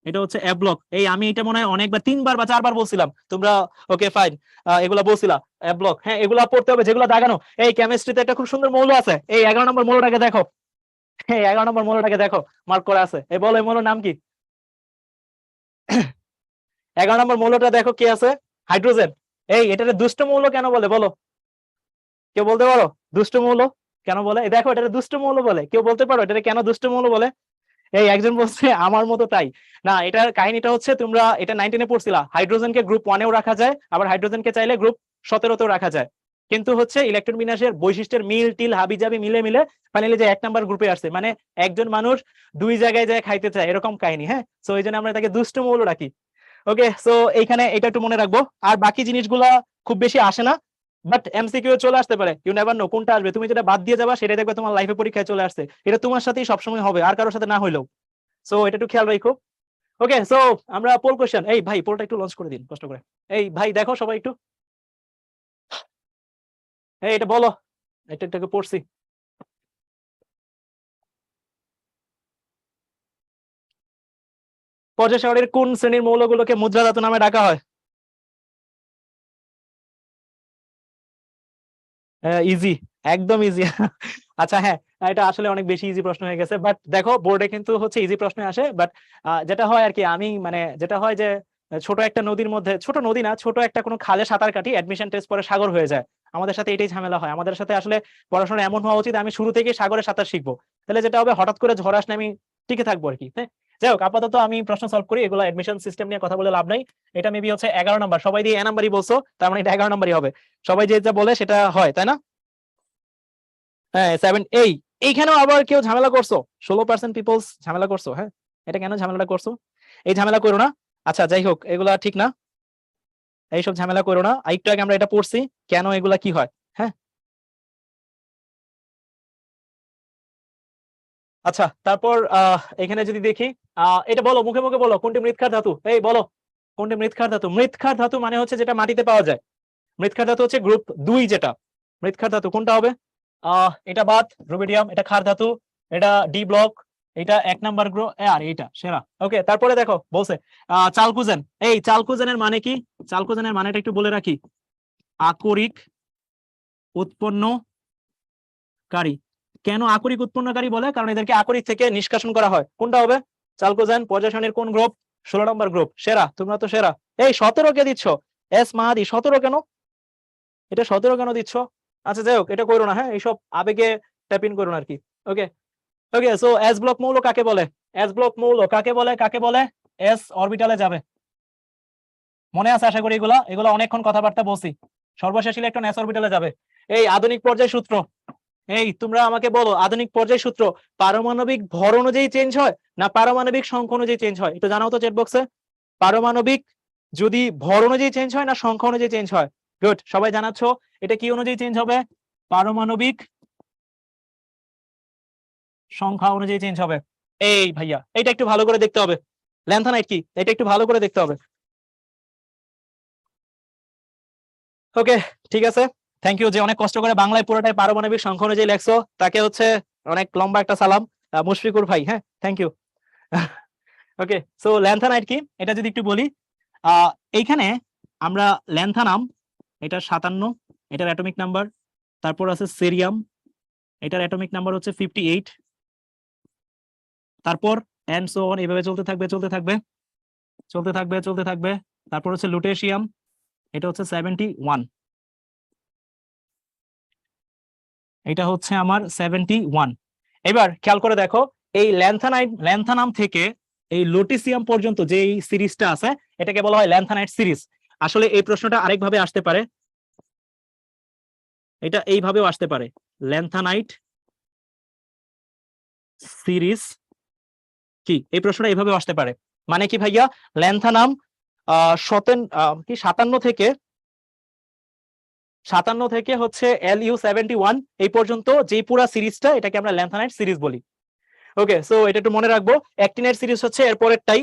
এটা হচ্ছে এফ ব্লক। এই আমি এটা মনে হয় অনেকবার 3বার বা 4বার বলছিলাম, তোমরা ওকে ফাইন এগুলা বলছিলা এফ ব্লক। হ্যাঁ, এগুলা পড়তে হবে যেগুলো দাগানো। এই কেমিস্ট্রিতে একটা খুব সুন্দর মৌল আছে, এই 11 নম্বর মৌলটাকে দেখো, এই 11 নম্বর মৌলটাকে দেখো, মার্ক করা আছে। এই বলো এই মৌলের নাম কি? 11 নম্বর মৌলটা দেখো কি আছে? হাইড্রোজেন। এই এটাকে দুষ্ট মৌল কেন বলে বলো? কেউ বলতে পারো দুষ্ট মৌল কেন বলে? এই দেখো, এটা দুষ্ট মৌল বলে, কেউ বলতে পারো এটা কেন দুষ্ট মৌল বলে? এই একজন বলছে আমার মতো তাই না, এটার কাহিনীটা হচ্ছে, তোমরা এটা 19-এ পড়ছিলা, হাইড্রোজেনকে গ্রুপ 1-এও রাখা যায়, আবার হাইড্রোজেনকে চাইলে গ্রুপ 17-তেও রাখা যায়, কিন্তু হচ্ছে ইলেকট্রন বিন্যাসের বৈশিষ্ট্যের মিল টিল হাবি জাবি মিলে মিলে ফাইনালি যে 1 নাম্বার গ্রুপে আসছে, মানে একজন মানুষ 2 জায়গায় যায় খাইতে চায়, এরকম কাহিনী। হ্যাঁ, সো এই জন্য আমরা তাকে দুষ্ট মৌল রাখি। ওকে, সো এইখানে এটা একটু মনে রাখবো, আর বাকি জিনিসগুলা খুব বেশি আসে না, বাট এমসিকিউ চলে আসতে পারে, ইউ নেভার নো কোনটা আসবে, তুমি যেটা বাদ দিয়ে যাবা সেটা দেখবে তোমার লাইফে পরীক্ষায় চলে আসছে, এটা তোমার সাথেই সবসময় হবে, আর কারোর সাথে না হইলেও। সো এটা একটু খেয়াল রাখো। ওকে, সো আমরা পোল কোশ্চেন, এই ভাই পোলটা একটু লঞ্চ করে দিন কষ্ট করে, এই ভাই দেখো সবাই একটু, এই এটা বলো, এটাকে পড়ছি। পর্যায় সারণীর কোন শ্রেণীর মৌলগুলোকে মুদ্রা ধাতু নামে ডাকা হয়? ইজি, একদম ইজি। আচ্ছা হ্যাঁ, এটা আসলে অনেক বেশি ইজি প্রশ্ন হয়ে গেছে, বাট দেখো বোর্ডে কিন্তু হচ্ছে ইজি প্রশ্ন আসে, বাট যেটা হয় আর কি, আমি মানে যেটা হয় যে ছোট একটা নদীর মধ্যে, ছোট নদী না, ছোট একটা কোনো খালে সাঁতার কাটি, অ্যাডমিশন টেস্ট পরে সাগর হয়ে যায়, আমাদের সাথে এটাই ঝামেলা হয়। আমাদের সাথে আসলে পড়াশোনা এমন হওয়া উচিত আমি শুরু থেকে সাগরে সাঁতার শিখবো, তাহলে যেটা হবে হঠাৎ করে ঝড় আসলে আমি টিকে থাকবো আর কি। হ্যাঁ, যাই হোক, আপাতত আমি প্রশ্ন সলভ করি, এগুলো অ্যাডমিশন সিস্টেম নিয়ে কথা বলে লাভ নাই। এটা মেবি হচ্ছে 11 নম্বর, সবাই দিয়ে এ নাম্বারই বলছো, তার মানে এটা 11 নম্বরই হবে, সবাই যে যা বলে সেটা হয়, তাই না? হ্যাঁ 7, এইখানেও আবার কেউ ঝামেলা করছো, 16% পিপলস ঝামেলা করছো। হ্যাঁ, এটা কেন ঝামেলাটা করছো? এই ঝামেলা করো না। আচ্ছা যাই হোক, এগুলা ঠিক না, এইসব ঝামেলা করো না। একটু আগে আমরা এটা পড়ছি কেন এগুলা কি হয়। হ্যাঁ, আচ্ছা তারপর এখানে যদি দেখি, এটা বলো, মুখে মুখে বলো, কোনটি মৃৎক্ষার ধাতু? এই বলো, কোনটি মৃৎক্ষার ধাতু? মৃৎক্ষার ধাতু মানে হচ্ছে যেটা মাটিতে পাওয়া যায়। মৃৎক্ষার ধাতু হচ্ছে গ্রুপ 2 যেটা। মৃৎক্ষার ধাতু কোনটা হবে? এটা বাদ, রুবিডিয়াম, এটা ক্ষার ধাতু, এটা ডি ব্লক, এটা 1 নাম্বার গ্রুপ, আর এটা সেরা। ওকে, তারপরে দেখো বলছে চালকুজেন। এই চালকুজেনের মানে কি? চালকুজেনের মানেটা একটু বলে রাখি, আকরিক উৎপন্নকারী। কেন আকরিক উৎপন্নকারী বলে? কারণ এদেরকে আকরিক থেকে নিষ্কাশন করা হয়। কোনটা হবে? চালকোজেন। পর্যায় সারণীর কোন গ্রুপ? 16 নম্বর গ্রুপ। সেরা, তোমরা তো সেরা। এই 17 কে দিচ্ছ? এস মাহাদি 17 কেন? এটা 17 কেন দিচ্ছ? আচ্ছা যাই হোক, এটা করো না। হ্যাঁ, এইসব আবেগে ট্যাপ ইন করো না আর কি। ওকে ওকে, সো এস ব্লক মৌল কাকে বলে? এস ব্লক মৌল কাকে বলে? কাকে বলে? এস অরবিটালে যাবে। মনে আছে আশা করি, এগুলা এগুলা অনেকক্ষণ কথাবার্তা বলছি। সর্বশেষ ইলেকট্রন এস অরবিটালে যাবে। এই আধুনিক পর্যায় সূত্র, এই তোমরা আমাকে বলো, আধুনিক পর্যায় সূত্র পারমাণবিক ভর অনুযায়ী চেঞ্জ হয় না পারমাণবিক সংখ্যা অনুযায়ী চেঞ্জ হয়? একটু জানাও তো চ্যাট বক্সে। পারমাণবিক যদি ভর অনুযায়ী চেঞ্জ হয় না সংখ্যা অনুযায়ী চেঞ্জ হয়? গুড, সবাই জানাচ্ছ। এটা কি অনুযায়ী চেঞ্জ হবে? পারমাণবিক সংখ্যা অনুযায়ী চেঞ্জ হবে। এই ভাইয়া, এটা একটু ভালো করে দেখতে হবে। ল্যান্থানাইট কি, এটা একটু ভালো করে দেখতে হবে। ওকে, ঠিক আছে, থ্যাংক ইউ যে অনেক কষ্ট করে বাংলায় পুরোটাই পারমাণবিক সংখ্যা অনুযায়ী লেখছো, তাকে হচ্ছে অনেক লম্বা একটা সালাম, মুশফিকুর ভাই। হ্যাঁ, thank you. Okay, so lanthanide কি এটা যদি একটু বলি, এইখানে আমরা ল্যান্থানাম, এটা 57, এটার অ্যাটমিক নাম্বার। তারপর আছে সেরিয়াম, এটার অ্যাটমিক নাম্বার হচ্ছে 58। তারপর এন্ড সো অন, এইভাবে চলতে থাকবে চলতে থাকবে চলতে থাকবে চলতে থাকবে। তারপর হচ্ছে লুটেশিয়াম, এটা হচ্ছে 71, এটা হচ্ছে আমার 71। এবার খেয়াল করে দেখো, এই ল্যান্থানাম থেকে এই লুটিসিয়াম পর্যন্ত যে সিরিজটা আছে, এটাকে বলা হয় ল্যান্থানাইট সিরিজ। আসলে এই প্রশ্নটা আরেকভাবে আসতে পারে, এটা এইভাবেও আসতে পারে, ল্যান্থানাইট সিরিজ কি? এই প্রশ্নটা এইভাবেও আসতে পারে। মানে কি ভাইয়া, ল্যান্থানাম 57 থেকে হচ্ছে Lu71 এই পর্যন্ত যে পুরা সিরিজটা, এটাকে আমরা ল্যান্থানাইট সিরিজ বলি। ওকে, সো এটা একটু মনে রাখবো। অ্যাক্টিনাইট সিরিজ হচ্ছে এরপরেরটাই,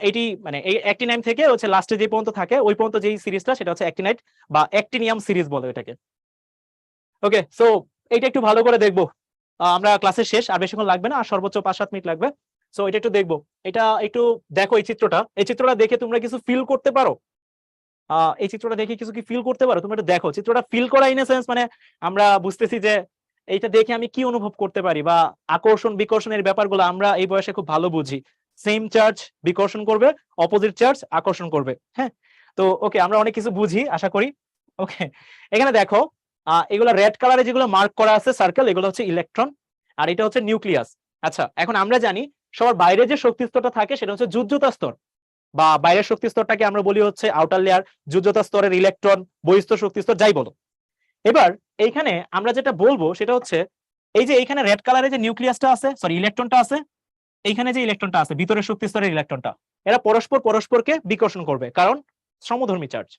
এটি মানে এই অ্যাক্টিনাইন থেকে হচ্ছে লাস্টে যে পর্যন্ত থাকে ওই পর্যন্ত যেই সিরিজটা, সেটা হচ্ছে অ্যাক্টিনাইট বা অ্যাক্টিনিয়াম সিরিজ বলে এটাকে। ওকে, সো এটা একটু ভালো করে দেখবো। আমরা ক্লাসের শেষ, আর বেশিক্ষণ লাগবে না, আর সর্বোচ্চ 5-7 মিনিট লাগবে। সো এটা একটু দেখবো। এটা একটু দেখো, এই চিত্রটা দেখে তোমরা কিছু ফিল করতে পারো? এই চিত্রটা দেখে কিছু কি ফিল করতে পারো? তোমরা একটু দেখো চিত্রটা, ফিল করা ইন এ সেন্স মানে আমরা বুঝতেছি যে এইটা দেখে আমি কি অনুভব করতে পারি, বা আকর্ষণ বিকর্ষণের ব্যাপারগুলো আমরা এই বয়সে খুব ভালো বুঝি। সেম চার্জ বিকর্ষণ করবে, অপোজিট চার্জ আকর্ষণ করবে। হ্যাঁ, তো ওকে, আমরা অনেক কিছু বুঝি আশা করি। ওকে, এখানে দেখো, এগুলো রেড কালারে যেগুলো মার্ক করা আছে সার্কেল, এগুলো হচ্ছে ইলেকট্রন, আর এটা হচ্ছে নিউক্লিয়াস। আচ্ছা, এখন আমরা জানি সবার বাইরে যে শক্তি স্তরটা থাকে সেটা হচ্ছে যুদ্ধতা স্তর, বা বাইরের শক্তি স্তরটাকে আমরা বলি হচ্ছে আউটার লেয়ার, যুদ্ধতা স্তরের ইলেকট্রন, বহিঃস্থ শক্তি স্তর, যাই বলো। এবার এইখানে আমরা যেটা বলবো সেটা হচ্ছে, এই যে এইখানে রেড কালারে যে নিউক্লিয়াসটা আছে, সরি ইলেকট্রনটা আছে, এইখানে যে ইলেকট্রনটা আছে ভিতরের শক্তি স্তরের ইলেকট্রনটা, এরা পরস্পরকে বিকর্ষণ করবে, কারণ সমধর্মী চার্জ।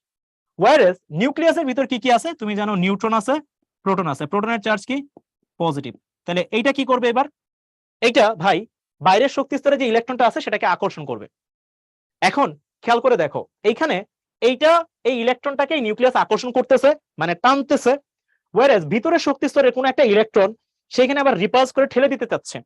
ওয়ারেস নিউক্লিয়াসের ভিতর কি কি আছে তুমি জানো? নিউট্রন আছে, প্রোটন আছে। প্রোটনের চার্জ কি? পজিটিভ। তাহলে এইটা কি করবে এবার? এইটা ভাই বাইরের শক্তি স্তরে যে ইলেকট্রনটা আছে সেটাকে আকর্ষণ করবে। এখন খেয়াল করে দেখো, এইখানে এইটা এই ইলেকট্রনটাকে নিউক্লিয়াস আকর্ষণ করতেছে, মানে টানতেছে। ওয়ারেস ভিতরের শক্তি স্তরের কোন একটা ইলেকট্রন সেখানে আবার রিপালস করে ঠেলে দিতে চাচ্ছে।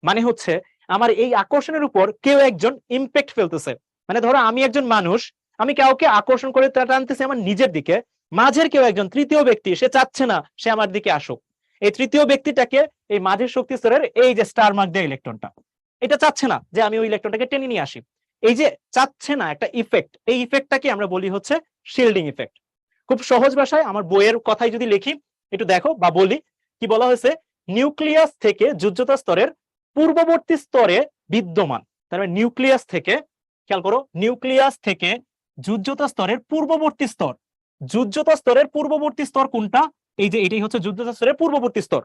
মানে হচ্ছে আমার এই আকর্ষণের উপর কেউ একজন ইমপ্যাক্ট ফেলতেছে। মানে ধরো আমি একজন মানুষ, আমি কাউকে আকর্ষণ করে টানতেছি আমার নিজের দিকে, মাঝের কেউ একজন তৃতীয় ব্যক্তি সে চাচ্ছে না সে আমার দিকে আসুক। এই তৃতীয় ব্যক্তিটাকে এই মাঝের শক্তি স্তরের এই যে স্টার মার্ক দেয় ইলেকট্রনটা, এটা চাচ্ছে না যে আমি ওই ইলেকট্রনটাকে টেনে নিয়ে আসি। এই যে চাচ্ছে না একটা ইফেক্ট, এই ইফেক্টটাকে আমরা বলি হচ্ছে শিল্ডিং ইফেক্ট। খুব সহজ ভাষায় আমার বইয়ের কথাই যদি লিখি, একটু দেখো বা বলি, কি বলা হয়েছে? নিউক্লিয়াস থেকে যুদ্ধতা স্তরের পূর্ববর্তী স্তরে বিদ্যমান। তার মানে নিউক্লিয়াস থেকে, খেয়াল করো, নিউক্লিয়াস থেকে যুদ্ধতা স্তরের পূর্ববর্তী স্তর। যুদ্ধতা স্তরের পূর্ববর্তী স্তর কোনটা? এই যে এটাই হচ্ছে যুদ্ধতা স্তরের পূর্ববর্তী স্তর,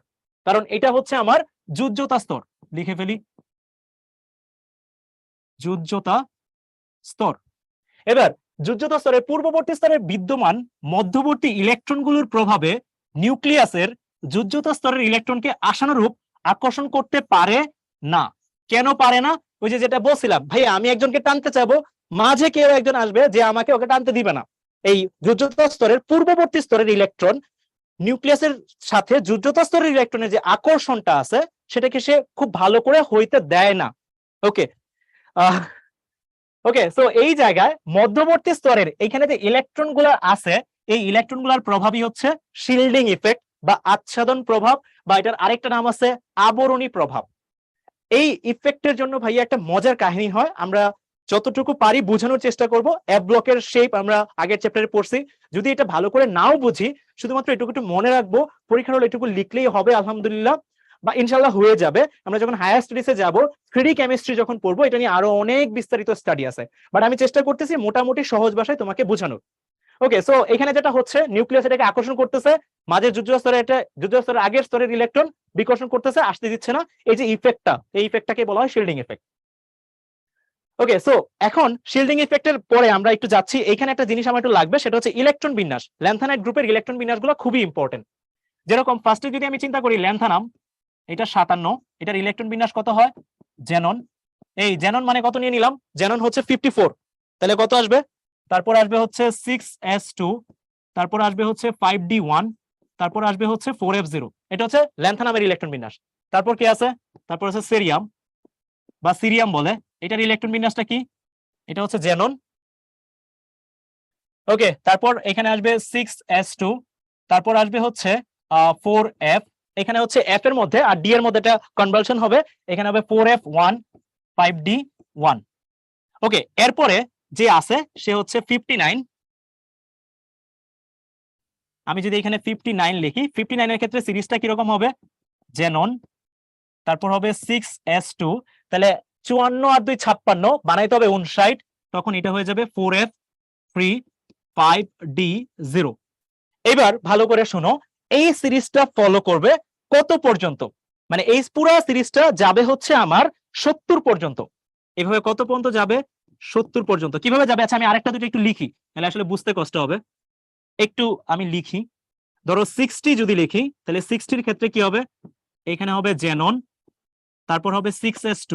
কারণ এটা হচ্ছে আমার যুদ্ধতা স্তর। লিখে ফেলি, যুদ্ধতা স্তর। এবার যোজ্যতা স্তরের পূর্ববর্তী স্তরে বিদ্যমান মধ্যবর্তী ইলেকট্রনগুলোর প্রভাবে নিউক্লিয়াসের যোজ্যতা স্তরের ইলেকট্রনকে আশানুরূপ আকর্ষণ করতে পারে না। কেন পারে না? ওই যে যেটা বলছিলাম, ভাই আমি একজনকে টানতে চাবো, মাঝে কেউ একজন আসবে যে আমাকে ওকে টানতে দিবে না। এই যোজ্যতা স্তরের পূর্ববর্তী স্তরের ইলেকট্রন নিউক্লিয়াসের সাথে যোজ্যতা স্তরের ইলেকট্রনের যে আকর্ষণটা আছে সেটাকে সে খুব ভালো করে হইতে দেয় না। ওকে, ওকে, সো এই জায়গায় মধ্যবর্তী স্তরের এখানে যে ইলেকট্রন গুলো আছে, এই ইলেকট্রন গুলার প্রভাবই হচ্ছে শিল্ডিং ইফেক্ট বা আচ্ছাদন প্রভাব, বা এটার আরেকটা নাম আছে আবরণী প্রভাব। এই ইফেক্টের জন্য ভাইয়া একটা মজার কাহিনী হয়, আমরা যতটুকু পারি বোঝানোর চেষ্টা করব। এফ ব্লকের শেপ আমরা আগের চ্যাপ্টারে পড়ছি, যদি এটা ভালো করে নাও বুঝি শুধুমাত্র এটুকু একটু মনে রাখবো, পরীক্ষার হলে এটুকু লিখলেই হবে আলহামদুলিল্লাহ, বা ইনশাল্লাহ হয়ে যাবে। আমরা যখন হায়ার স্টাডিজে যাব, 3D কেমিস্ট্রি যখন পড়বো, এটা নিয়ে আরো অনেক বিস্তারিত স্টাডি আছে, বাট আমি চেষ্টা করতেছি মোটামুটি সহজ ভাষায় তোমাকে বোঝানোর। ওকে, সো এখানে যেটা হচ্ছে, নিউক্লিয়াস এটাকে আকর্ষণ করতেছে, মাঝের যোজ্যতা স্তরে এটা যোজ্যতা স্তরের আগের স্তরের ইলেকট্রন বিকর্ষণ করতেছে, আসতে দিচ্ছে না। এই যে ইফেক্টটা, এই ইফেক্টটাকে বলা হয় শিল্ডিং ইফেক্ট। ওকে, সো এখন শিল্ডিং ইফেক্টের পরে আমরা একটু যাচ্ছি, এখানে একটা জিনিস আমার একটু লাগবে, সেটা হচ্ছে ইলেকট্রন বিন্যাস। ল্যান্থানাইট গ্রুপের ইলেকট্রন বিন্যাসগুলো খুবই ইম্পর্টেন্ট। যেরকম ফার্স্টে যদি আমি চিন্তা করি ল্যান্থানাম, এটা 57, এটার ইলেকট্রন বিন্যাস কত হয়? জেনন। এই জেনন মানে কত নিয়ে নিলাম? জেনন হচ্ছে 54, তাহলে কত আসবে? তারপর আসবে হচ্ছে 6s2, তারপর আসবে হচ্ছে 5d1, তারপর আসবে হচ্ছে 4f0। এটা হচ্ছে ল্যান্থানামের ইলেকট্রন বিন্যাস। তারপর কি আছে? তারপর হচ্ছে সেরিয়াম বা সিরিয়াম বলে, এটার ইলেকট্রন বিন্যাসটা কি? এটা হচ্ছে জেনন। ওকে, তারপর এখানে আসবে 6s2, তারপর আসবে হচ্ছে 4f। এখানে হচ্ছে f এর মধ্যে আর d এর মধ্যে একটা কনভার্সন হবে, এখানে হবে 4f1 5d1। ওকে, এরপরে যে আছে সে হচ্ছে 59। আমি যদি এখানে 59 লিখি, 59 এর ক্ষেত্রে সিরিজটা কিরকম হবে? জেনন, তারপর হবে 6s2, তাহলে 54 আর 2 56, বানাইতে হবে 59, তখন এটা হয়ে যাবে 4f3 5d0। এবার ভালো করে শোনো, এই সিরিজটা ফলো করবে কত পর্যন্ত? মানে এই পুরো সিরিজটা যাবে হচ্ছে আমার 70 পর্যন্ত। এভাবে কত পর্যন্ত যাবে? 70 পর্যন্ত। কিভাবে যাবে? আচ্ছা আমি আরেকটা দুটো একটু লিখি, তাহলে আসলে বুঝতে কষ্ট হবে। একটু আমি লিখি, ধরো 60 যদি লিখি, তাহলে 60 এর ক্ষেত্রে কি হবে? এখানে হবে জেনন, তারপর হবে 6s2,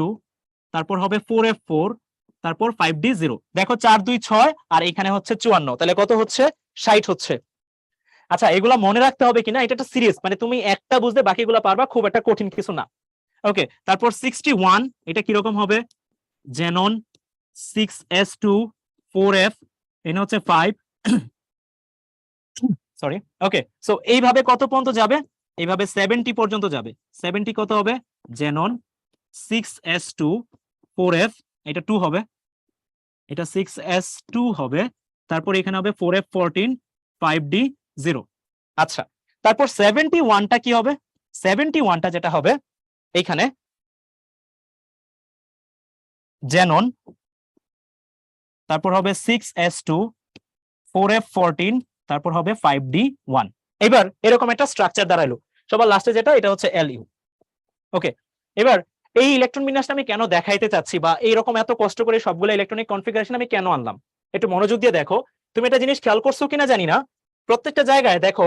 তারপর হবে 4f4, তারপর 5d0। দেখো 4 2 6 আর এখানে হচ্ছে 54, তাহলে কত হচ্ছে? 60 হচ্ছে। আচ্ছা এগুলা মনে রাখতে হবে কিনা, এটা একটা সিরিজ, মানে তুমি একটা বুঝতে বাকিগুলো পারবা, খুব একটা কঠিন কিছু না। ওকে, তারপর 61, এটা কিরকম হবে? জেনন 6s2 4f, এখানে হচ্ছে 5, সরি। ওকে, সো এইভাবে কত পর্যন্ত যাবে? এইভাবে 70 পর্যন্ত যাবে। 70 কত হবে? জেনন 6s2 4f, এটা 2 হবে, এটা 6s2 হবে, তারপর এখানে হবে 4f14 5d0। আচ্ছা, তারপর 71টা কি হবে? 71টা যেটা হবে, এইখানে জেনন, তারপর হবে 6s2 4f14, তারপর হবে 5d1। এবার এরকম একটা স্ট্রাকচার দাঁড়ালো, সবার লাস্টে যেটা, এটা হচ্ছে Lu। ওকে, এবার এই ইলেকট্রন বিন্যাসটা আমি কেন দেখাইতে চাচ্ছি, বা এইরকম এত কষ্ট করে সবগুলো ইলেকট্রনিক কনফিগারেশন আমি কেন আনলাম, একটু মনোযোগ দিয়ে দেখো। তুমি একটা জিনিস খেয়াল করছো কিনা জানি না, প্রত্যেকটা জায়গায় দেখো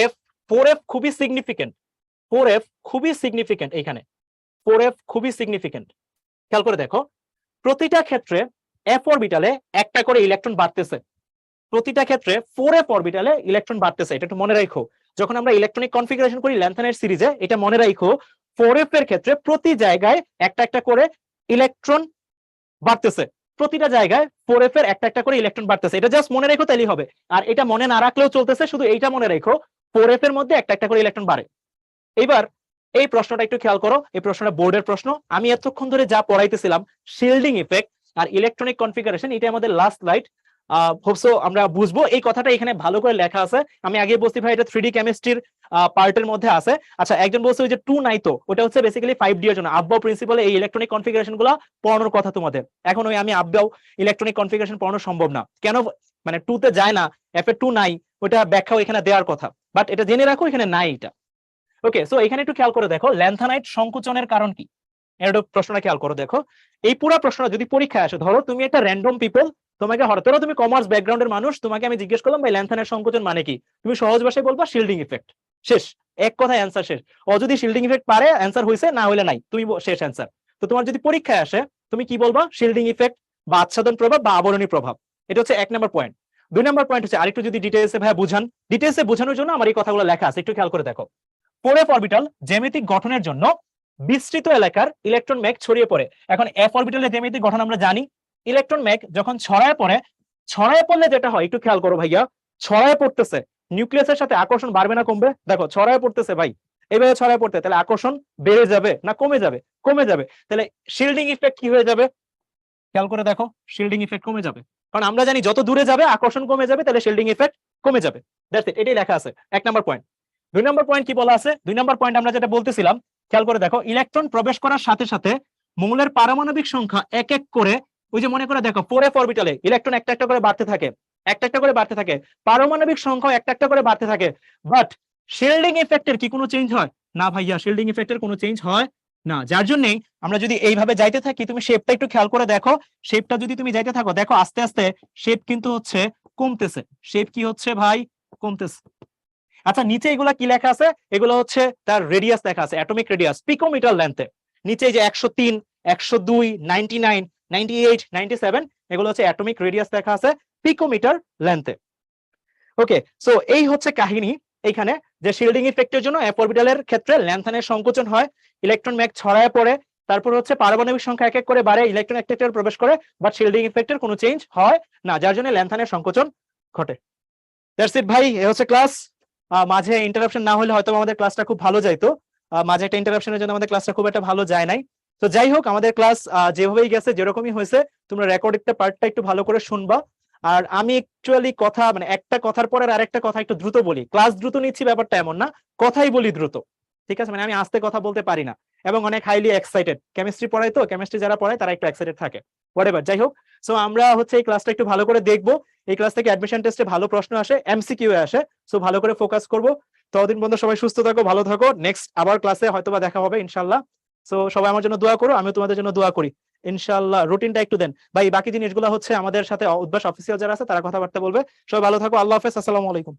f 4f খুবই সিগনিফিকেন্ট, 4f খুবই সিগনিফিকেন্ট, এখানে 4f খুবই সিগনিফিকেন্ট। খেয়াল করে দেখো, প্রতিটা ক্ষেত্রে f অরবিটালে একটা করে ইলেকট্রন বাড়তেছে, প্রতিটা ক্ষেত্রে 4f অরবিটালে ইলেকট্রন বাড়তেছে। এটা একটু মনে রাখো, যখন আমরা ইলেকট্রনিক কনফিগারেশন করি ল্যান্থানাইট সিরিজে, এটা মনে রাখো 4f এর ক্ষেত্রে প্রতি জায়গায় একটা একটা করে ইলেকট্রন বাড়তেছে, প্রতিটা জায়গায় 4f এর একটা একটা করে ইলেকট্রন বাড়তেছে। এটা জাস্ট মনে রেখো, তাইলেই হবে। আর এটা মনে না রাখলেও চলতেছে, শুধু এইটা মনে রেখো 4f এর মধ্যে একটা একটা করে ইলেকট্রন বাড়ে। এবার এই প্রশ্নটা একটু খেয়াল করো, এই প্রশ্নটা বোর্ডের প্রশ্ন। আমি এতক্ষণ ধরে যা পড়াইতেছিলাম শিল্ডিং ইফেক্ট আর ইলেকট্রনিক কনফিগারেশন, এটা আমাদের লাস্ট স্লাইড, হোপসো আমরা বুঝবো। এই কথাটা এখানে ভালো করে লেখা আছে, আমি আগে বলছি ভাই এটা 3D কেমিস্ট্রির পার্টের মধ্যে আছে। আচ্ছা একজন বলছে ওই যে 2 নাই, তো ওটা হচ্ছে বেসিক্যালি 5D এর জন্য। আব্বাও প্রিন্সিপালে এই ইলেকট্রনিক কনফিগারেশন গুলো পড়ানোর কথা তোমাদের, এখন ওই আমি আব্বাও ইলেকট্রনিক কনফিগারেশন পড়ানো সম্ভব না, কেন মানে 2 তে যায় না, f এ 2 নাই, ওটা ব্যাখ্যাও এখানে দেওয়ার কথা, বাট এটা জেনে রাখো এখানে নাই এটা। ওকে, সো এখানে একটু খেয়াল করে দেখো ল্যান্থানাইট সংকোচনের কারণ কি। এটা প্রশ্নটা খেয়াল করো, দেখো এই পুরো প্রশ্নটা যদি পরীক্ষায় আসে, ধরো তুমি একটা র্যান্ডম পিপল, তোমাকে ধরো তুমি কমার্স ব্যাকগ্রাউন্ডের মানুষ, তোমাকে আমি জিজ্ঞেস করলাম ভাই ল্যান্থনের সংকোচন মানে কি, তুমি সহজ ভাষায় বলবা শিল্ডিং ইফেক্ট, শেষ, এক কথায় অ্যান্সার শেষ। ও যদি শিল্ডিং ইফেক্ট পারে অ্যান্সার হয়েছে, না হলে নাই, তুমি শেষ অ্যান্সার। তো তোমার যদি পরীক্ষায় আসে তুমি কি বলবা, শিল্ডিং ইফেক্ট বা আচ্ছাদন প্রভাব বা আবরণী প্রভাব। এটা হচ্ছে 1 নম্বর পয়েন্ট। 2 নম্বর পয়েন্ট হচ্ছে আরেকটু যদি ডিটেইলসে ভাই বুঝান, ডিটেইলসে বোঝানোর জন্য আমার এই কথাগুলো লেখা আছে, একটু খেয়াল করে দেখো। 4f অরবিটাল জ্যামিতিক গঠনের জন্য বিস্তৃত এলাকার ইলেকট্রন ম্যাগ ছড়িয়ে পড়ে। এখন f অরবিটালের জ্যামিতিক গঠন আমরা জানি, ইলেকট্রন ম্যাগ যখন ছড়ায় পড়লে যেটা হয় একটু খেয়াল করো ভাইয়া, ছড়ায় পড়তেছে, নিউক্লিয়াসের সাথে আকর্ষণ বাড়বে না কমবে? দেখো ছড়ায় পড়তেছে ভাই, এইভাবে ছড়ায় পড়তে, তাহলে আকর্ষণ বেড়ে যাবে না কমে যাবে? কমে যাবে। তাহলে শিল্ডিং ইফেক্ট কি হয়ে যাবে? খেয়াল করে দেখো, শিল্ডিং ইফেক্ট কমে যাবে, কারণ আমরা জানি যত দূরে যাবে আকর্ষণ কমে যাবে, তাহলে শিল্ডিং ইফেক্ট কমে যাবে। দ্যাটস ইট, এটাই লেখা আছে 1 নম্বর পয়েন্ট। 2 নম্বর পয়েন্ট কি বলা আছে? 2 নম্বর পয়েন্ট আমরা যেটা বলতেছিলাম, খেয়াল করে দেখো, ইলেকট্রন প্রবেশ করার সাথে সাথে মৌলের পারমাণবিক সংখ্যা এক এক করে, ওই যে মনে করে দেখো 4f অরবিটালে ইলেকট্রন একটা একটা করে বাড়তে থাকে, একটা একটা করে বাড়তে থাকে, পারমাণবিক সংখ্যা একটা একটা করে বাড়তে থাকে, বাট শিল্ডিং ইফেক্টের কি কোনো চেঞ্জ হয়? না ভাইয়া, শিল্ডিং ইফেক্টের কোনো চেঞ্জ হয় না। যার জন্যই আমরা যদি এইভাবে যাইতে থাকি, তুমি শেপটা একটু খেয়াল করে দেখো, শেপটা যদি তুমি যাইতে থাকো, দেখো আস্তে আস্তে শেপ কিন্তু হচ্ছে কমতেছে, শেপ কি হচ্ছে ভাই? কমতেছে। আচ্ছা নিচে এগুলা কি লেখা আছে? এগুলো হচ্ছে তার রেডিয়াস লেখা আছে, অ্যাটমিক রেডিয়াস পিকোমিটার লেন্থে। নিচে যে 103, 102, 99, 98, 97 এগুলো হচ্ছে অ্যাটমিক রেডিয়াস লেখা আছে পিকোমিটার লেন্থে। ওকে, সো এই হচ্ছে কাহিনী এইখানে, যে শিল্ডিং ইফেক্টের জন্য f অরবিটালের ক্ষেত্রে ল্যান্থনের সংকোচন হয়, ইলেকট্রন ম্যাগ ছড়ায় পড়ে, তারপর হচ্ছে পারমাণবিক সংখ্যা এক এক করে বাড়ে, ইলেকট্রন একটা একটা প্রবেশ করে, বাট শিল্ডিং ইফেক্টের কোনো চেঞ্জ হয় না, যার জন্য ল্যান্থনের সংকোচন ঘটে। দ্যাটস ইট ভাই, এ হচ্ছে ক্লাস। মাঝে ইন্টারাপশন না হলে হয়তো আমাদের ক্লাসটা খুব ভালো যাইতো, মাঝে একটা ইন্টারাপশনের জন্য আমাদের ক্লাসটা খুব একটা ভালো যায় নাই। তো যাই হোক, আমাদের ক্লাস যেভাবেই গেছে, যেরকমই হয়েছে, তোমরা রেকর্ডিংটা পার্টটা একটু ভালো করে শুনবা। আর আমি অ্যাকচুয়ালি কথা মানে একটা কথার পরে আরেকটা কথা একটু দ্রুত বলি, ক্লাস দ্রুত নিচ্ছি ব্যাপারটা এমন না, কথাই বলি দ্রুত, ঠিক আছে? মানে আমি আস্তে কথা বলতে পারি না, এবং অনেক হাইলি এক্সাইটেড। কেমিস্ট্রি পড়াই তো, কেমিস্ট্রি যারা পড়ায় তারা একটু এক্সাইটেড থাকে, হোয়াটএভার। যাই হোক, সো আমরা হচ্ছে এই ক্লাসটা একটু ভালো করে দেখবো। এই ক্লাস থেকে অ্যাডমিশন টেস্টে ভালো প্রশ্ন আসে, এমসিকিউ আসে, সো ভালো করে ফোকাস করবো। ততদিন পর্যন্ত সবাই সুস্থ থাকো, ভালো থাকো। নেক্সট আবার ক্লাসে হয়তোবা দেখা হবে ইনশাল্লাহ। সো সবাই আমার জন্য দোয়া করো, আমিও তোমাদের জন্য দোয়া করি ইনশাল্লাহ। রুটিনটা একটু দেন ভাই, বাকি জিনিসগুলো হচ্ছে আমাদের সাথে উদ্ভাস অফিসিয়াল যারা আছে তারা কথাবার্তা বলবে। সবাই ভালো থাকো, আল্লাহ হাফেজ, আসসালামু আলাইকুম।